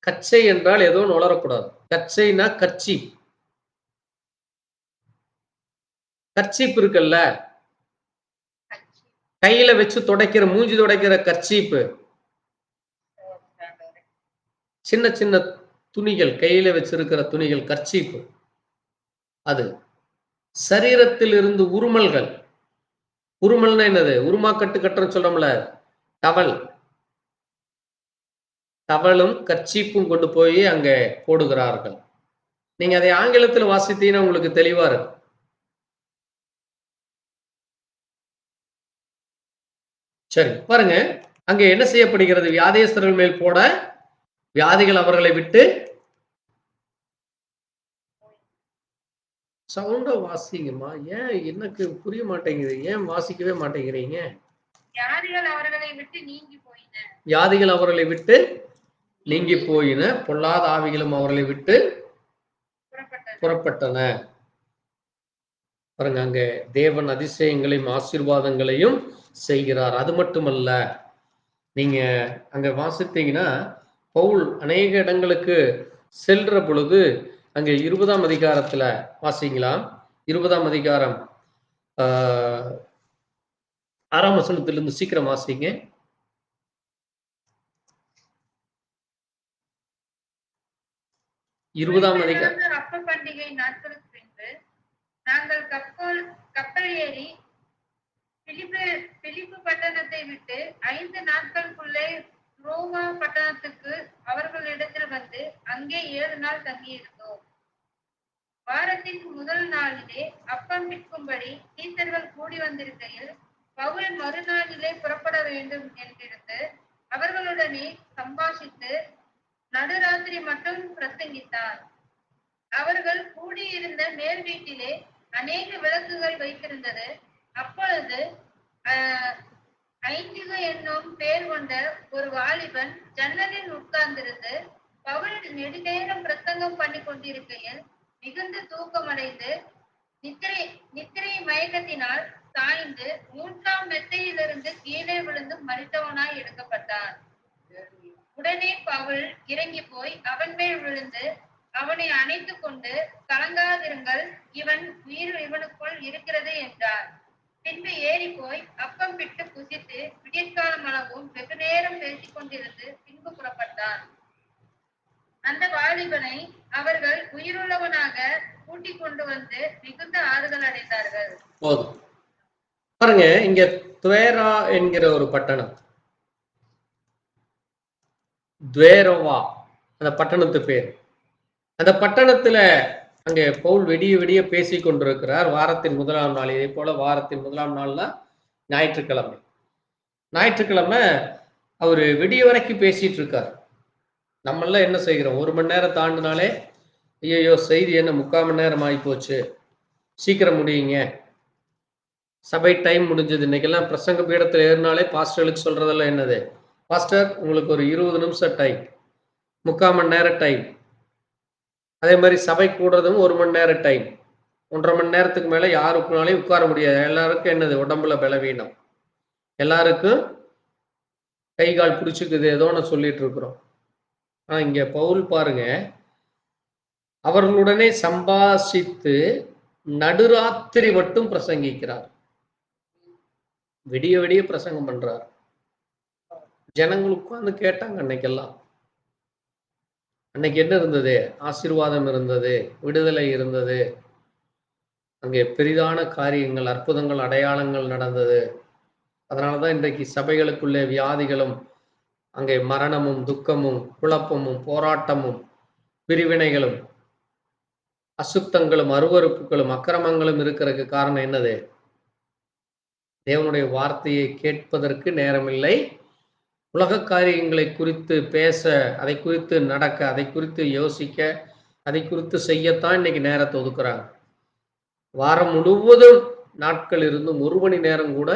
கச்சை என்றால் ஏதோ உளரக்கூடாது. கச்சைனா கர்ச்சி. கர்ச்சீப் இருக்குல்ல, கையில வச்சு துடைக்கிற, மூஞ்சி துடைக்கிற கர்ச்சீப்பு. சின்ன சின்ன துணிகள், கையில வச்சிருக்கிற துணிகள், கர்ச்சீப்பு. அது சரீரத்தில் இருந்து உருமல்கள். உருமல்னா என்னது? உருமாக்கட்டு கட்டுறன்னு சொல்றோம்ல, டவல். டவலும் கர்ச்சீப்பும் கொண்டு போய் அங்க போடுகிறார்கள். நீங்க அதை ஆங்கிலத்தில் வாசித்தீங்கன்னா உங்களுக்கு தெளிவா இருக்கும். சரி, பாருங்க, அங்க என்ன செய்யப்படுகிறது? வியாதியஸ்தர்கள் மேல் போட வியாதிகள் அவர்களை விட்டு. சவுண்டா வாசிங்கம்மா. ஏன் எனக்கு புரிய மாட்டேங்குது? ஏன் வாசிக்கவே மாட்டேங்கிறீங்க? வியாதிகள் அவர்களை விட்டு நீங்கி போயின. வியாதிகள் அவர்களை விட்டு நீங்கி போயின, பொல்லாத ஆவிகளும் அவர்களை விட்டு புறப்பட்டன. பாருங்க, அங்க தேவன் அதிசயங்களையும் ஆசீர்வாதங்களையும் செய்கிறார். அது மட்டுமல்ல, நீங்க அங்க வாசித்தீங்கன்னா பவுல் அநேக இடங்களுக்கு செல்ற பொழுது அங்க 20ஆம் அதிகாரத்துல வாசிங்களா? 20ஆம் அதிகாரம் 6ஆம் வசனத்திலிருந்து சீக்கிரம் வாசிங்க. 20ஆம் அதிகாரம். அப்ப பண்டிகை நாட்களுக்கு பின்பு நாங்கள் கப்பல் ஏறி பிலிப்பு பட்டணத்தை விட்டு 5 நாட்களுக்குள்ளே ரோமா பட்டணத்துக்கு அவர்களிடத்தில் வந்து அங்கே 7 நாள் தங்கியிருந்தோம். வாரத்தின் முதல் நாளிலே அப்பம் விற்கும்படி சீசர்கள் கூடி வந்திருக்கையில் பவுல் மறுநாளிலே புறப்பட வேண்டும் என்றிருந்து அவர்களுடனே சம்பாஷித்து நடுராத்திரி மட்டும் பிரசங்கித்தார். அவர்கள் கூடியிருந்த மேல் வீட்டிலே அநேக விளக்குகள் வைத்திருந்தது. அப்பொழுது ஐந்திகு என்னும் பேர் கொண்ட ஒரு வாலிபன் ஜன்னலில் உட்கார்ந்திருந்து பவுல் நெடுநேரம் பிரசங்கம் பண்ணி கொண்டிருக்கையில் மிகுந்த தூக்கமடைந்து நித்திரை மயக்கத்தினால் சாய்ந்து 3ஆம் மெத்தையிலிருந்து கீழே விழுந்து மரித்தவனாய் எடுக்கப்பட்டான். உடனே பவுல் இறங்கி போய் அவன் மேல் விழுந்து அவனை அணைத்து கொண்டு, கலங்காதிருங்கள், இவன் உயிர் இவனுக்குள் இருக்கிறது என்றார். பின்பு ஏறி போய் அப்பம் பிட்டு புசித்து விடியற்காலம் அளவும் வெகு நேரம் பேசிக் கொண்டிருந்து பின்பு புறப்பட்டான். அந்த வாலிபனை அவர்கள் உயிருள்ளவனாக கூட்டிக் கொண்டு வந்து மிகுந்த ஆறுதல் அடைந்தார்கள். போதும் பாருங்க, இங்க துவேரா என்கிற ஒரு பட்டணம், துவேரோவா அந்த பட்டணத்து பேர். அந்த பட்டணத்துல அங்கே பவுல் விடிய விடிய பேசி கொண்டிருக்கிறார். வாரத்தின் 1ஆம் நாள், இதே போல வாரத்தின் 1ஆம் நாள்னா ஞாயிற்றுக்கிழமை. ஞாயிற்றுக்கிழமை அவரு விடிய வரைக்கும் பேசிட்டு இருக்கார். நம்மளாம் என்ன செய்கிறோம்? 1 மணி நேரம் தாண்டினாலே ஐயோ செய்தி என்ன 3/4 மணி நேரம் ஆகி போச்சு, சீக்கிரம் முடியுங்க, சபை டைம் முடிஞ்சது. இன்னைக்கெல்லாம் பிரசங்க பீடத்தில் ஏறினாலே பாஸ்டர்களுக்கு சொல்றதெல்லாம் என்னது? பாஸ்டர் உங்களுக்கு ஒரு 20 நிமிஷம் டைம், 3/4 மணி நேரம் டைம். அதே மாதிரி சபை கூடுறதும் 1 மணி நேரம் டைம். 1.5 மணி நேரத்துக்கு மேல யாருக்குனாலையும் உட்கார முடியாது. எல்லாருக்கும் என்னது? உடம்புல பலவீனம், எல்லாருக்கும் கை கால் பிடிச்சிக்குது, ஏதோ ஒன்று சொல்லிட்டு இருக்கிறோம். ஆனா இங்க பவுல் பாருங்க, அவர்களுடனே சம்பாஷித்து நடுராத்திரி மட்டும் பிரசங்கிக்கிறார். விடிய விடிய பிரசங்கம் பண்றார். ஜனங்கள் உட்கார்ந்து கேட்டாங்க. அன்னைக்கு என்ன இருந்தது? ஆசீர்வாதம் இருந்தது, விடுதலை இருந்தது, அங்கே பெரிதான காரியங்கள், அற்புதங்கள், அடையாளங்கள் நடந்தது. அதனாலதான் இன்றைக்கு சபைகளுக்குள்ளே வியாதிகளும், அங்கே மரணமும், துக்கமும், குழப்பமும், போராட்டமும், பிரிவினைகளும், அசுத்தங்களும், அருவருப்புகளும், அக்கிரமங்களும் இருக்கிறதுக்கு காரணம் என்னது? தேவனுடைய வார்த்தையை கேட்பதற்கு நேரமில்லை. உலக காரியங்களை குறித்து பேச, அதை குறித்து நடக்க, அதை குறித்து யோசிக்க, அதை குறித்து செய்யத்தான் இன்னைக்கு நேரத்தை ஒதுக்குறாங்க. வாரம் முழுவதும் நாட்கள் இருந்தும் 1 மணி நேரம் கூட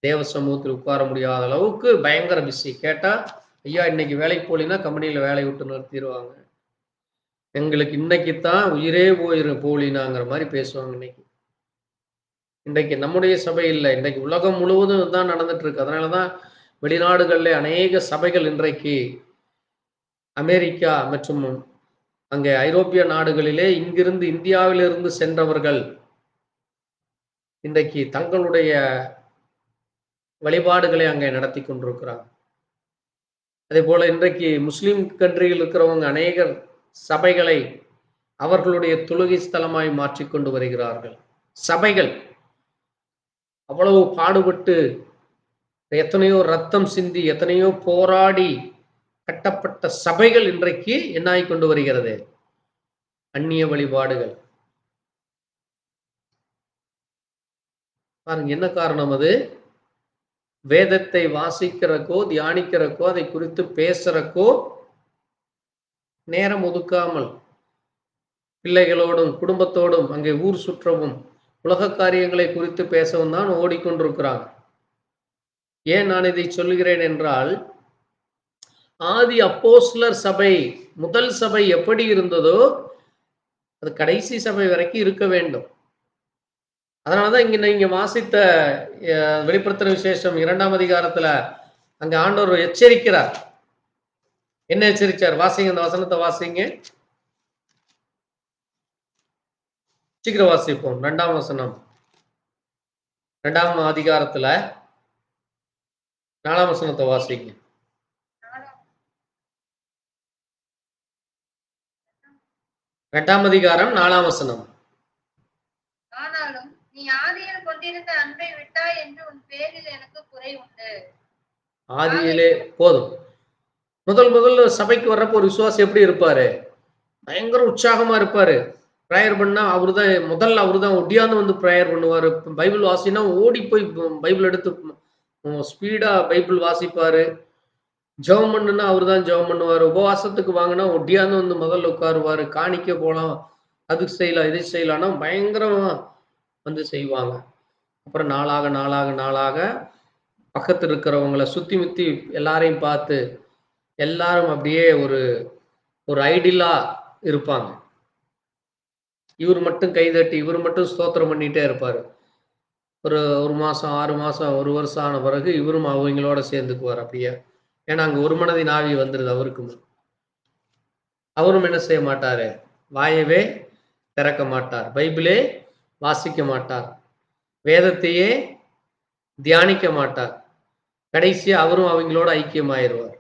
தேவ சமூகத்தில் உட்கார முடியாத அளவுக்கு பயங்கர பிஸி. கேட்டா, ஐயா இன்னைக்கு வேலைக்கு போலினா கம்பெனியில வேலையை விட்டு நிறுத்திடுவாங்க, எங்களுக்கு இன்னைக்குத்தான் உயிரே போலினாங்கிற மாதிரி பேசுவாங்க. இன்றைக்கு நம்முடைய சபை இல்லை, இன்றைக்கு உலகம் முழுவதும் தான் நடந்துட்டு இருக்கு. அதனாலதான் வெளிநாடுகளில் அநேக சபைகள் இன்றைக்கு அமெரிக்கா மற்றும் அங்கே ஐரோப்பிய நாடுகளிலே இங்கிருந்து இந்தியாவிலிருந்து சென்றவர்கள் இன்றைக்கு தங்களுடைய வழிபாடுகளை அங்கே நடத்தி கொண்டிருக்கிறாங்க. அதே போல இன்றைக்கு முஸ்லிம் கண்ட்ரியில் இருக்கிறவங்க அநேகர் சபைகளை அவர்களுடைய தொழுகை ஸ்தலமாய் மாற்றிக்கொண்டு வருகிறார்கள். சபைகள் அவ்வளவு பாடுபட்டு, எத்தனையோ ரத்தம் சிந்தி, எத்தனையோ போராடி கட்டப்பட்ட சபைகள் இன்றைக்கு என்ன ஆகிக்கொண்டு வருகிறது? அந்நிய வழிபாடுகள். பாருங்க என்ன காரணம் அது? வேதத்தை வாசிக்கிறக்கோ, தியானிக்கிறக்கோ, அதை குறித்து பேசுறக்கோ நேரம் ஒதுக்காமல், பிள்ளைகளோடும் குடும்பத்தோடும் அங்கே ஊர் சுற்றவும் உலக காரியங்களை குறித்து பேசவும் தான் ஓடிக்கொண்டிருக்கிறாங்க. ஏன் நான் இதை சொல்லுகிறேன் என்றால், ஆதி அப்போஸ்தலர் சபை, முதல் சபை எப்படி இருந்ததோ அது கடைசி சபை வரைக்கும் இருக்க வேண்டும். அதனாலதான் இங்க நீங்க வாசித்த வெளிப்படுத்தின விசேஷம் 2ஆம் அதிகாரத்துல அங்க ஆண்டவர் எச்சரிக்கிறார். என்ன எச்சரிச்சார்? வாசிங்க, அந்த வசனத்தை வாசிங்க, சீக்கிரம் வாசிப்போம். 2ஆம் வசனம், 2ஆம் அதிகாரத்துல 4ஆம் வசனத்தை வாசிங்க. 2ஆம் அதிகாரம் 4ஆம் வசனம். ஆனாலும் நீ ஆதியில் கொண்டிருந்த அன்பை விட்டாய் என்று உன் பேரில் எனக்கு குறை உண்டு. ஆதியிலே போதும். முதல்ல சபைக்கு வர்றப்போ ஒரு விசுவாசி எப்படி இருப்பாரு? பயங்கர உற்சாகமா இருப்பாரு. ப்ரேயர் பண்ணா அவருதான் ஒடியாந்து வந்து ப்ரேயர் பண்ணுவாரு. பைபிள் வாசினா ஓடி போய் பைபிள் எடுத்து ஸ்பீடா பைபிள் வாசிப்பாரு. ஜெபம் பண்ணுன்னா அவர் தான் ஜெபம் பண்ணுவார். உபவாசத்துக்கு வாங்கினா ஒட்டியாந்து வந்து முதல்ல உட்காருவார். காணிக்க போகலாம், அதுக்கு செய்யலாம், இது செய்யலாம்னா பயங்கரமா வந்து செய்வாங்க. அப்புறம் நாளாக நாளாக நாளாக பக்கத்தில் இருக்கிறவங்கள சுற்றி முற்றி எல்லாரையும் பார்த்து எல்லாரும் அப்படியே ஒரு ஒரு ஐடியலா இருப்பாங்க. இவர் மட்டும் கைதட்டி இவர் மட்டும் ஸ்தோத்திரம் பண்ணிட்டே இருப்பாரு. ஒரு மாசம் 6 மாசம் 1 வருஷம் ஆன பிறகு இவரும் அவங்களோட சேர்ந்துக்குவார் அப்படியே. ஏன்னா அங்க ஒரு மனதின் ஆவி வந்துருது அவருக்கும். அவரும் என்ன செய்ய மாட்டாரு, வாயவே திறக்க மாட்டார், பைபிளே வாசிக்க மாட்டார், வேதத்தையே தியானிக்க மாட்டார். கடைசியா அவரும் அவங்களோட ஐக்கியமாயிருவார்.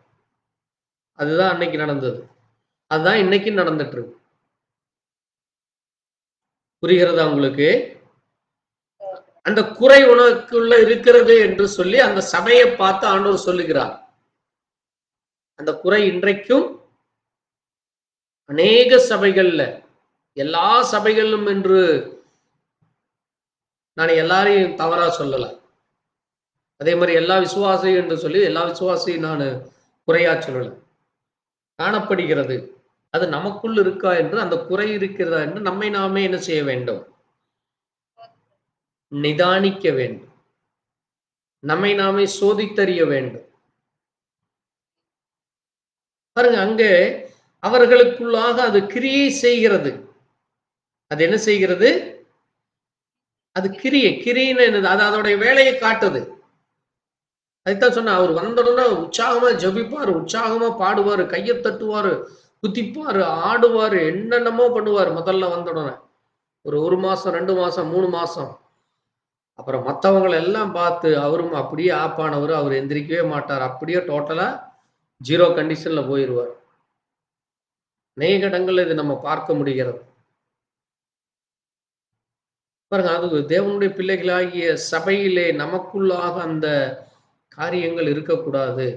அதுதான் அன்னைக்கு நடந்தது. அதுதான் இன்னைக்கு நடந்துட்டு இருக்கு. புரிகிறதா உங்களுக்கு? அந்த குறை உனக்குள்ள இருக்கிறது என்று சொல்லி அந்த சபையை பார்த்து ஆண்டவர் சொல்லுகிறார். அந்த குறை இன்றைக்கும் அநேக சபைகள்ல, எல்லா சபைகளிலும் என்று நான் எல்லாரையும் தவறா சொல்லல. அதே மாதிரி எல்லா விசுவாசியும் என்று சொல்லி எல்லா விசுவாசியும் நான் குறையா சொல்லல. காணப்படுகிறது. அது நமக்குள் இருக்கா என்று, அந்த குறை இருக்கிறதா என்று நம்மை நாமே என்ன செய்ய வேண்டும்? நிதானிக்க வேண்டும். நம்மை நாமே சோதித்தறிய வேண்டும். பாருங்க, அங்கே அவர்களுக்குள்ளாக அது கிரியை செய்கிறது. அது என்ன செய்கிறது? அது கிரின்னு என்னது? அது அதோடைய வேலையை காட்டுது. அதுதான் சொன்ன, அவர் வந்தோடனே உற்சாகமா ஜபிப்பாரு, உற்சாகமா பாடுவாரு, கையை தட்டுவாரு, குதிப்பாரு, ஆடுவாரு, என்னென்னமோ பண்ணுவாரு. முதல்ல வந்தோடனே ஒரு மாசம் 2 மாசம் 3 மாசம் அப்புறம் மற்றவங்களை எல்லாம் பார்த்து அவரும் அப்படியே ஆப்பானவர். அவர் எந்திரிக்கவே மாட்டார். அப்படியே டோட்டலா 0 கண்டிஷன்ல போயிடுவார். அநேக இடங்கள்ல இது நம்ம பார்க்க முடிகிறது. பாருங்க, அது தேவனுடைய பிள்ளைகளாகிய சபையிலே நமக்குள்ளாக அந்த காரியங்கள் இருக்கக்கூடாது.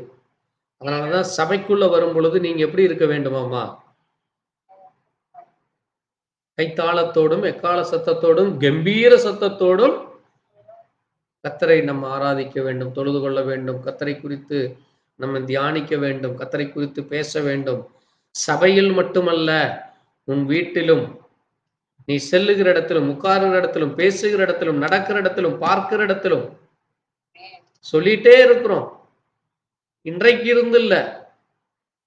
அதனாலதான் சபைக்குள்ள வரும் பொழுது நீங்க எப்படி இருக்க வேண்டுமாமா? கைத்தாளத்தோடும் எக்கால சத்தத்தோடும் கம்பீர சத்தத்தோடும் கர்த்தரை நம்ம ஆராதிக்க வேண்டும், தொழுது கொள்ள வேண்டும், கர்த்தரை குறித்து நம்ம தியானிக்க வேண்டும், கர்த்தரை குறித்து பேச வேண்டும். சபையில் மட்டுமல்ல, உன் வீட்டிலும், நீ செல்லுகிற இடத்திலும், உட்காருகிற இடத்திலும், பேசுகிற இடத்திலும், நடக்கிற இடத்திலும், பார்க்கிற இடத்திலும் சொல்லிட்டே இருக்கிறோம். இன்றைக்கு இருந்து இல்ல,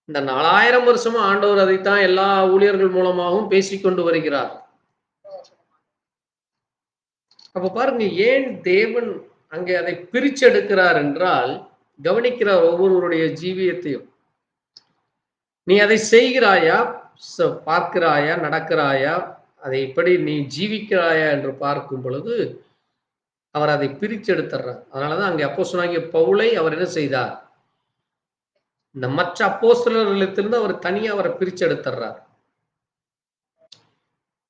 இந்த 4000 வருஷமா ஆண்டவர் அதைத்தான் எல்லா ஊழியர்கள் மூலமாகவும் பேசிக்கொண்டு வருகிறார். அப்ப பாருங்க, ஏன் தேவன் அங்கே அதை பிரிச்செடுக்கிறார் என்றால், கவனிக்கிறார் ஒவ்வொருவருடைய ஜீவியத்தையும். நீ அதை செய்கிறாயா, பார்க்கிறாயா, நடக்கிறாயா, அதை எப்படி நீ ஜீவிக்கிறாயா என்று பார்க்கும் பொழுது அவர் அதை பிரிச்செடுத்துறார். அதனாலதான் அங்கே அப்போஸ்தலனாகிய பவுலை அவர் என்ன செய்தார்? இந்த மற்ற அப்போஸ்தலர்களிடத்திலிருந்து அவர் தனியா அவரை பிரிச்செடுத்துறார்.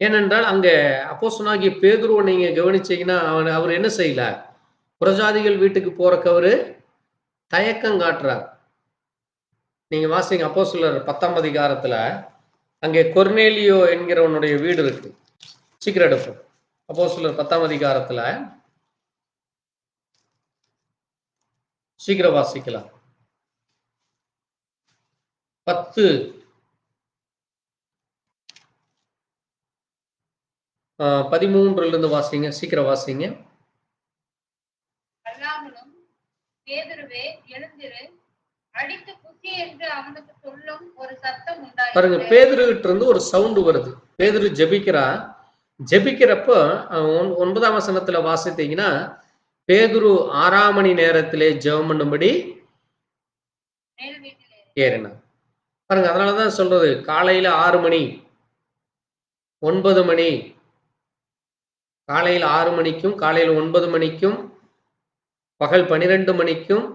ஏனென்றால் அங்க அப்போஸ்தலனாகிய பேதுருவை நீங்க கவனிச்சீங்கன்னா அவர் என்ன செய்யல? புறஜாதிகள் வீட்டுக்கு போறக்கு அவரு தயக்கம் காட்டுறார். நீங்க வாசிங்க அப்போஸ்தலர் 10ஆம் அதிகாரத்துல, அங்கே கொர்நேலியோ என்கிறவனுடைய வீடு இருக்கு. சீக்கிரம் எடுப்போம். அப்போஸ்தலர் 10ஆம் அதிகாரத்துல சீக்கிரம் வாசிக்கலாம். 10 13 வாசிங்க, சீக்கிரம் வாசிங்க. அல்லாமலும் பேதுருவே எழுந்திரு, அடித்து புசி என்று அவனுக்கு சொல்லும் ஒரு சத்தம் உண்டாயிற்று. பாருங்க, பேதுருகிட்ட இருந்து ஒரு சவுண்ட் வருது. பேதுரு ஜெபிக்கிறான். ஜெபிக்கிறப்ப 9ஆம் வசனத்துல வாசித்தீங்கன்னா, பேதுரு 6ஆம் மணி நேரத்திலே ஜெபம் பண்ணும்படி மேல் வீட்டிலே ஏறினான். பாருங்க, அதனாலதான் சொல்றது, காலையில 6 மணி, 9 மணி, காலையில் 6 மணிக்கும், காலையில் 9 மணிக்கும், பகல் 12 மணிக்கும்,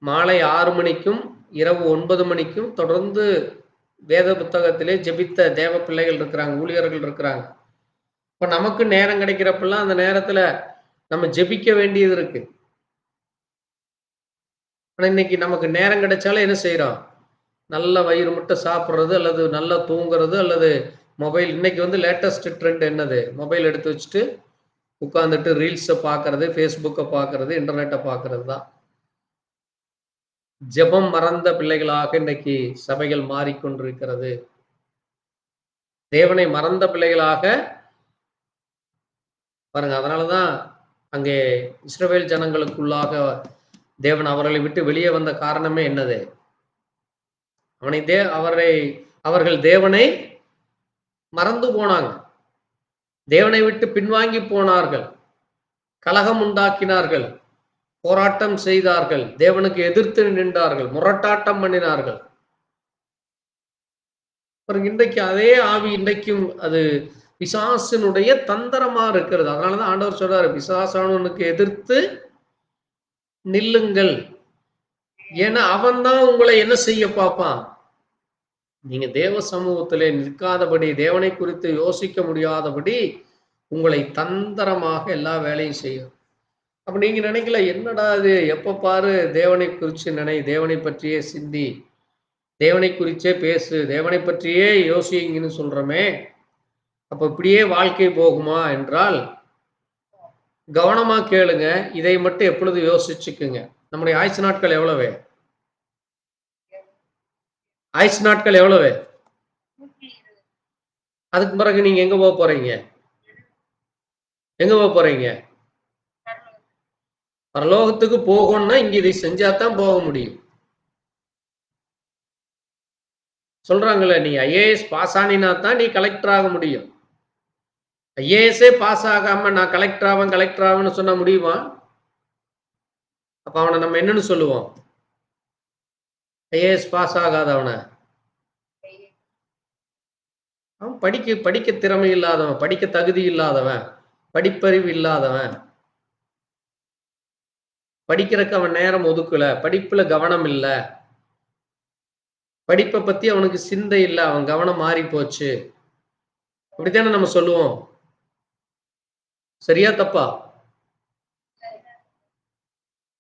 மாலை 6 மணிக்கும், இரவு 9 மணிக்கும் தொடர்ந்து வேத புத்தகத்திலே ஜெபித்த தேவ பிள்ளைகள் இருக்கிறாங்க, ஊழியர்கள் இருக்கிறாங்க. இப்ப நமக்கு நேரம் கிடைக்கிறப்பெல்லாம் அந்த நேரத்துல நம்ம ஜெபிக்க வேண்டியது இருக்கு. ஆனா இன்னைக்கு நமக்கு நேரம் கிடைச்சாலும் என்ன செய்யறோம்? நல்ல வயிறு முட்டை சாப்பிட்றது, அல்லது நல்லா தூங்குறது, அல்லது மொபைல். இன்னைக்கு வந்து லேட்டஸ்ட் ட்ரெண்ட் என்னது? மொபைல் எடுத்து வச்சுட்டு உட்கார்ந்துட்டு ரீல்ஸை பார்க்கறது, ஃபேஸ்புக்கை பார்க்கறது, இன்டர்நெட்டை பார்க்கறது தான். ஜெபம் மறந்த பிள்ளைகளாக இன்னைக்கு சபைகள் மாறிக்கொண்டிருக்கிறது. தேவனை மறந்த பிள்ளைகளாக பாருங்க. அதனாலதான் அங்கே இஸ்ரவேல் ஜனங்களுக்குள்ளாக தேவன் அவர்களை விட்டு வெளியே வந்த காரணமே என்னது? அவர்கள் தேவனை மறந்து போனாங்க. தேவனை விட்டு பின்வாங்கி போனார்கள். கலகம் உண்டாக்கினார்கள். போராட்டம் செய்தார்கள். தேவனுக்கு எதிர்த்து நின்றார்கள். முரட்டாட்டம் பண்ணினார்கள். இன்றைக்கு அதே ஆவி இன்றைக்கும் அது பிசாசினுடைய தந்திரமா இருக்கிறது. அதனாலதான் ஆண்டவர் சொல்றாரு, பிசாசானவனுக்கு எதிர்த்து நில்லுங்கள். ஏன்னா அவன் தான் உங்களை என்ன செய்ய பார்ப்பான்? நீங்க தேவ சமூகத்திலே நிற்காதபடி, தேவனை குறித்து யோசிக்க முடியாதபடி உங்களை தந்திரமாக எல்லா வேலையும் செய்யும். அப்ப நீங்க நினைக்கல, என்னடா இது, எப்ப பாரு தேவனை குறித்து நினை, தேவனை பற்றியே சிந்தி, தேவனை குறிச்சே பேசு, தேவனை பற்றியே யோசிங்கன்னு சொல்றோமே, அப்ப இப்படியே வாழ்க்கை போகுமா என்றால் கவனமா கேளுங்க. இதை மட்டும் எப்பொழுது யோசிச்சுக்குங்க. நம்முடைய ஆயுசு நாட்கள் எவ்வளவு? ஆயுசு நாட்கள் எவ்வளவு? அதுக்கு பிறகு நீங்க எங்க போக போறீங்க? எங்க போக போறீங்க? பரலோகத்துக்கு போகணும்னா இங்க இதை செஞ்சாதான் போக முடியும். சொல்றாங்கல்ல, நீ ஐஏஎஸ் பாஸ் ஆனினா தான் நீ கலெக்டர் ஆக முடியும். ஐஏஎஸ்ஏ பாஸ் ஆகாம நான் கலெக்டர் ஆவேன்னு சொன்ன முடியுமா? அப்ப அவனை நம்ம என்னன்னு சொல்லுவோம்? ஐஏஎஸ் பாஸ் ஆகாதவனை அவன் படிக்க திறமை இல்லாதவன், படிக்க தகுதி இல்லாதவன், படிப்பறிவு இல்லாதவன், படிக்கிறதுக்கு அவன் நேரம் ஒதுக்கல, படிப்புல கவனம் இல்ல, படிப்பை பத்தி அவனுக்கு சிந்தை இல்ல, அவன் கவனம் மாறி போச்சு, அப்படித்தானே நம்ம சொல்லுவோம். சரியா தப்பா?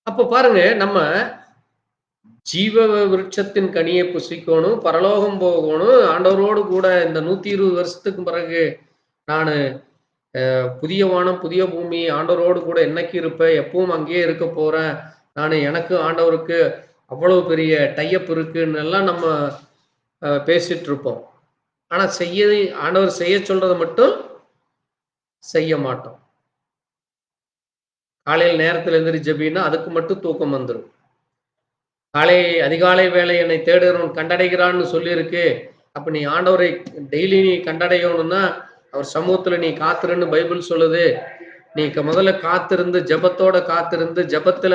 அப்ப பாருங்க, நம்ம ஜீவ விருட்சத்தின் கனியை புசிக்கணும், பரலோகம் போகணும், ஆண்டவரோடு கூட இந்த 120 வருஷத்துக்கு பிறகு நான் புதிய வானம் புதிய பூமி ஆண்டவரோடு கூட என்னைக்கு இருப்பேன், எப்பவும் அங்கேயே இருக்க போறேன், நான் எனக்கு ஆண்டவருக்கு அவ்வளவு பெரிய டைப் இருக்குன்னு எல்லாம் நம்ம பேசிட்டு இருப்போம். ஆனா ஆண்டவர் செய்ய சொல்றதை மட்டும் செய்ய மாட்டோம். காலையில் நேரத்தில் எந்திரி ஜெபின்னா அதுக்கு மட்டும் தூக்கம் வந்துடும். அதிகாலை வேலை என்னை தேடுகிறவன் கண்டடைகிறான்னு சொல்லியிருக்கு. அப்ப நீ ஆண்டவரை டெய்லி நீ கண்டடையணும்னா அவர் சமூகத்துல நீ காத்திருன்னு பைபிள் சொல்லுது. நீ முதல்ல காத்திருந்து, ஜெபத்தோட காத்திருந்து, ஜெபத்துல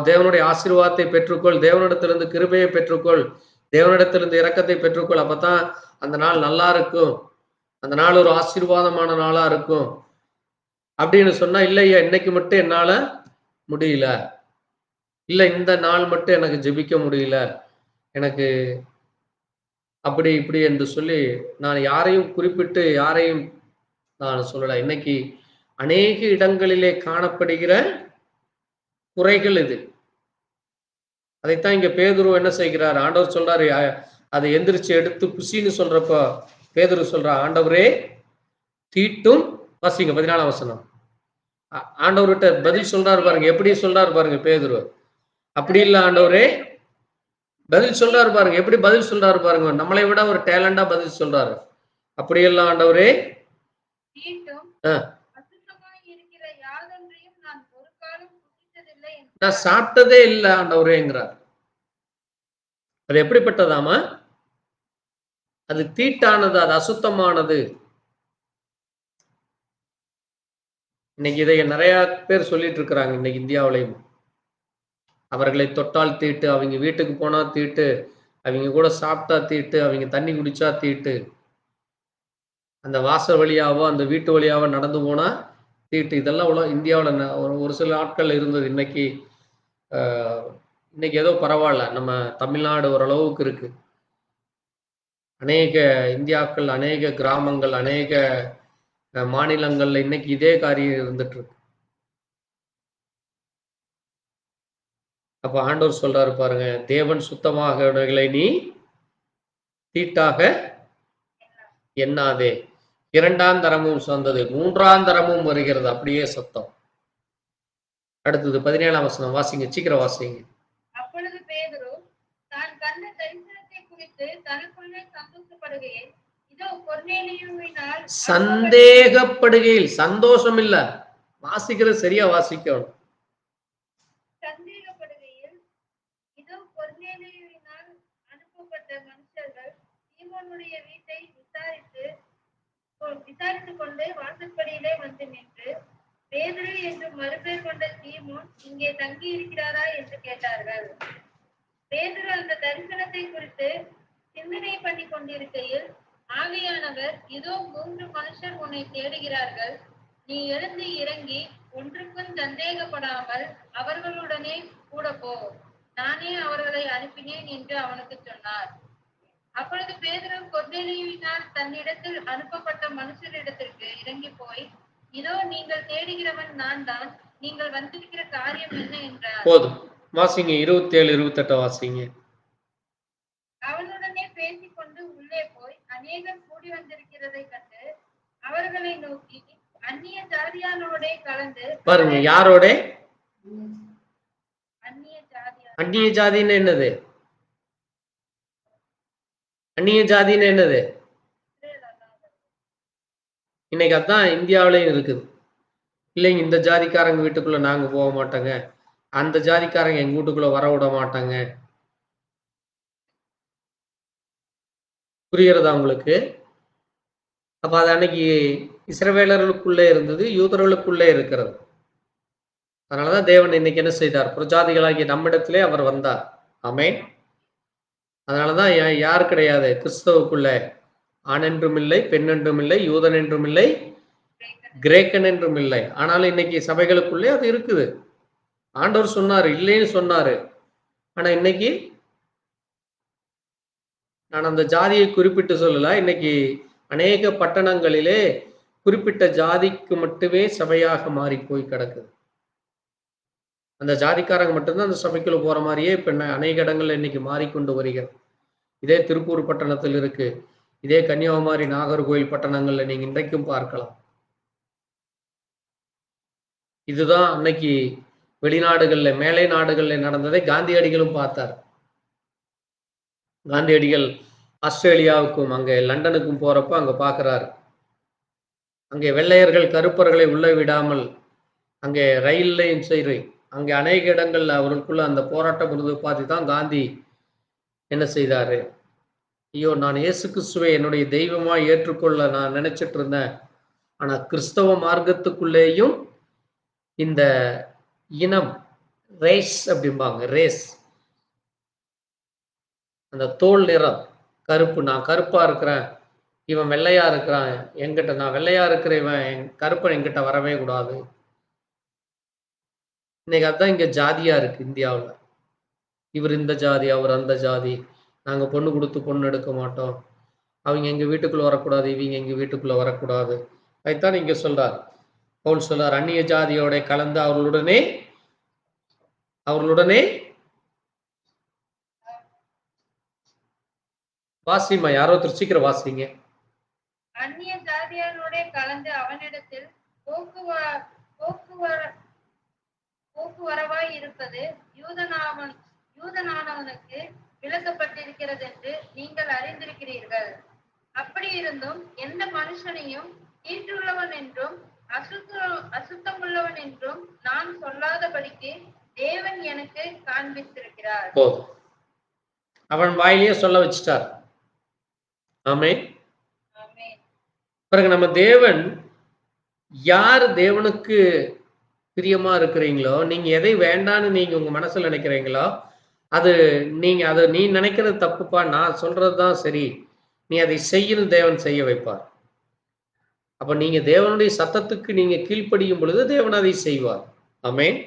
தேவனுடைய ஆசீர்வாதத்தை பெற்றுக்கொள், தேவனிடத்திலிருந்து கிருபையை பெற்றுக்கொள், தேவனிடத்திலிருந்து இரக்கத்தை பெற்றுக்கொள். அப்பதான் அந்த நாள் நல்லா இருக்கும், அந்த நாள் ஒரு ஆசீர்வாதமான நாளா இருக்கும் அப்படின்னு சொன்னா, இல்லையா இன்னைக்கு மட்டும் என்னால முடியல, இல்ல இந்த நாள் மட்டும் எனக்கு ஜெபிக்க முடியல, எனக்கு அப்படி இப்படி என்று சொல்லி நான் யாரையும் குறிப்பிட்டு யாரையும் நான் சொல்லல. இன்னைக்கு அநேக இடங்களிலே காணப்படுகிற குறைகள் இது. அதைத்தான் இங்க பேதுரு என்ன செய்கிறார்? ஆண்டவர் சொல்றாரு, அதை எந்திரிச்சு எடுத்து புசின்னு சொல்றப்ப பேதுரு சொல்றா, ஆண்டவரே தீட்டும், வாசிங்க 14ஆம் வசனம். ஆண்டவர்கிட்ட பதில் சொல்றாரு பாருங்க, எப்படி சொல்றாரு பாருங்க பேதுரு. அப்படி இல்ல ஆண்டவரே, பதில் சொல்றாரு பாருங்க, எப்படி பதில் சொல்றாரு பாருங்க, நம்மளை விட ஒரு டேலண்டா பதில் சொல்றாரு. அப்படி எல்லாம் ஆண்டவரே நான் சாப்பிட்டதே இல்லை ஆண்டவரேங்கிறார். அது எப்படிப்பட்டதாமா? அது தீட்டானது, அது அசுத்தமானது. இன்னைக்கு இதை நிறைய பேர் சொல்லிட்டு இருக்கிறாங்க. இன்னைக்கு இந்தியாவிலையும் அவர்களை தொட்டால் தீட்டு, அவங்க வீட்டுக்கு போனா தீட்டு, அவங்க கூட சாப்பிட்டா தீட்டு, அவங்க தண்ணி குடிச்சா தீட்டு, அந்த வாசல் வழியாவோ அந்த வீட்டு வழியாவோ நடந்து போனா தீட்டு. இதெல்லாம் இந்தியாவில் ஒரு சில ஆட்கள் இருந்தது. இன்னைக்கு ஏதோ பரவாயில்ல, நம்ம தமிழ்நாடு ஓரளவுக்கு இருக்கு. அநேக இந்தியாக்கள், அநேக கிராமங்கள், அநேக மாநிலங்கள்ல இன்னைக்கு இதே காரியம் இருந்துட்டு இருக்கு. அப்ப ஆண்டவர் சொல்றாரு பாருங்க, தேவன் சுத்தமாகவைகளை நீ தீட்டாக எண்ணாதே. 2ஆம் தரமும் சொந்தது, 3ஆம் தரமும் வருகிறது. அப்படியே சத்தம். அடுத்தது 17ஆம் வசனம் வாசிங்க, சீக்கிரம் வாசிங்க. அப்பொழுது பேதுரு பார்த்து தனக்குள்ளே சந்தோஷப்படுகையில் இதோ கொர்நேலியுவினால் சந்தேகப்படுகையில், சந்தோஷம் இல்ல, வாசிக்கிறது சரியா வாசிக்கணும். சந்தேகப்படுகையில் இதோ கொர்நேலியுவினால் அனுப்பப்பட்ட மனுஷர்கள் சீமோனுடைய வீட்டை விசாரித்துக் கொண்டு வாசற்படியிலே வந்து நின்று, பேதுரு என்று மறுபேர் கொண்ட சீமோன் இங்கே தங்கி இருக்கிறாரா என்று கேட்டார்கள். பேதுரு அந்த தரிசனத்தை குறித்து சிந்தனை பண்ணி கொண்டிருக்கையில் ஆவியானவர், இதோ 3 மனுஷர் உன்னை தேடுகிறார்கள், நீ எழுந்து இறங்கி ஒன்றுக்கும் சந்தேகப்படாமல் அவர்களுடனே கூட போ, நானே அவர்களை அனுப்பினேன் என்று அவனுக்கு சொன்னார். அப்பொழுது பேதுரு கொர்நேலியுவினால் தன்னிடத்தில் அனுப்பப்பட்ட மனுஷரிடத்திற்கு இறங்கி போய், இதோ நீங்கள் தேடுகிறவன் நான் தான், நீங்கள் வந்திருக்கிற காரியம் என்ன என்றார். போதும், வாசிங்க. 27, 28 வாசிங்க. அவனுடனே பேசிக்கொண்டு உள்ளே போய் அநேகர் கூடி வந்திருக்கிறதை கண்டு அவர்களை நோக்கி, அந்நிய ஜாதியானோட கலந்து பாருங்க, யாரோட? அந்நிய ஜாதியா. அந்நிய ஜாதின்னு என்னது? அந்நிய ஜாதின்னு என்னது? இன்னைக்கு அதான் இந்தியாவிலையும் இருக்குது. இல்லைங்க, இந்த ஜாதிக்காரங்க வீட்டுக்குள்ள நாங்க போக மாட்டோங்க, அந்த ஜாதிக்காரங்க எங்க வீட்டுக்குள்ள வர விட மாட்டாங்க. புரிகிறதா உங்களுக்கு? அப்ப அது அன்னைக்கு இஸ்ரவேலர்களுக்குள்ளே இருந்தது, யூதர்களுக்குள்ளே இருக்கிறது. அதனாலதான் தேவன் இன்னைக்கு என்ன செய்தார்? புரஜாதிகளாகிய நம்மிடத்திலே அவர் வந்தார். ஆமென். அதனாலதான் யார் கிடையாது கிறிஸ்தவுக்குள்ள? ஆண் என்றும் இல்லை, பெண் என்றும் இல்லை, யூதன் என்றும் இல்லை, கிரேக்கன் என்றும் இல்லை. ஆனாலும் இன்னைக்கு சபைகளுக்குள்ளே அது இருக்குது. ஆண்டவர் சொன்னாரு, இல்லைன்னு சொன்னாரு. ஆனா இன்னைக்கு நான் அந்த ஜாதியை குறிப்பிட்டு சொல்லல. இன்னைக்கு அநேக பட்டணங்களிலே குறிப்பிட்ட ஜாதிக்கு மட்டுமே சபையாக மாறி போய் கிடக்குது. அந்த ஜாதிக்காரங்க மட்டும்தான் அந்த சபைக்குள்ள போற மாதிரியே இப்ப அநேக இடங்கள்ல இன்னைக்கு மாறிக்கொண்டு வருகிறது. இதே திருப்பூர் பட்டணத்தில் இருக்கு, இதே கன்னியாகுமரி, நாகர்கோவில் பட்டணங்கள்ல நீங்க இன்றைக்கும் பார்க்கலாம். இதுதான் அன்னைக்கு வெளிநாடுகள்ல, மேலை நாடுகள்ல நடந்ததை காந்தியடிகளும் பார்த்தார். காந்தியடிகள் ஆஸ்திரேலியாவுக்கும் அங்கே லண்டனுக்கும் போறப்ப அங்க பாக்குறாரு. அங்கே வெள்ளையர்கள் கருப்பர்களை உள்ள விடாமல் அங்கே ரயில்லையும் சரி, அங்கே அநேக இடங்கள்ல அவருக்குள்ள அந்த போராட்டம் இருந்தது பார்த்து தான் காந்தி என்ன செய்தாரு? ஐயோ, நான் இயேசு கிறிஸ்துவை என்னுடைய தெய்வமா ஏற்றுக்கொள்ள நான் நினைச்சிட்டு இருந்தேன். ஆனா கிறிஸ்தவ மார்க்கத்துக்குள்ளேயும் இந்த இனம், ரேஸ் அப்படிம்பாங்க, ரேஸ், அந்த தோல் நிறம் கருப்பு, நான் கருப்பா இருக்கிறேன், இவன் வெள்ளையா இருக்கிறான், என்கிட்ட நான் வெள்ளையா இருக்கிற இவன் கருப்பன் என்கிட்ட வரவே கூடாது. இன்னைக்கு அதுதான் இங்க ஜாதியா இருக்கு இந்தியாவில். இவர் இந்த ஜாதி, அவர் அந்த ஜாதி, நாங்க பொண்ணு கொடுத்து பொண்ணு எடுக்க மாட்டோம், அவங்க எங்க வீட்டுக்குள்ள வரக்கூடாது, இவங்க எங்க வீட்டுக்குள்ள வரக்கூடாது. அதைத்தான் இங்க சொல்றார் பவுல் சொல்றார், அந்நிய ஜாதியோட கலந்து அவர்களுடனே வாசிமா, யாரோ சீக்கிரம் வாசிங்க. அந்நிய ஜாதியானோட கலந்து அவனிடத்தில் போக்குவரவாய் இருப்பது யூதனானவனுக்கு விளக்கப்பட்டிருக்கிறது என்று நீங்கள் அறிந்திருக்கிறீர்கள். அப்படி இருந்தும் எந்த மனுஷனையும் தீட்டுள்ளவன் என்றும் அசுத்தமுள்ளவன் என்றும் நான் சொல்லாதபடிக்கு தேவன் எனக்கு காண்பித்திருக்கிறார். போதும், அவன் வாயிலேயே சொல்ல வச்சுட்டார். ஆமென். பிறகு நம்ம தேவன் யார் தேவனுக்கு பிரியமா இருக்கிறீங்களோ, நீங்க எதை வேண்டான்னு நீங்க உங்க மனசுல நினைக்கிறீங்களோ, அது நீ நினைக்கிறது தப்புப்பா, நான் சொல்றதுதான் சரி, நீ அதை செய்யணும், தேவன் செய்ய வைப்பார். அப்ப நீங்க தேவனுடைய சத்தத்துக்கு நீங்க கீழ்ப்படியும் பொழுது தேவன் அதை செய்வார். ஆமென்.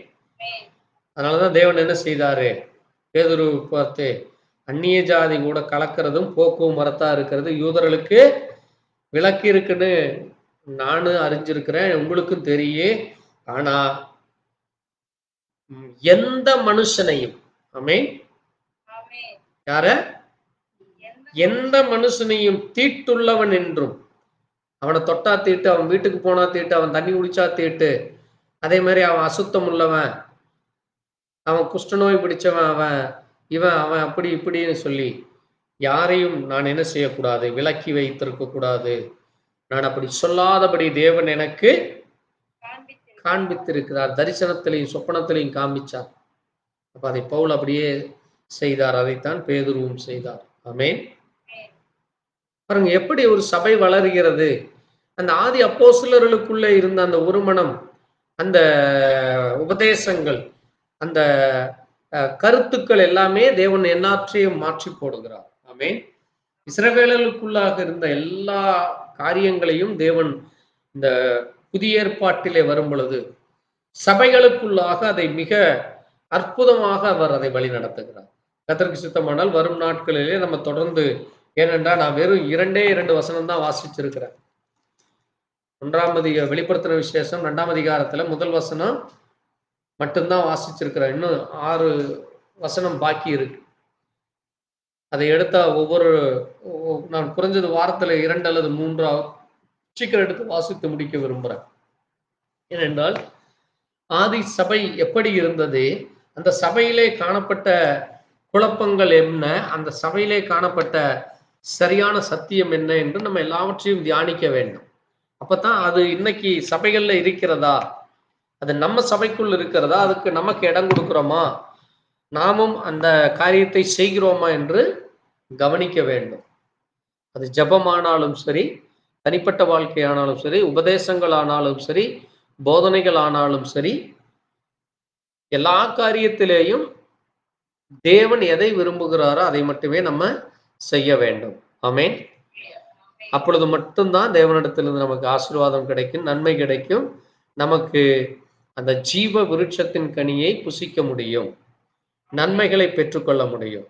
அதனாலதான் தேவன் என்ன செய்தாரு? பேதுரு பார்த்து, அந்நிய ஜாதி கூட கலக்கிறதும் போக்கும் மரத்தா இருக்கிறது யூதர்களுக்கு விலக்கு இருக்குன்னு நானும் அறிஞ்சிருக்கிறேன், உங்களுக்கும் தெரியும். ஆனா எந்த மனுஷனையும், ஆமென், யார? எந்த மனுஷனையும் தீட்டுள்ளவன் என்றும், அவனை தொட்டா தீட்டு, அவன் வீட்டுக்கு போனா தீட்டு, அவன் தண்ணி குடிச்சா தீட்டு, அதே மாதிரி அவன் அசுத்தம் உள்ளவன், அவன் குஷ்டநோய் பிடிச்சவன், அவன் அப்படி இப்படின்னு சொல்லி யாரையும் நான் என்ன செய்யக்கூடாது, விலக்கி வைத்திருக்க கூடாது. நான் அப்படி சொல்லாதபடி தேவன் எனக்கு காண்பித்திருக்கிறார். தரிசனத்திலையும் சொப்பனத்திலையும் காண்பிச்சார். அப்ப அதை பவுல் அப்படியே செய்தார். அதைத்தான் பேதுருவும் செய்தார். ஆமென். பாருங்க எப்படி ஒரு சபை வளர்கிறது. அந்த ஆதி அப்போஸ்தலர்களுக்குள்ள இருந்த அந்த ஒருமனம், அந்த உபதேசங்கள், அந்த கருத்துக்கள் எல்லாமே தேவன் எல்லாற்றையும் மாற்றி போடுகிறார். ஆமென். இஸ்ரவேலர்களுக்குள்ளாக இருந்த எல்லா காரியங்களையும் தேவன் இந்த புதிய ஏற்பாட்டிலே வரும் பொழுது சபைகளுக்குள்ளாக அதை மிக அற்புதமாக அவர் அதை வழி நடத்துகிறார். கர்த்தருக்கு சித்தமானால் வரும் நாட்களிலே நம்ம தொடர்ந்து, ஏனென்றால் நான் வெறும் 2 வசனம் தான் வாசிச்சிருக்கிறேன். 1 வெளிப்படுத்தின விசேஷம் 2 அதிகாரத்துல முதல் வசனம் மட்டும்தான் வாசிச்சிருக்கிறேன். இன்னும் 6 வசனம் பாக்கி இருக்கு. அதை எடுத்தா நான் குறைஞ்சது வாரத்துல 2 அல்லது 3 சீக்கிரம் எடுத்து வாசித்து முடிக்க விரும்புறேன். ஏனென்றால் ஆதி சபை எப்படி இருந்தது, அந்த சபையிலே காணப்பட்ட குழப்பங்கள் என்ன, அந்த சபையிலே காணப்பட்ட சரியான சத்தியம் என்ன என்று நம்ம எல்லாவற்றையும் தியானிக்க வேண்டும். அப்பதான் அது இன்னைக்கு சபைகள்ல இருக்கிறதா, அது நம்ம சபைக்குள் இருக்கிறதா, அதுக்கு நமக்கு இடம் கொடுக்கிறோமா, நாமும் அந்த காரியத்தை செய்கிறோமா என்று கவனிக்க வேண்டும். அது ஜெபமானாலும் சரி, தனிப்பட்ட வாழ்க்கையானாலும் சரி, உபதேசங்கள் ஆனாலும் சரி, போதனைகள் ஆனாலும் சரி, எல்லா காரியத்திலேயும் தேவன் எதை விரும்புகிறாரோ அதை மட்டுமே நம்ம செய்ய வேண்டும். ஆமென். அப்பொழுது மட்டும்தான் தேவனிடத்திலிருந்து நமக்கு ஆசீர்வாதம் கிடைக்கும், நன்மை கிடைக்கும், நமக்கு அந்த ஜீவ விருட்சத்தின் கனியை புசிக்க முடியும், நன்மைகளை பெற்றுக்கொள்ள முடியும்.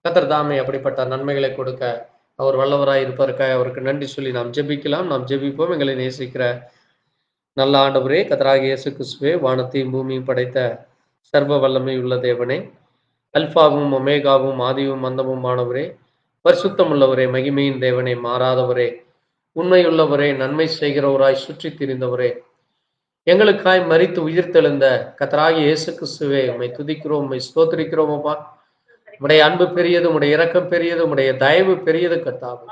கர்த்தர் தாமே அப்படிப்பட்ட நன்மைகளை கொடுக்க அவர் வல்லவராய் இருப்பதற்காக அவருக்கு நன்றி சொல்லி நாம் ஜெபிக்கலாம். நாம் ஜெபிப்போம். எங்களை நேசிக்கிற நல்ல ஆண்டவரே, கர்த்தராகிய இயேசு கிறிஸ்துவே, வானத்தையும் பூமியும் படைத்த சர்வ வல்லமை உள்ள தேவனே, அல்பாவும் ஒமேகாவும் ஆதியும் அந்தமும் ஆனவரே, பரிசுத்தம் உள்ளவரே, மகிமையின் தேவனே, மாறாதவரே, உண்மையுள்ளவரே, நன்மை செய்கிறவராய் சுற்றி திரிந்தவரே, எங்களுக்காய் மரித்து உயிர்த்தெழுந்த கர்த்தராகிய இயேசு கிறிஸ்துவே, உம்மை துதிக்கிறோம், உம்மை ஸ்தோத்திரிக்கிறோம். அப்பா, உம்முடைய அன்பு பெரியது, உம்முடைய இரக்கம் பெரியது, உம்முடைய தயவு பெரியது. கர்த்தாவே,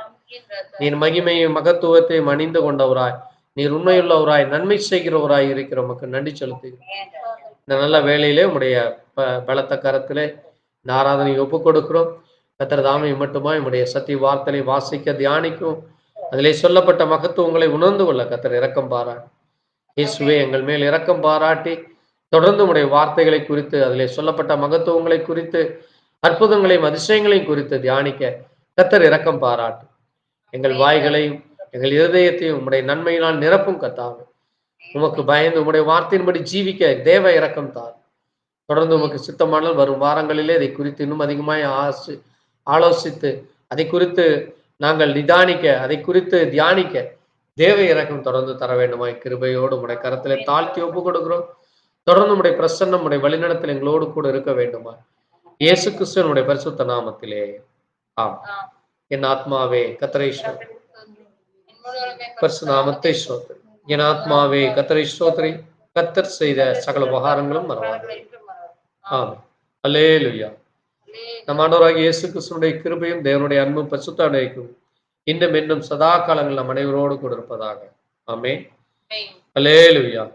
நீர் மகிமையும் மகத்துவத்தையும் அணிந்து கொண்டவராய், நீர் உண்மையுள்ளவராய், நன்மை செய்கிறவராய் இருக்கிற உமக்கு நன்றி செலுத்துகிறோம். இந்த நல்ல வேளையிலே உம்முடைய பலத்த கரத்திலே இந்த ஆராதனை ஒப்பு கொடுக்கிறோம். கர்த்தர் தாமே மட்டுமா உம்முடைய சத்திய வார்த்தையை வாசிக்க தியானிக்கும், அதிலே சொல்லப்பட்ட மகத்துவங்களை உணர்ந்து கொள்ள கர்த்தர் இரக்கம் பாராட்டி, இயேசுவே எங்கள் மேல் இரக்கம் பாராட்டி தொடர்ந்து உம்முடைய வார்த்தைகளை குறித்து, அதிலே சொல்லப்பட்ட மகத்துவங்களை குறித்து, அற்புதங்களையும் அதிசயங்களையும் குறித்து தியானிக்க கர்த்தர் இரக்கம் பாராட்டு. எங்கள் வாய்களையும் எங்கள் இருதயத்தையும் உம்முடைய நன்மையினால் நிரப்பும். கர்த்தாவே, உமக்கு பயந்து உம்முடைய வார்த்தையின்படி ஜீவிக்க தேவ இரக்கம் தார். தொடர்ந்து உமக்கு சித்தமானால் வரும் வாரங்களிலே அதை குறித்து இன்னும் அதிகமாய் ஆலோசித்து, அதை குறித்து நாங்கள் நிதானிக்க, அதை குறித்து தியானிக்க தேவ இரக்கம் தொடர்ந்து தர வேண்டுமாய் கிருபையோடு உம்முடைய கரத்திலே தாழ்த்தி ஒப்பு கொடுக்கிறோம். தொடர்ந்து உம்முடைய பிரசன்னம், உம்முடைய வழிநடத்தல் எங்களோடு கூட இருக்க வேண்டுமா இயேசு கிறிஸ்துவினுடைய பரிசுத்த நாமத்திலே ஆம். என் ஆத்மாவே கர்த்தரை பரிசுத்த நாமத்தை ஸ்தோத்திரி. என் ஆத்மாவே கர்த்தரை ஸ்தோத்திரி. கர்த்தர் செய்த சகல உபகாரங்களும் மறவாதே. ஆம். அல்லேலூயா. நம் ஆண்டவராகிய இயேசு கிறிஸ்துவினுடைய கிருபையும் தேவனுடைய அன்பும் பரிசுத்த அடைக்கும் இன்னும் இன்னும் சதா காலங்கள் நம் அனைவரோடு கூட இருப்பதாக. ஆமென். அல்லேலூயா.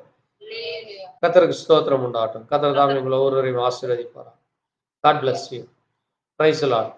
கர்த்தருக்கு ஸ்தோத்திரம் உண்டாகட்டும். கர்த்தர் தாமே உங்களை ஒவ்வொருவரையும் ஆசீர்வதிப்பாராக. God bless you. Praise the Lord.